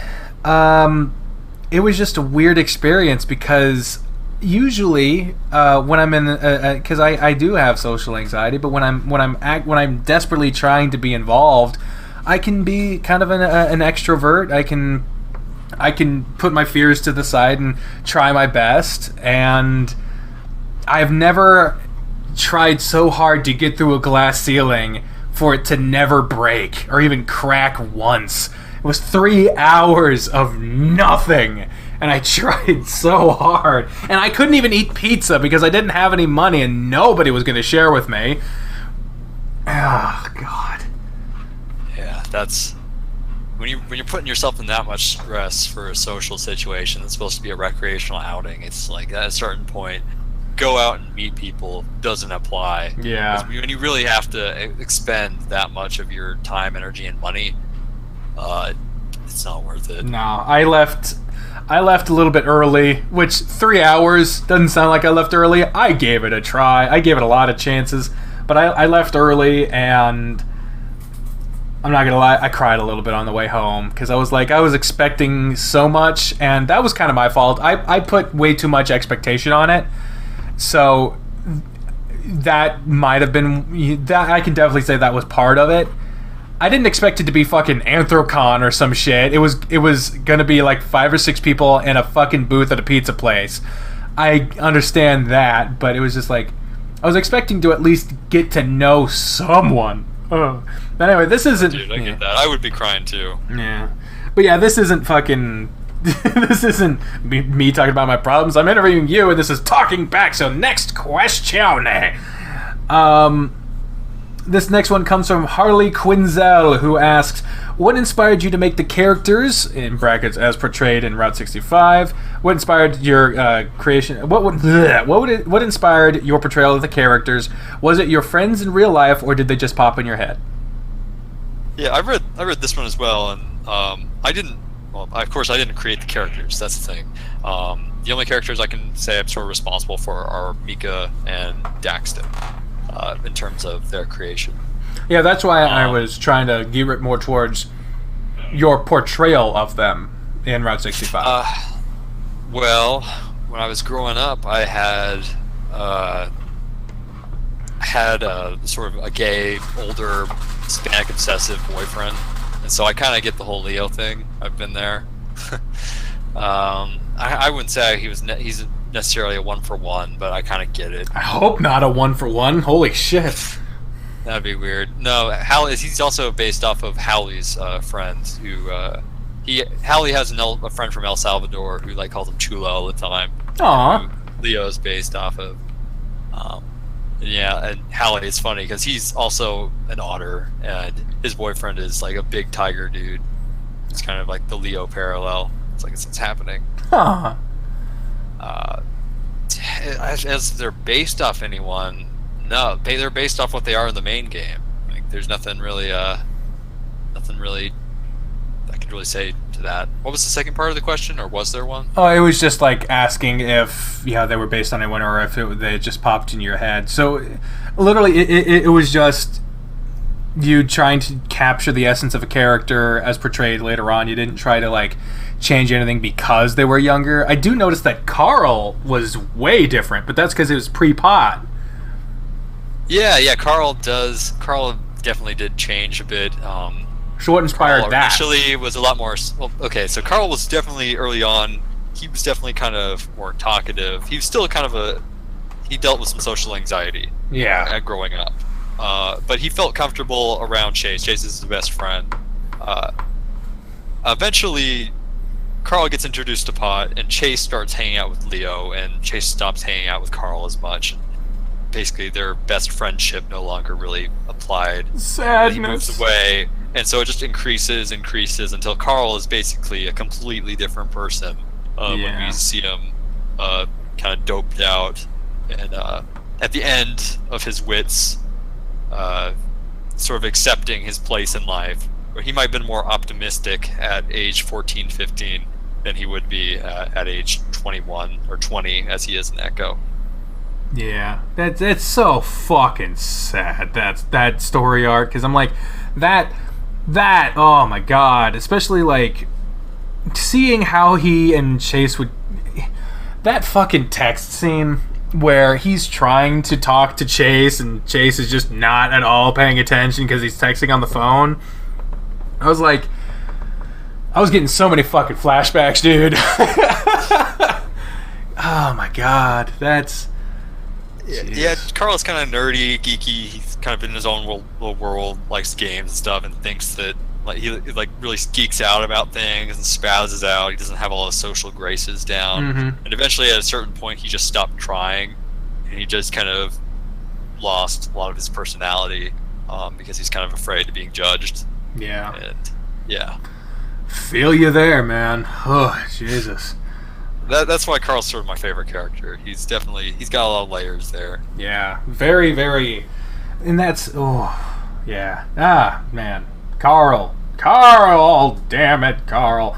It was just a weird experience, because usually when I'm in, because I do have social anxiety, but when I'm desperately trying to be involved, I can be kind of an extrovert. I can put my fears to the side and try my best. And I've never tried so hard to get through a glass ceiling for it to never break or even crack once. It was 3 hours of nothing, and I tried so hard. And I couldn't even eat pizza because I didn't have any money and nobody was going to share with me. Oh, God. That's when you're putting yourself in that much stress for a social situation that's supposed to be a recreational outing. It's like at a certain point, go out and meet people doesn't apply. Yeah. When you really have to expend that much of your time, energy, and money it's not worth it. No, I left a little bit early, which 3 hours doesn't sound like I left early. I gave it a try. I gave it a lot of chances, but I left early, and I'm not gonna lie, I cried a little bit on the way home because I was expecting so much, and that was kind of my fault. I put way too much expectation on it, so that might have been that. I can definitely say that was part of it. I didn't expect it to be fucking Anthrocon or some shit. It was gonna be like 5 or 6 people in a fucking booth at a pizza place. I understand that, but it was just like I was expecting to at least get to know someone. Oh. But anyway, this isn't. Dude, I get that. I would be crying too. Yeah, but yeah, this isn't fucking. This isn't me talking about my problems. I'm interviewing you, and this is talking back. So next question. This next one comes from Harley Quinzel, who asks, "What inspired you to make the characters in brackets as portrayed in Route 65? What inspired your creation? What inspired your portrayal of the characters? Was it your friends in real life, or did they just pop in your head?" Yeah, I read this one as well, and I didn't. Well, of course, I didn't create the characters. That's the thing. The only characters I can say I'm sort of responsible for are Mika and Daxton, in terms of their creation. Yeah, that's why I was trying to gear it more towards your portrayal of them in Route 65. Well, when I was growing up, I had sort of a gay, older, Hispanic obsessive boyfriend, and so I kind of get the whole Leo thing. I've been there. I wouldn't say he's necessarily a 1-for-1, but I kind of get it. I hope not a 1-for-1. Holy shit. That'd be weird. No, he's also based off of Howley's friend, who Howley has a friend from El Salvador who like calls him Chulo all the time. Aww. Leo's based off of. Yeah, and Howley is funny because he's also an otter, and his boyfriend is like a big tiger dude. It's kind of like the Leo parallel. It's like it's happening. Huh. As they're based off anyone, no, they're based off what they are in the main game. Like, there's nothing really I could really say to that. What was the second part of the question, or was there one? Oh, it was just like asking if they were based on anyone, or if they just popped in your head. So, literally, it was just you trying to capture the essence of a character as portrayed later on. You didn't try to like change anything because they were younger. I do notice that Carl was way different, but that's because it was pre-pod. Yeah, Carl definitely did change a bit. So what inspired that? Initially was a lot more. Well, okay, so Carl was definitely early on. He was definitely kind of more talkative. He was still kind of he dealt with some social anxiety. Yeah. Growing up, but he felt comfortable around Chase. Chase is his best friend. Eventually, Carl gets introduced to Pot, and Chase starts hanging out with Leo, and Chase stops hanging out with Carl as much. Basically, their best friendship no longer really applied. Sadness. He moves away, and so it just increases until Carl is basically a completely different person when we see him kind of doped out, and at the end of his wits, sort of accepting his place in life, where he might have been more optimistic at age 14, 15 than he would be at age 21 or 20 as he is in Echo. Yeah, it's so fucking sad, that story arc, because I'm like, that, oh my god, especially like, seeing how he and Chase would, that fucking text scene where he's trying to talk to Chase, and Chase is just not at all paying attention because he's texting on the phone. I was like, I was getting so many fucking flashbacks, dude. Oh my god, that's... Yeah, Carl's kind of nerdy, geeky. He's kind of in his own little world, likes games and stuff, and thinks that like he like really geeks out about things and spazzes out. He doesn't have all his social graces down, and eventually, at a certain point, he just stopped trying, and he just kind of lost a lot of his personality because he's kind of afraid of being judged. Yeah. And yeah. Feel you there, man. Oh, Jesus. That's why Carl's sort of my favorite character. He's got a lot of layers there. Yeah, very, very, and that's, oh, yeah. Ah, man. Carl Carl, damn it, Carl.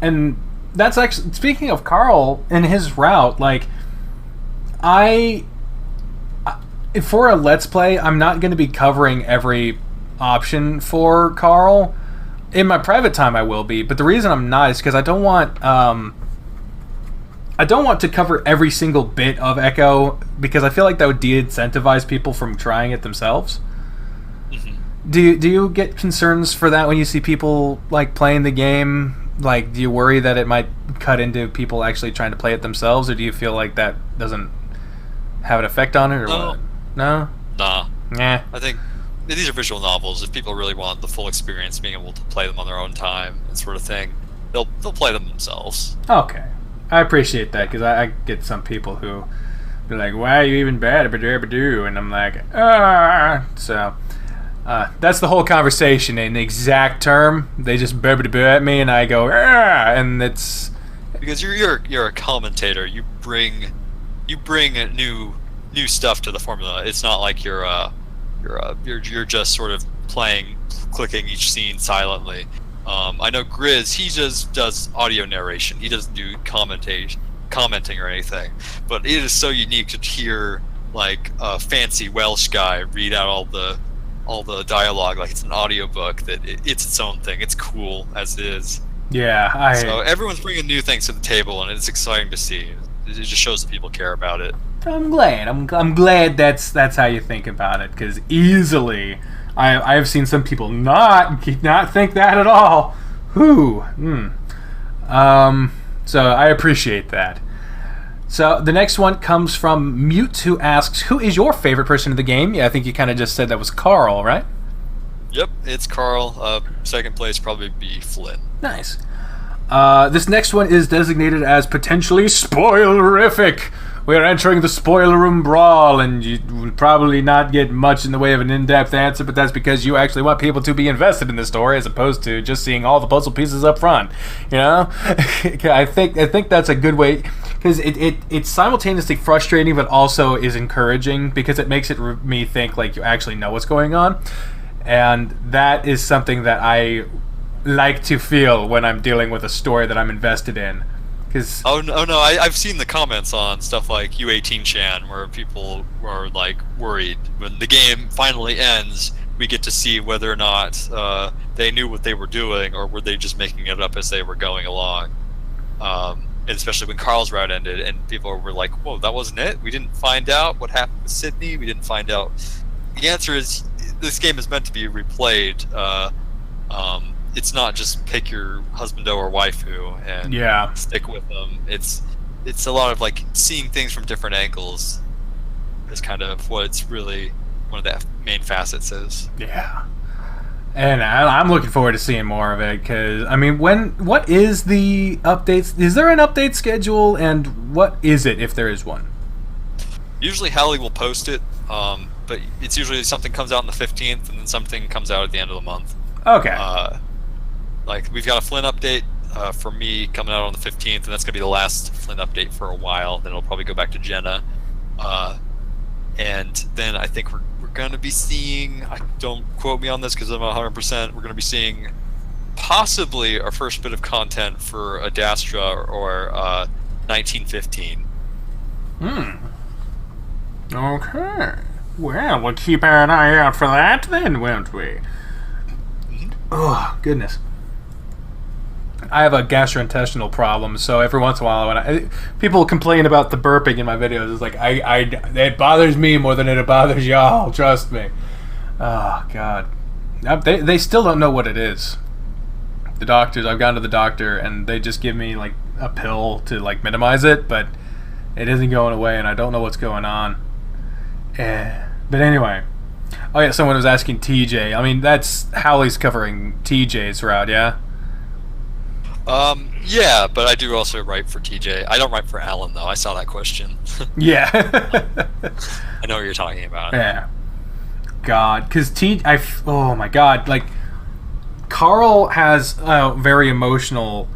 And that's actually, speaking of Carl and his route, like, for a Let's Play, I'm not going to be covering every option for Carl. In my private time, I will be, but the reason I'm not is because I don't want to cover every single bit of Echo, because I feel like that would de-incentivize people from trying it themselves. Mm-hmm. Do you get concerns for that when you see people like playing the game? Like, do you worry that it might cut into people actually trying to play it themselves, or do you feel like that doesn't have an effect on it, or what? No? Nah. Yeah. I think these are visual novels. If people really want the full experience, being able to play them on their own time, and sort of thing, they'll play them themselves. Okay. I appreciate that, because I get some people who be like, why are you even bad? And I'm like, So, that's the whole conversation. In the exact term, they just at me, and I go, and it's... Because you're a commentator. You bring new stuff to the formula. It's not like you're just sort of clicking each scene silently. I know Grizz, he just does audio narration. He doesn't do commenting or anything. But it is so unique to hear like a fancy Welsh guy read out all the dialogue like it's an audiobook, that it's its own thing. It's cool as it is. Yeah, So everyone's bringing new things to the table, and it's exciting to see. It just shows that people care about it. I'm glad. I'm glad that's how you think about it, because easily I have seen some people not think that at all. So I appreciate that. So the next one comes from Mute, who asks, who is your favorite person in the game? Yeah, I think you kind of just said that was Carl, right? Yep, it's Carl. Second place probably be Flynn. Nice. This next one is designated as potentially spoilerific. We're entering the spoiler room brawl, and you will probably not get much in the way of an in-depth answer, but that's because you actually want people to be invested in the story as opposed to just seeing all the puzzle pieces up front. You know, I think that's a good way, because it's simultaneously frustrating but also is encouraging, because it makes me think like you actually know what's going on, and that is something that I like to feel when I'm dealing with a story that I'm invested in. Oh no! I've seen the comments on stuff like U18chan where people were like worried when the game finally ends. We get to see whether or not they knew what they were doing, or were they just making it up as they were going along. And especially when Carl's route ended, and people were like, "Whoa, that wasn't it. We didn't find out what happened with Sydney. We didn't find out." The answer is this game is meant to be replayed. It's not just pick your husbando or waifu and stick with them. It's a lot of like seeing things from different angles is kind of what it's really one of the main facets is. Yeah. And I'm looking forward to seeing more of it, because, I mean, what is the updates? Is there an update schedule, and what is it if there is one? Usually Hallie will post it, but it's usually something comes out on the 15th, and then something comes out at the end of the month. Okay. Like, we've got a Flynn update for me coming out on the 15th, and that's going to be the last Flynn update for a while. Then it'll probably go back to Jenna. And then I think we're going to be seeing, don't quote me on this because I'm not 100%, we're going to be seeing possibly our first bit of content for Adastra or 1915. Okay. Well, we'll keep an eye out for that then, won't we? Mm-hmm. Oh, goodness. I have a gastrointestinal problem, so every once in a while when people complain about the burping in my videos, it's like it bothers me more than it bothers y'all, trust me. Oh god. They still don't know what it is. The doctors, I've gone to the doctor and they just give me like a pill to like minimize it, but it isn't going away and I don't know what's going on. But anyway. Oh yeah, someone was asking TJ. I mean, that's Howley's covering TJ's route, yeah? Yeah, but I do also write for TJ. I don't write for Alan, though. I saw that question. Yeah. I know what you're talking about. Yeah. God, because oh my god, like, Carl has a very emotional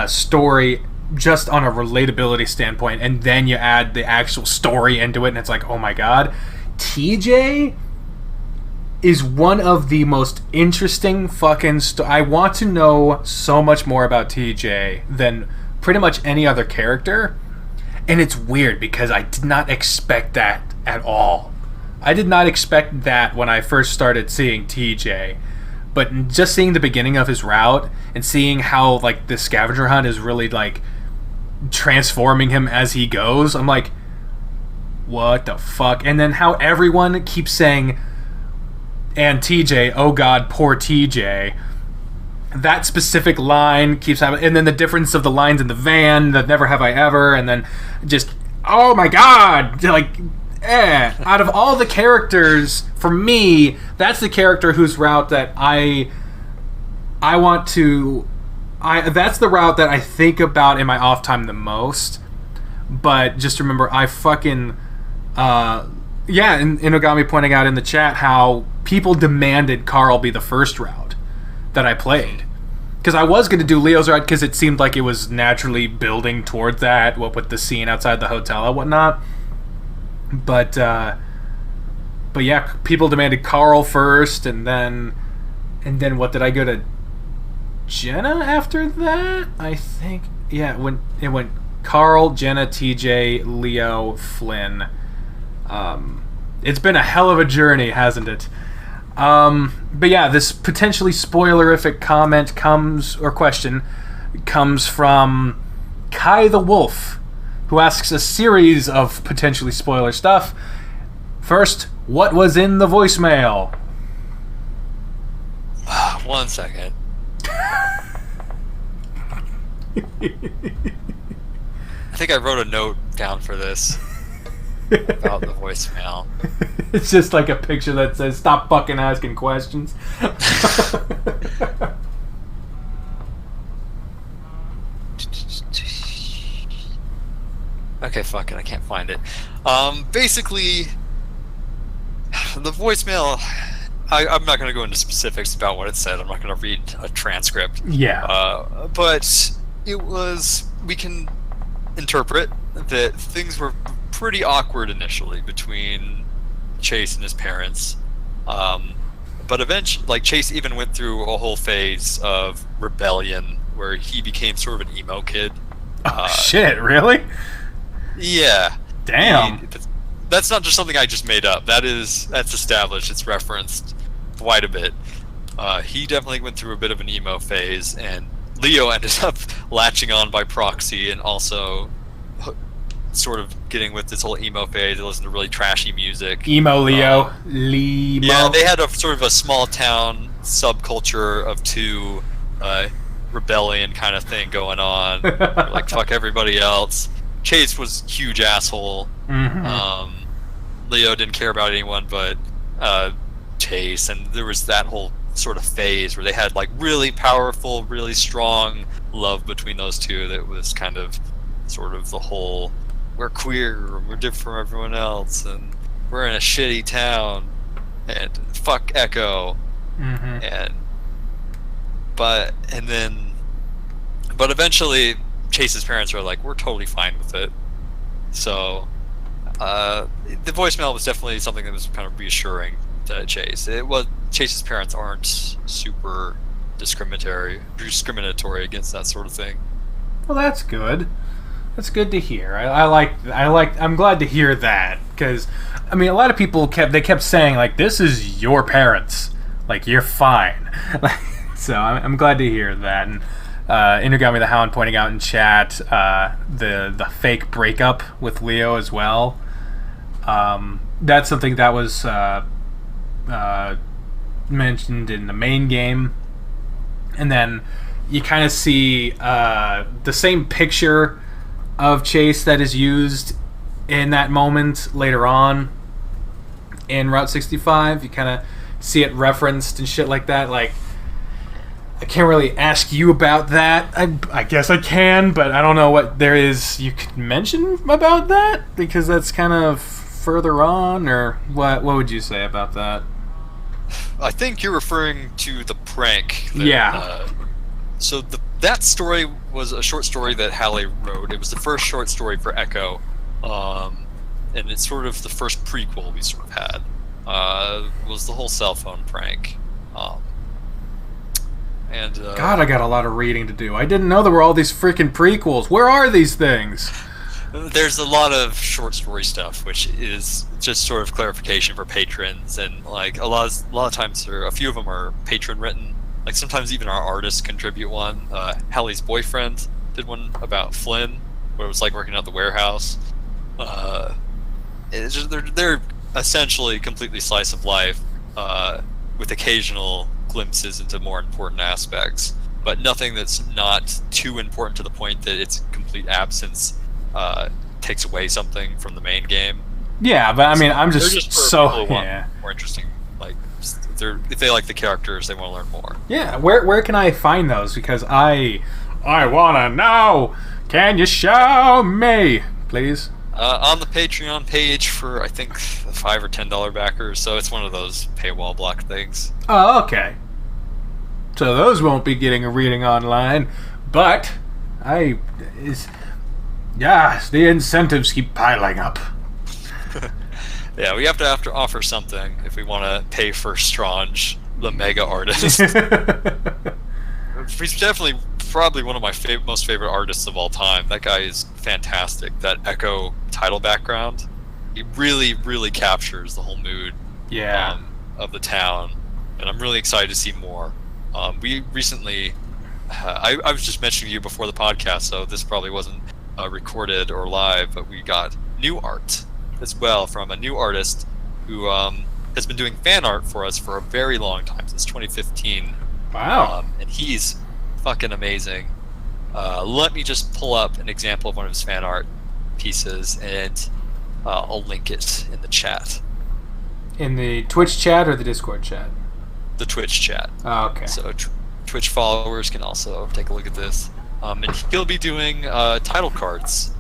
story just on a relatability standpoint, and then you add the actual story into it, and it's like, oh my god. TJ is one of the most interesting fucking I want to know so much more about TJ than pretty much any other character. And it's weird because I did not expect that at all. I did not expect that when I first started seeing TJ. But just seeing the beginning of his route and seeing how, like, the scavenger hunt is really, like, transforming him as he goes, I'm like, what the fuck? And then how everyone keeps saying, and TJ, oh god, poor TJ. That specific line keeps happening. And then the difference of the lines in the van, the never have I ever, and then just, oh my god, like, out of all the characters, for me, that's the character whose route that I want to... that's the route that I think about in my off time the most. But just remember, I fucking... and Inogami pointing out in the chat how people demanded Carl be the first route that I played. Because I was going to do Leo's route because it seemed like it was naturally building towards that, what with the scene outside the hotel and whatnot. But yeah, people demanded Carl first, and then what, did I go to Jenna after that? I think, yeah, it went Carl, Jenna, TJ, Leo, Flynn. It's been a hell of a journey, hasn't it? But yeah, this potentially spoilerific question comes from Kai the Wolf, who asks a series of potentially spoiler stuff. First, what was in the voicemail? 1 second. I think I wrote a note down for this about the voicemail. It's just like a picture that says, stop fucking asking questions. Okay, fuck it, I can't find it. Basically, the voicemail, I'm not going to go into specifics about what it said. I'm not going to read a transcript. Yeah. But it was, we can interpret that things were pretty awkward initially between Chase and his parents. But eventually, like, Chase even went through a whole phase of rebellion where he became sort of an emo kid. Oh, shit, really? Yeah. Damn. That's not just something I just made up. That's established. It's referenced quite a bit. He definitely went through a bit of an emo phase, and Leo ended up latching on by proxy and also sort of getting with this whole emo phase. They listened to really trashy music. Emo Leo. Lemo. Yeah, they had a sort of a small town subculture of two rebellion kind of thing going on. Like, fuck everybody else. Chase was a huge asshole. Mm-hmm. Leo didn't care about anyone but Chase, and there was that whole sort of phase where they had like really powerful, really strong love between those two. That was kind of sort of the whole, we're queer, we're different from everyone else, and we're in a shitty town, and fuck Echo. Mm-hmm. But eventually Chase's parents were like, we're totally fine with it. So the voicemail was definitely something that was kind of reassuring to Chase. Chase's parents aren't super discriminatory against that sort of thing. Well, that's good. That's good to hear. I'm glad to hear that, because I mean, a lot of people kept saying like, this is your parents, like, you're fine. So I'm glad to hear that. And Inugami the Hound pointing out in chat the fake breakup with Leo as well. That's something that was mentioned in the main game, and then you kind of see the same picture of Chase that is used in that moment later on in Route 65. You kind of see it referenced and shit like that. Like, I can't really ask you about that. I guess I can, but I don't know what there is you could mention about that, because that's kind of further on, or what would you say about that? I think you're referring to the prank. So that story was a short story that Halle wrote. It was the first short story for Echo, and it's sort of the first prequel we sort of had. was the whole cell phone prank. God, I got a lot of reading to do. I didn't know there were all these freaking prequels. Where are these things? There's a lot of short story stuff, which is just sort of clarification for patrons, and like a lot of times, a few of them are patron written. Like sometimes even our artists contribute one. Hallie's boyfriend did one about Flynn, what it was like working at the warehouse. It's just, they're essentially completely slice of life, with occasional glimpses into more important aspects, but nothing that's not too important to the point that its complete absence takes away something from the main game. Yeah, but I mean, I'm just for so people who want more interesting. Like, if they like the characters, they want to learn more. Yeah, where can I find those? Because I wanna know. Can you show me, please? On the Patreon page for I think $5 or $10 backers, so it's one of those paywall block things. Oh, okay. So those won't be getting a reading online, but the incentives keep piling up. Yeah, we have to offer something if we want to pay for Strange, the mega artist. He's definitely probably one of my most favorite artists of all time. That guy is fantastic. That Echo title background, he really, really captures the whole mood of the town, and I'm really excited to see more. We recently, I was just mentioning you before the podcast, so this probably wasn't recorded or live, but we got new art as well from a new artist who has been doing fan art for us for a very long time, since 2015. Wow. And he's fucking amazing. Let me just pull up an example of one of his fan art pieces, and I'll link it in the chat. In the Twitch chat or the Discord chat? The Twitch chat. Oh, okay. So Twitch followers can also take a look at this. And he'll be doing title cards.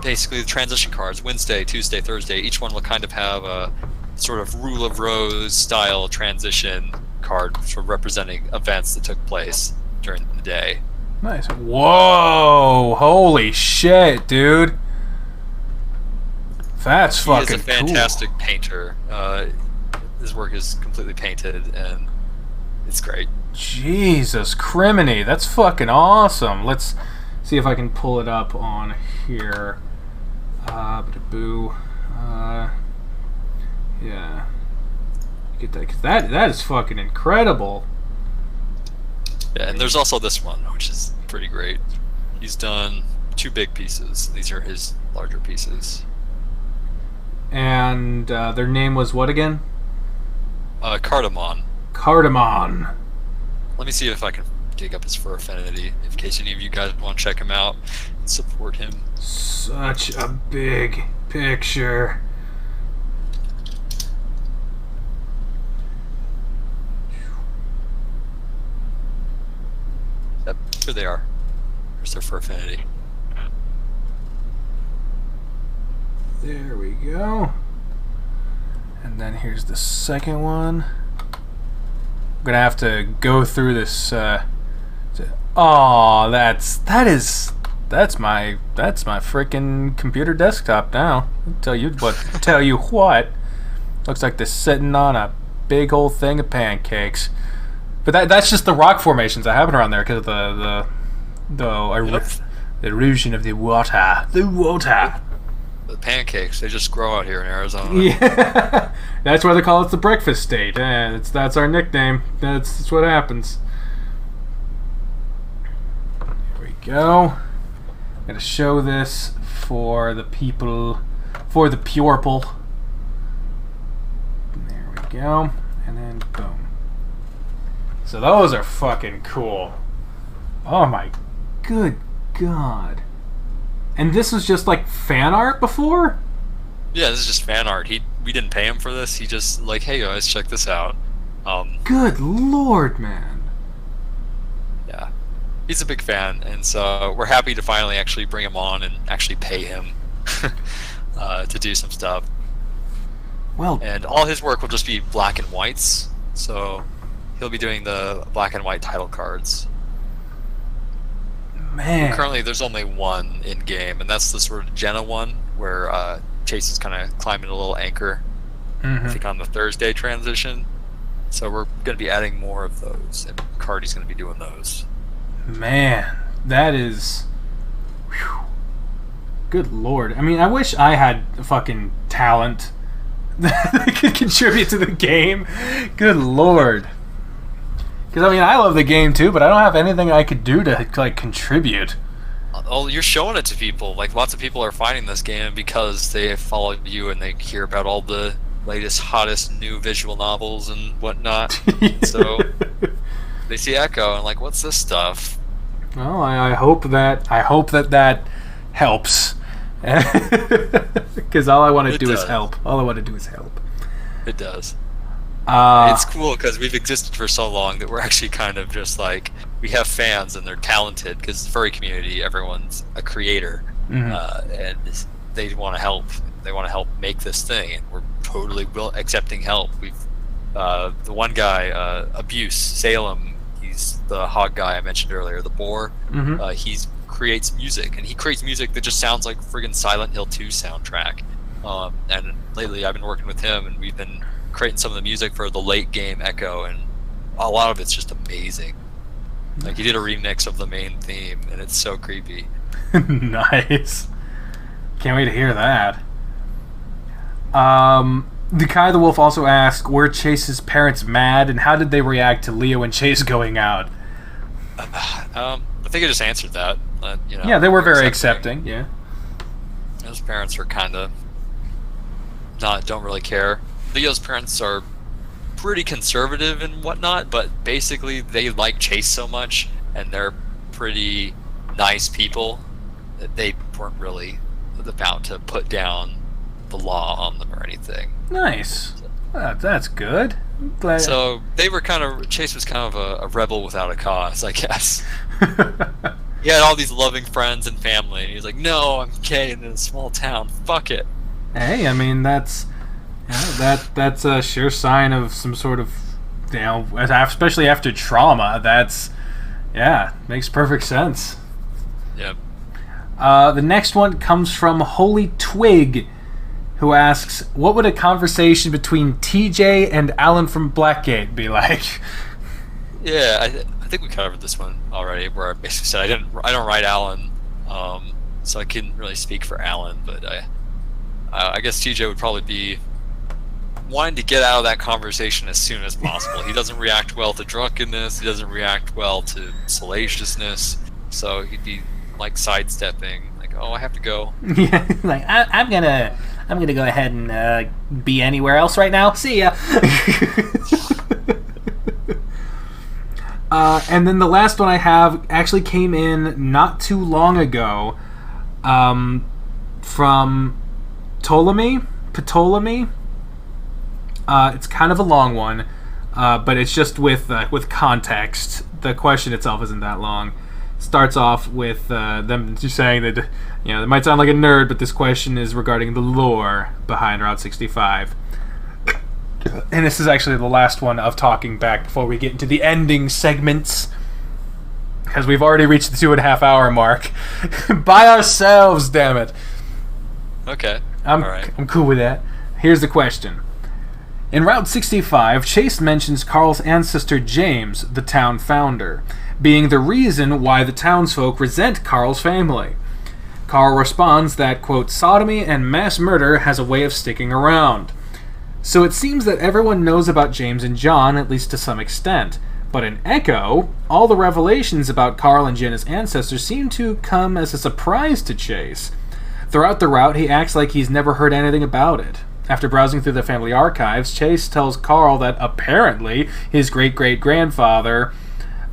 Basically the transition cards, Wednesday, Tuesday, Thursday. Each one will kind of have a sort of Rule of Rose style transition card, sort of representing events that took place during the day. Nice. Whoa! Holy shit, dude! That's fucking cool. He is a fantastic painter. His work is completely painted, and it's great. Jesus criminy, that's fucking awesome. Let's see if I can pull it up on here. Yeah. Get that, 'cause that is fucking incredible. Yeah, and there's also this one, which is pretty great. He's done 2 big pieces. These are his larger pieces. And their name was what again? Cardamon. Cardamon. Let me see if I can dig up his fur affinity, in case any of you guys want to check him out and support him. Such a big picture. Yep, here they are. Here's their fur affinity. There we go. And then here's the second one. I'm gonna have to go through this. Oh, that's my freaking computer desktop now. I'll tell you what. Looks like they're sitting on a big old thing of pancakes. But that's just the rock formations that happen around there because of the erosion of the water. The water. The pancakes, they just grow out here in Arizona. Yeah, that's why they call it the breakfast state. That's our nickname. That's what happens. Here we go. I'm gonna show this for the people, for the purple. There we go, and then boom. So those are fucking cool. Oh my good god. And this was just like fan art before? Yeah, this is just fan art. We didn't pay him for this. He just like, hey guys, check this out. Good lord, man. Yeah, he's a big fan, and so we're happy to finally actually bring him on and actually pay him to do some stuff. Well, and all his work will just be black and whites. So he'll be doing the black and white title cards. Man. Currently, there's only one in game, and that's the sort of Jenna one where Chase is kind of climbing a little anchor. I think on the Thursday transition. So we're going to be adding more of those, and McCurdy's going to be doing those. Man, that is... Whew. Good lord. I mean, I wish I had fucking talent that could contribute to the game. Good lord. Because, I mean, I love the game too, but I don't have anything I could do to, like, contribute. Oh, you're showing it to people. Like, lots of people are finding this game because they follow you and they hear about all the latest, hottest new visual novels and whatnot. So they see Echo and like, what's this stuff? Well, I hope that helps. Because all I want to do is help. All I want to do is help. It does. It's cool because we've existed for so long that we're actually kind of just like, we have fans and they're talented because the furry community, everyone's a creator, and they want to help. They want to help make this thing, and we're totally accepting help. We've the one guy, Abuse Salem, he's the hog guy I mentioned earlier, the boar. He creates music, and he creates music that just sounds like friggin' Silent Hill 2 soundtrack. And lately I've been working with him, and we've been creating some of the music for the late game Echo, and a lot of it's just amazing. Like, he did a remix of the main theme, and it's so creepy. Nice. Can't wait to hear that. The Kai the Wolf also asked, were Chase's parents mad, and how did they react to Leo and Chase going out? I think I just answered that. You know, yeah, they were very accepting. Yeah. His parents are kind of don't really care. Leo's parents are pretty conservative and whatnot, but basically they like Chase so much, and they're pretty nice people that they weren't really about to put down the law on them or anything. Nice. That's good. Glad. So they were Chase was kind of a rebel without a cause, I guess. He had all these loving friends and family, and he's like, no, I'm gay in a small town. Fuck it. Hey, I mean, that's a sure sign of some sort of, you know, especially after trauma. Makes perfect sense. Yep. The next one comes from Holy Twig, who asks, what would a conversation between TJ and Alan from Blackgate be like? Yeah, I think we covered this one already, where I basically said I don't write Alan, so I couldn't really speak for Alan, but I guess TJ would probably be wanting to get out of that conversation as soon as possible. He doesn't react well to drunkenness. He doesn't react well to salaciousness. So he'd be like sidestepping, like, "Oh, I have to go." Yeah, like I'm gonna go ahead and be anywhere else right now. See ya. And then the last one I have actually came in not too long ago, from Ptolemy. It's kind of a long one, but it's just with context. The question itself isn't that long. Starts off with them just saying that, you know, it might sound like a nerd, but this question is regarding the lore behind Route 65. And this is actually the last one of talking back before we get into the ending segments, because we've already reached the 2.5 hour mark by ourselves. Damn it. Okay. I'm cool with that. Here's the question. In Route 65, Chase mentions Carl's ancestor James, the town founder, being the reason why the townsfolk resent Carl's family. Carl responds that, quote, sodomy and mass murder has a way of sticking around. So it seems that everyone knows about James and John, at least to some extent. But in Echo, all the revelations about Carl and Jenna's ancestors seem to come as a surprise to Chase. Throughout the route, he acts like he's never heard anything about it. After browsing through the family archives, Chase tells Carl that apparently his great-great-grandfather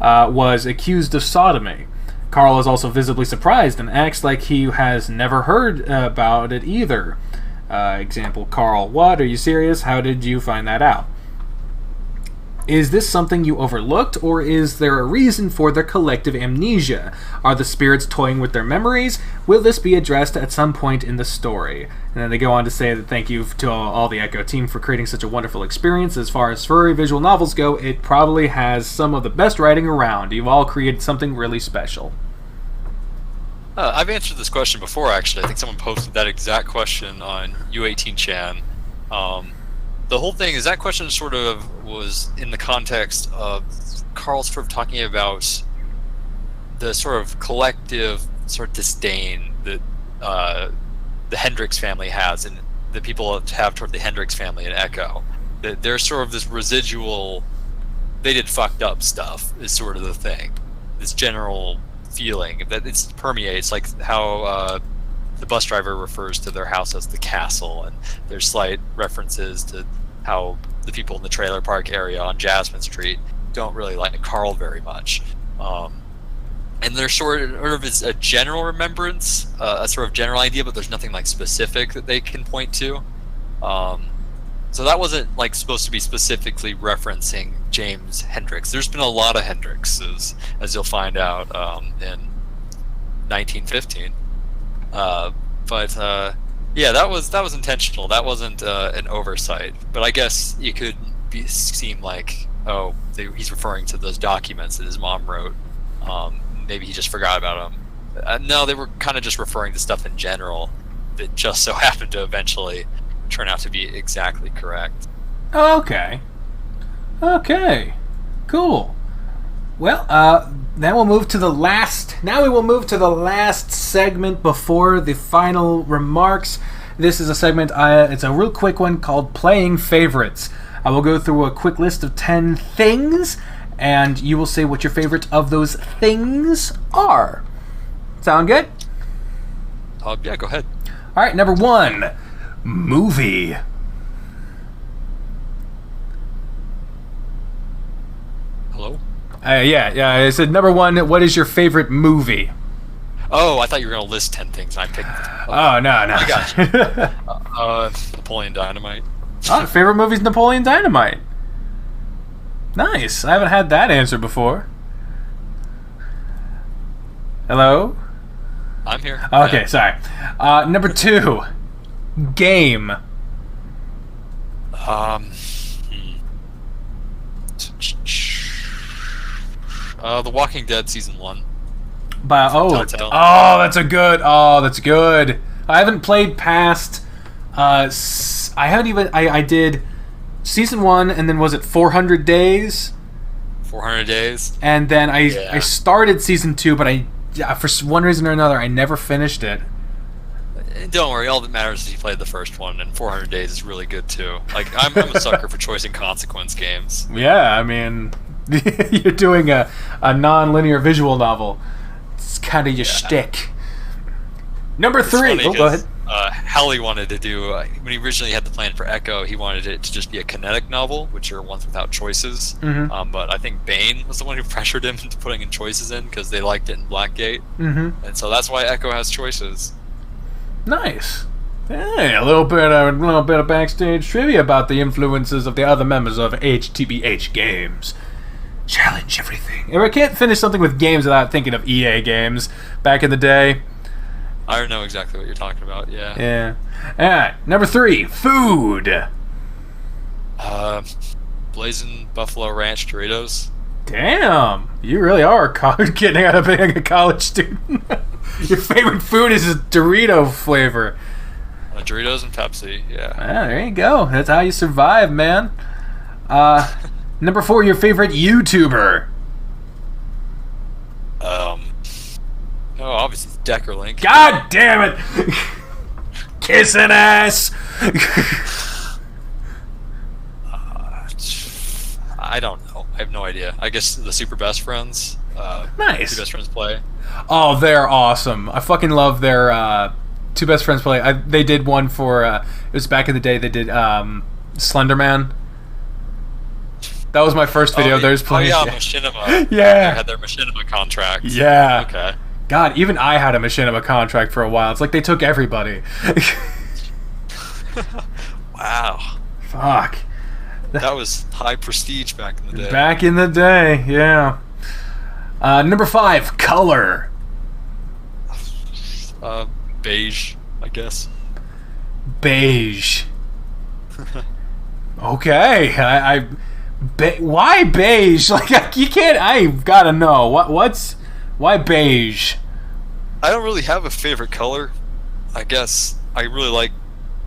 was accused of sodomy. Carl is also visibly surprised and acts like he has never heard about it either. Example, Carl, what? Are you serious? How did you find that out? Is this something you overlooked, or is there a reason for their collective amnesia? Are the spirits toying with their memories? Will this be addressed at some point in the story? And then they go on to say that thank you to all the Echo team for creating such a wonderful experience. As far as furry visual novels go, it probably has some of the best writing around. You've all created something really special. I've answered this question before, actually. I think someone posted that exact question on U18 Chan. the whole thing is that question sort of was in the context of Carl sort of talking about the sort of collective sort of disdain that the Hendrix family has, and the people have toward the Hendrix family and Echo. That there's sort of this residual, they did fucked up stuff is sort of the thing. This general feeling that it permeates, like how the bus driver refers to their house as the castle, and there's slight references to how the people in the trailer park area on Jasmine Street don't really like Carl very much. And there's sort of is a general remembrance, a sort of general idea, but there's nothing like specific that they can point to. So that wasn't like supposed to be specifically referencing James Hendrix. There's been a lot of Hendrixes, as you'll find out in 1915. Yeah, that was intentional. That wasn't an oversight. But I guess you could seem like, oh, he's referring to those documents that his mom wrote. Maybe he just forgot about them. No, they were kind of just referring to stuff in general that just so happened to eventually turn out to be exactly correct. Okay. Cool. Well, now we'll move to the last. Now we will move to the last segment before the final remarks. This is a segment. It's a real quick one called Playing Favorites. I will go through a quick list of 10 things, and you will say what your favorite of those things are. Sound good? Yeah, go ahead. All right. Number 1, movie. Hello? Yeah. I said number 1. What is your favorite movie? Oh, I thought you were going to list 10 things. I picked. Oh no. I got you. Napoleon Dynamite. Oh, favorite movie's Napoleon Dynamite. Nice. I haven't had that answer before. Hello? I'm here. Okay, sorry. Number 2, game. The Walking Dead season 1. That's good. I haven't played past. I did season 1, and then was it 400 days? 400 days. And then I started season 2, but for one reason or another I never finished it. Don't worry, all that matters is you played the first one, and 400 days is really good too. Like, I'm a sucker for choice and consequence games. Yeah, I mean, you're doing a non-linear visual novel. It's kind of your shtick. Number 3. Go ahead. Hallie wanted to do, when he originally had the plan for Echo, he wanted it to just be a kinetic novel, which are ones without choices. Mm-hmm. But I think Bane was the one who pressured him into putting in choices in, because they liked it in Blackgate. Mm-hmm. And so that's why Echo has choices. Nice. Hey, a little bit of backstage trivia about the influences of the other members of HTBH Games. Challenge everything. I can't finish something with games without thinking of EA Games back in the day. I don't know exactly what you're talking about, yeah. Yeah. Alright, number 3, food. Blazing Buffalo Ranch Doritos. Damn, you really are getting out of being a college student. Your favorite food is a Dorito flavor. Doritos and Pepsi, yeah. Ah, there you go. That's how you survive, man. Number 4, your favorite YouTuber. Obviously Deckerlink. God damn it! Kissing ass! I don't know. I have no idea. I guess the Super Best Friends. Nice. Two Best Friends Play. Oh, they're awesome. I fucking love their Two Best Friends Play. They did one for, it was back in the day, they did Slenderman. That was my first video. There's playing. Oh, yeah, Machinima. Yeah. They had their Machinima contract. Yeah. Okay. God, even I had a Machinima contract for a while. It's like they took everybody. Wow. Fuck. That was high prestige back in the day. Back in the day, yeah. Number 5, color. Beige, I guess. Beige. Okay. Why beige? Like, you can't. I gotta know why beige? I don't really have a favorite color. I guess I really like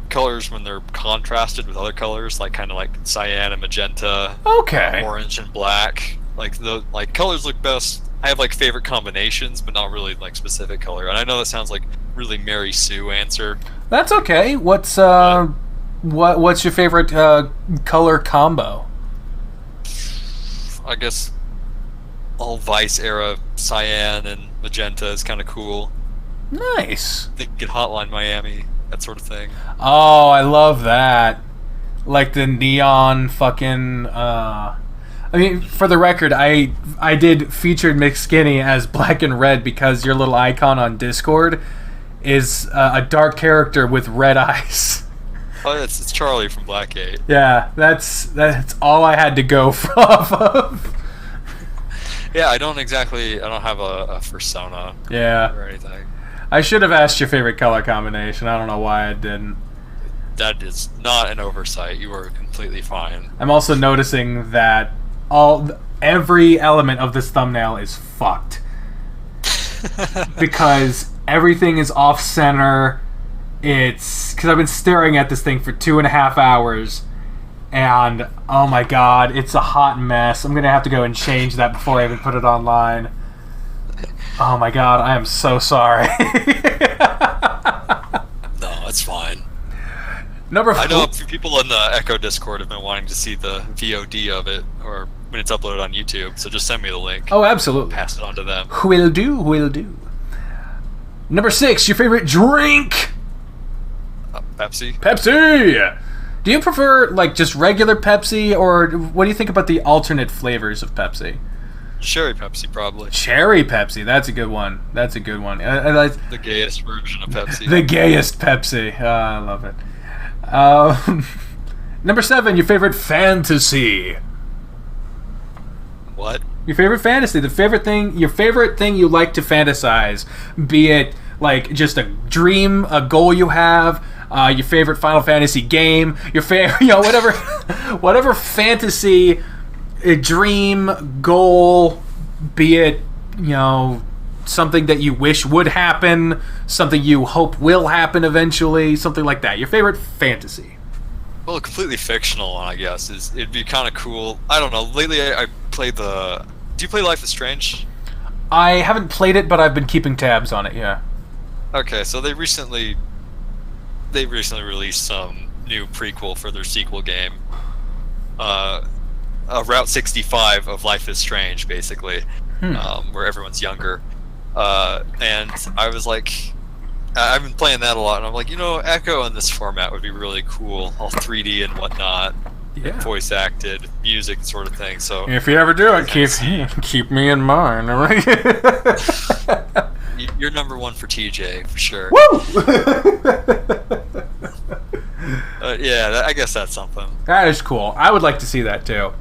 colors when they're contrasted with other colors, like kind of like cyan and magenta, Okay. orange and black. Like the colors look best. I have like favorite combinations, but not really like specific color. And I know that sounds like really Mary Sue answer. That's okay. What's your favorite color combo? I guess all Vice era cyan and magenta is kind of cool. Nice. Thinking Hotline Miami, that sort of thing. Oh, I love that. Like the neon fucking. I mean, for the record, I did featured McSkinny as black and red because your little icon on Discord is a dark character with red eyes. Oh, it's Charlie from Blackgate. Yeah, that's all I had to go off of. Yeah, I don't have a persona Yeah. or anything. I should have asked your favorite color combination. I don't know why I didn't. That is not an oversight. You are completely fine. I'm also noticing that every element of this thumbnail is fucked. Because everything is off center. It's because I've been staring at this thing for 2.5 hours, and oh my god, it's a hot mess. I'm gonna have to go and change that before I even put it online. Oh my god, I am so sorry. No, it's fine. I know a few people in the Echo Discord have been wanting to see the VOD of it, or when it's uploaded on YouTube, so just send me the link. Oh, absolutely. Pass it on to them. Will do. Number 6, your favorite drink? Pepsi? Pepsi! Do you prefer, like, just regular Pepsi, or what do you think about the alternate flavors of Pepsi? Cherry Pepsi, probably. Cherry Pepsi, that's a good one. The gayest version of Pepsi. The gayest Pepsi. I love it. Number 7, your favorite fantasy. What? Your favorite fantasy, your favorite thing you like to fantasize, be it like just a dream, a goal you have, your favorite Final Fantasy game, your favorite, whatever fantasy, a dream, goal, be it, something that you wish would happen, something you hope will happen eventually, something like that. Your favorite fantasy. Well, completely fictional one, I guess. It'd be kind of cool. I don't know. Lately, I played Do you play Life is Strange? I haven't played it, but I've been keeping tabs on it. Yeah. Okay, so they recently released some new prequel for their sequel game. Route 65 of Life is Strange, basically, where everyone's younger. And I was like, I've been playing that a lot, and I'm like, Echo in this format would be really cool, all 3D and whatnot, Yeah. voice acted, music sort of thing. So If you ever do it, keep me in mind. you're number one for TJ for sure. Woo! Yeah, I guess that's something. That is cool. I would like to see that too.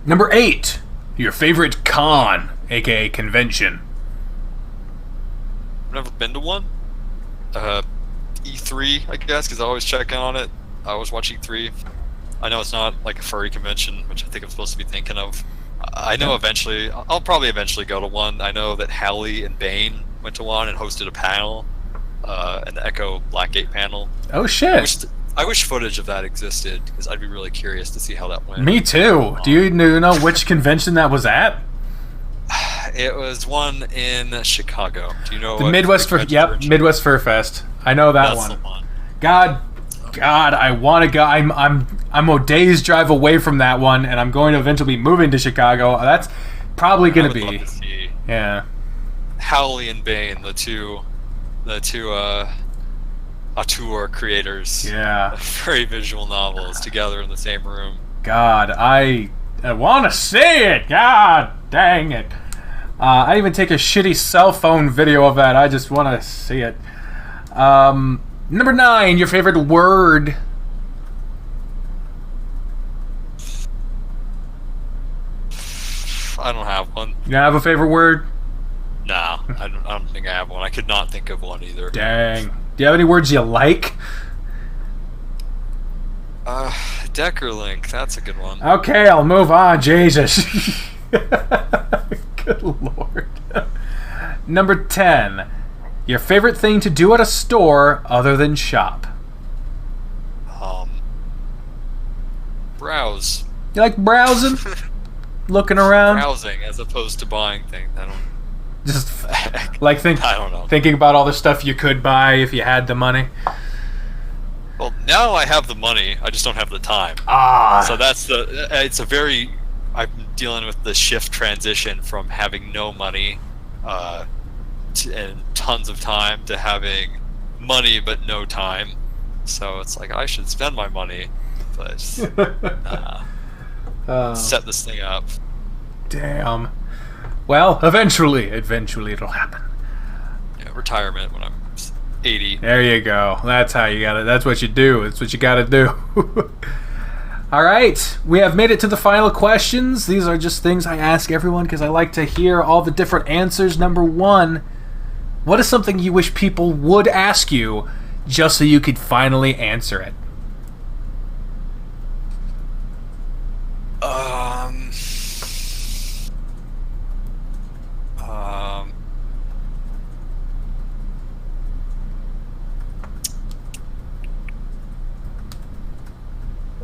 Number 8, your favorite con, aka convention. I've never been to one. E3, I guess, because I always check in on it. I always watch E3. I know it's not like a furry convention, which I think I'm supposed to be thinking of. I know I'll probably eventually go to one. I know that Hallie and Bane went to one and hosted a panel, an Echo Blackgate panel. Oh shit! I wish footage of that existed, because I'd be really curious to see how that went. Me too. Do you know which convention that was at? It was one in Chicago. Do you know The what Midwest Midwest Fur Fest. I know that That's one. the one. God, I want to go. I'm a day's drive away from that one, and I'm going to eventually be moving to Chicago. That's probably going to be. Love to see Yeah. Howley and Bane, the two auteur creators Yeah. of very visual novels together in the same room. God, I want to see it. God dang it. I even take a shitty cell phone video of that. I just want to see it. Number 9, your favorite word. I don't have one. You have a favorite word? Nah, I don't think I have one. I could not think of one either. Dang. Do you have any words you like? Deckerlink, that's a good one. Okay, I'll move on. Jesus. Good lord. Number 10. Your favorite thing to do at a store other than shop? Browse. You like browsing? Looking around? Browsing as opposed to buying things. I don't. Just like I don't know. thinking about all the stuff you could buy if you had the money. Well, now I have the money. I just don't have the time. So that's it's a very. I'm dealing with the shift transition from having no money, and tons of time to having money but no time. So it's like I should spend my money, but set this thing up. Damn. Well, eventually it'll happen. Yeah, retirement when I'm 80. There you go. That's how you got it. That's what you do. It's what you got to do. All right. We have made it to the final questions. These are just things I ask everyone because I like to hear all the different answers. Number 1, what is something you wish people would ask you just so you could finally answer it?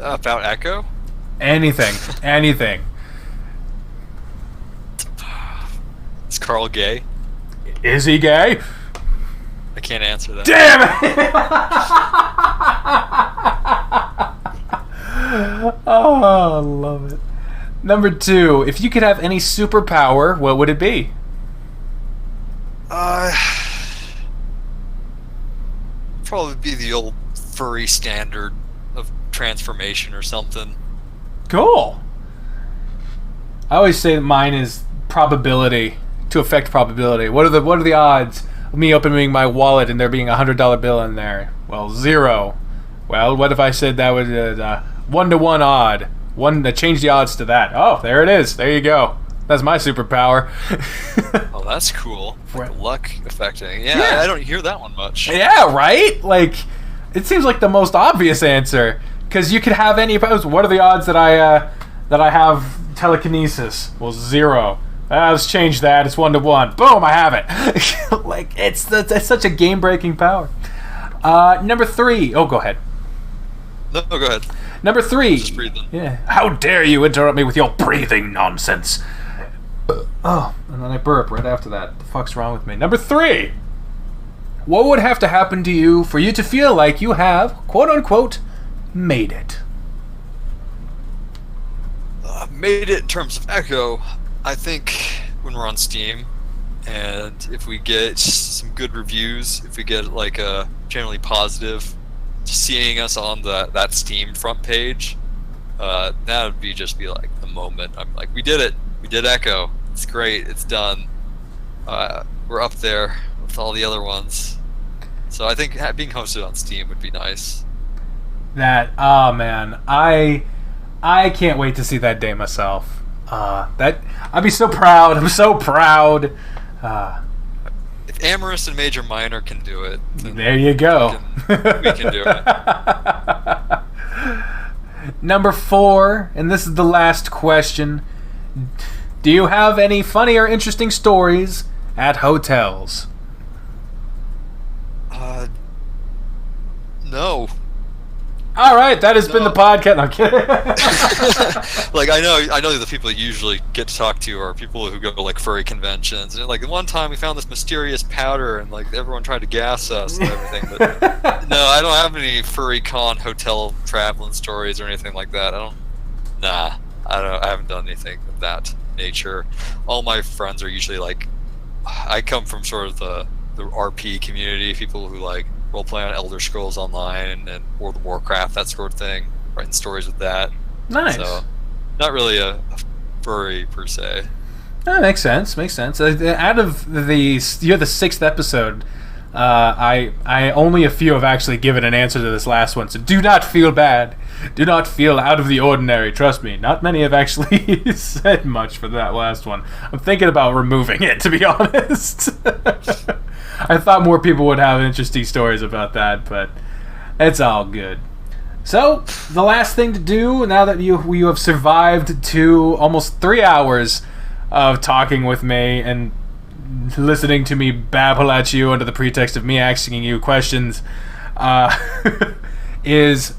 About Echo? Anything. Is Carl gay? Is he gay? I can't answer that. Damn it! Oh, I love it. Number 2, if you could have any superpower, what would it be? Probably be the old furry standard of transformation or something. Cool. I always say that mine is probability, to affect probability. What are the odds of me opening my wallet and there being a $100 bill in there? Well, 0. Well, what if I said that was a 1-to-1 odd? Change the odds to that. Oh, there it is. There you go. That's my superpower. Oh, that's cool. Like luck affecting. Yeah. I don't hear that one much. Yeah, right? Like, it seems like the most obvious answer. Because you could have any powers. What are the odds that I have telekinesis? Well, 0. Let's change that. It's 1-to-1. Boom, I have it. Like, it's such a game-breaking power. Number 3. Oh, go ahead. No, go ahead. Number 3. Just breathing. Yeah. How dare you interrupt me with your breathing nonsense? Oh, and then I burp right after that. The fuck's wrong with me? Number 3. What would have to happen to you for you to feel like you have, quote-unquote, made it? Made it in terms of Echo, I think when we're on Steam, and if we get some good reviews, if we get like a generally positive, seeing us on that Steam front page, that would be like the moment. I'm like, we did it. We did Echo. It's great. It's done. We're up there with all the other ones. So I think being hosted on Steam would be nice. Man, I can't wait to see that day myself. I'd be so proud. I'm so proud. If Amorous and Major Minor can do it, then there you go. We can do it. Number 4, and this is the last question. Do you have any funny or interesting stories at hotels? No. All right, that has been the podcast. No, I'm kidding. Like I know the people that usually get to talk to are people who go to like furry conventions, and like one time we found this mysterious powder, and like everyone tried to gas us and everything. But no, I don't have any furry con hotel traveling stories or anything like that. I haven't done anything of that nature. All my friends are usually like, I come from sort of the RP community, people who like role play on Elder Scrolls Online and World of Warcraft, that sort of thing, writing stories with that. Nice. So, not really a furry per se. That makes sense. Out of you're the 6th episode. I only a few have actually given an answer to this last one, so do not feel bad. Do not feel out of the ordinary. Trust me, not many have actually said much for that last one. I'm thinking about removing it, to be honest. I thought more people would have interesting stories about that, but it's all good. So, the last thing to do, now that you have survived to almost 3 hours of talking with me and listening to me babble at you under the pretext of me asking you questions, is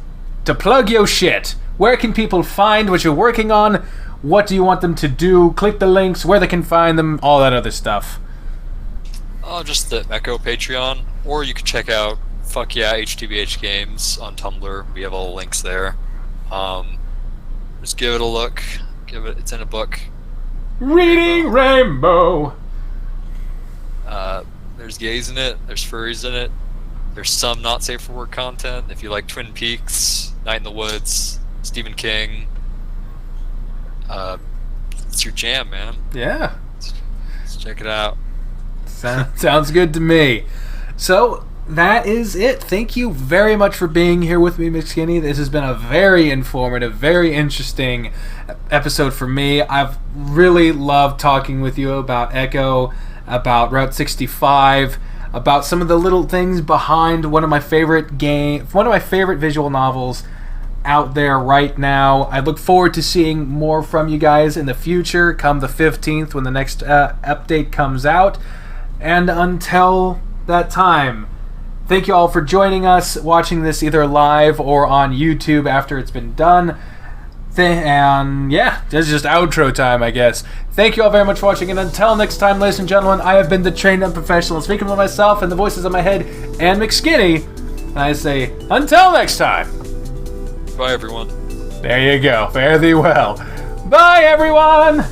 to plug your shit. Where can people find what you're working on? What do you want them to do? Click the links, where they can find them, all that other stuff. Just the Echo Patreon, or you can check out Fuck Yeah HTBH Games on Tumblr. We have all the links there. Just give it a look. It's in a book. Reading Rainbow. There's gays in it. There's furries in it. There's some not safe for work content. If you like Twin Peaks, Night in the Woods, Stephen King, it's your jam, man. Yeah. Let's check it out. Sounds good to me. So, that is it. Thank you very much for being here with me, McSkinny. This has been a very informative, very interesting episode for me. I've really loved talking with you about Echo, about Route 65, about some of the little things behind one of my favorite visual novels out there right now. I look forward to seeing more from you guys in the future, come the 15th when the next update comes out. And until that time, thank you all for joining us, watching this either live or on YouTube after it's been done. And yeah, this is just outro time, I guess. Thank you all very much for watching, and until next time, ladies and gentlemen, I have been the trained unprofessional, speaking for myself and the voices in my head, and McSkinny. And I say, until next time. Bye, everyone. There you go. Fare thee well. Bye, everyone!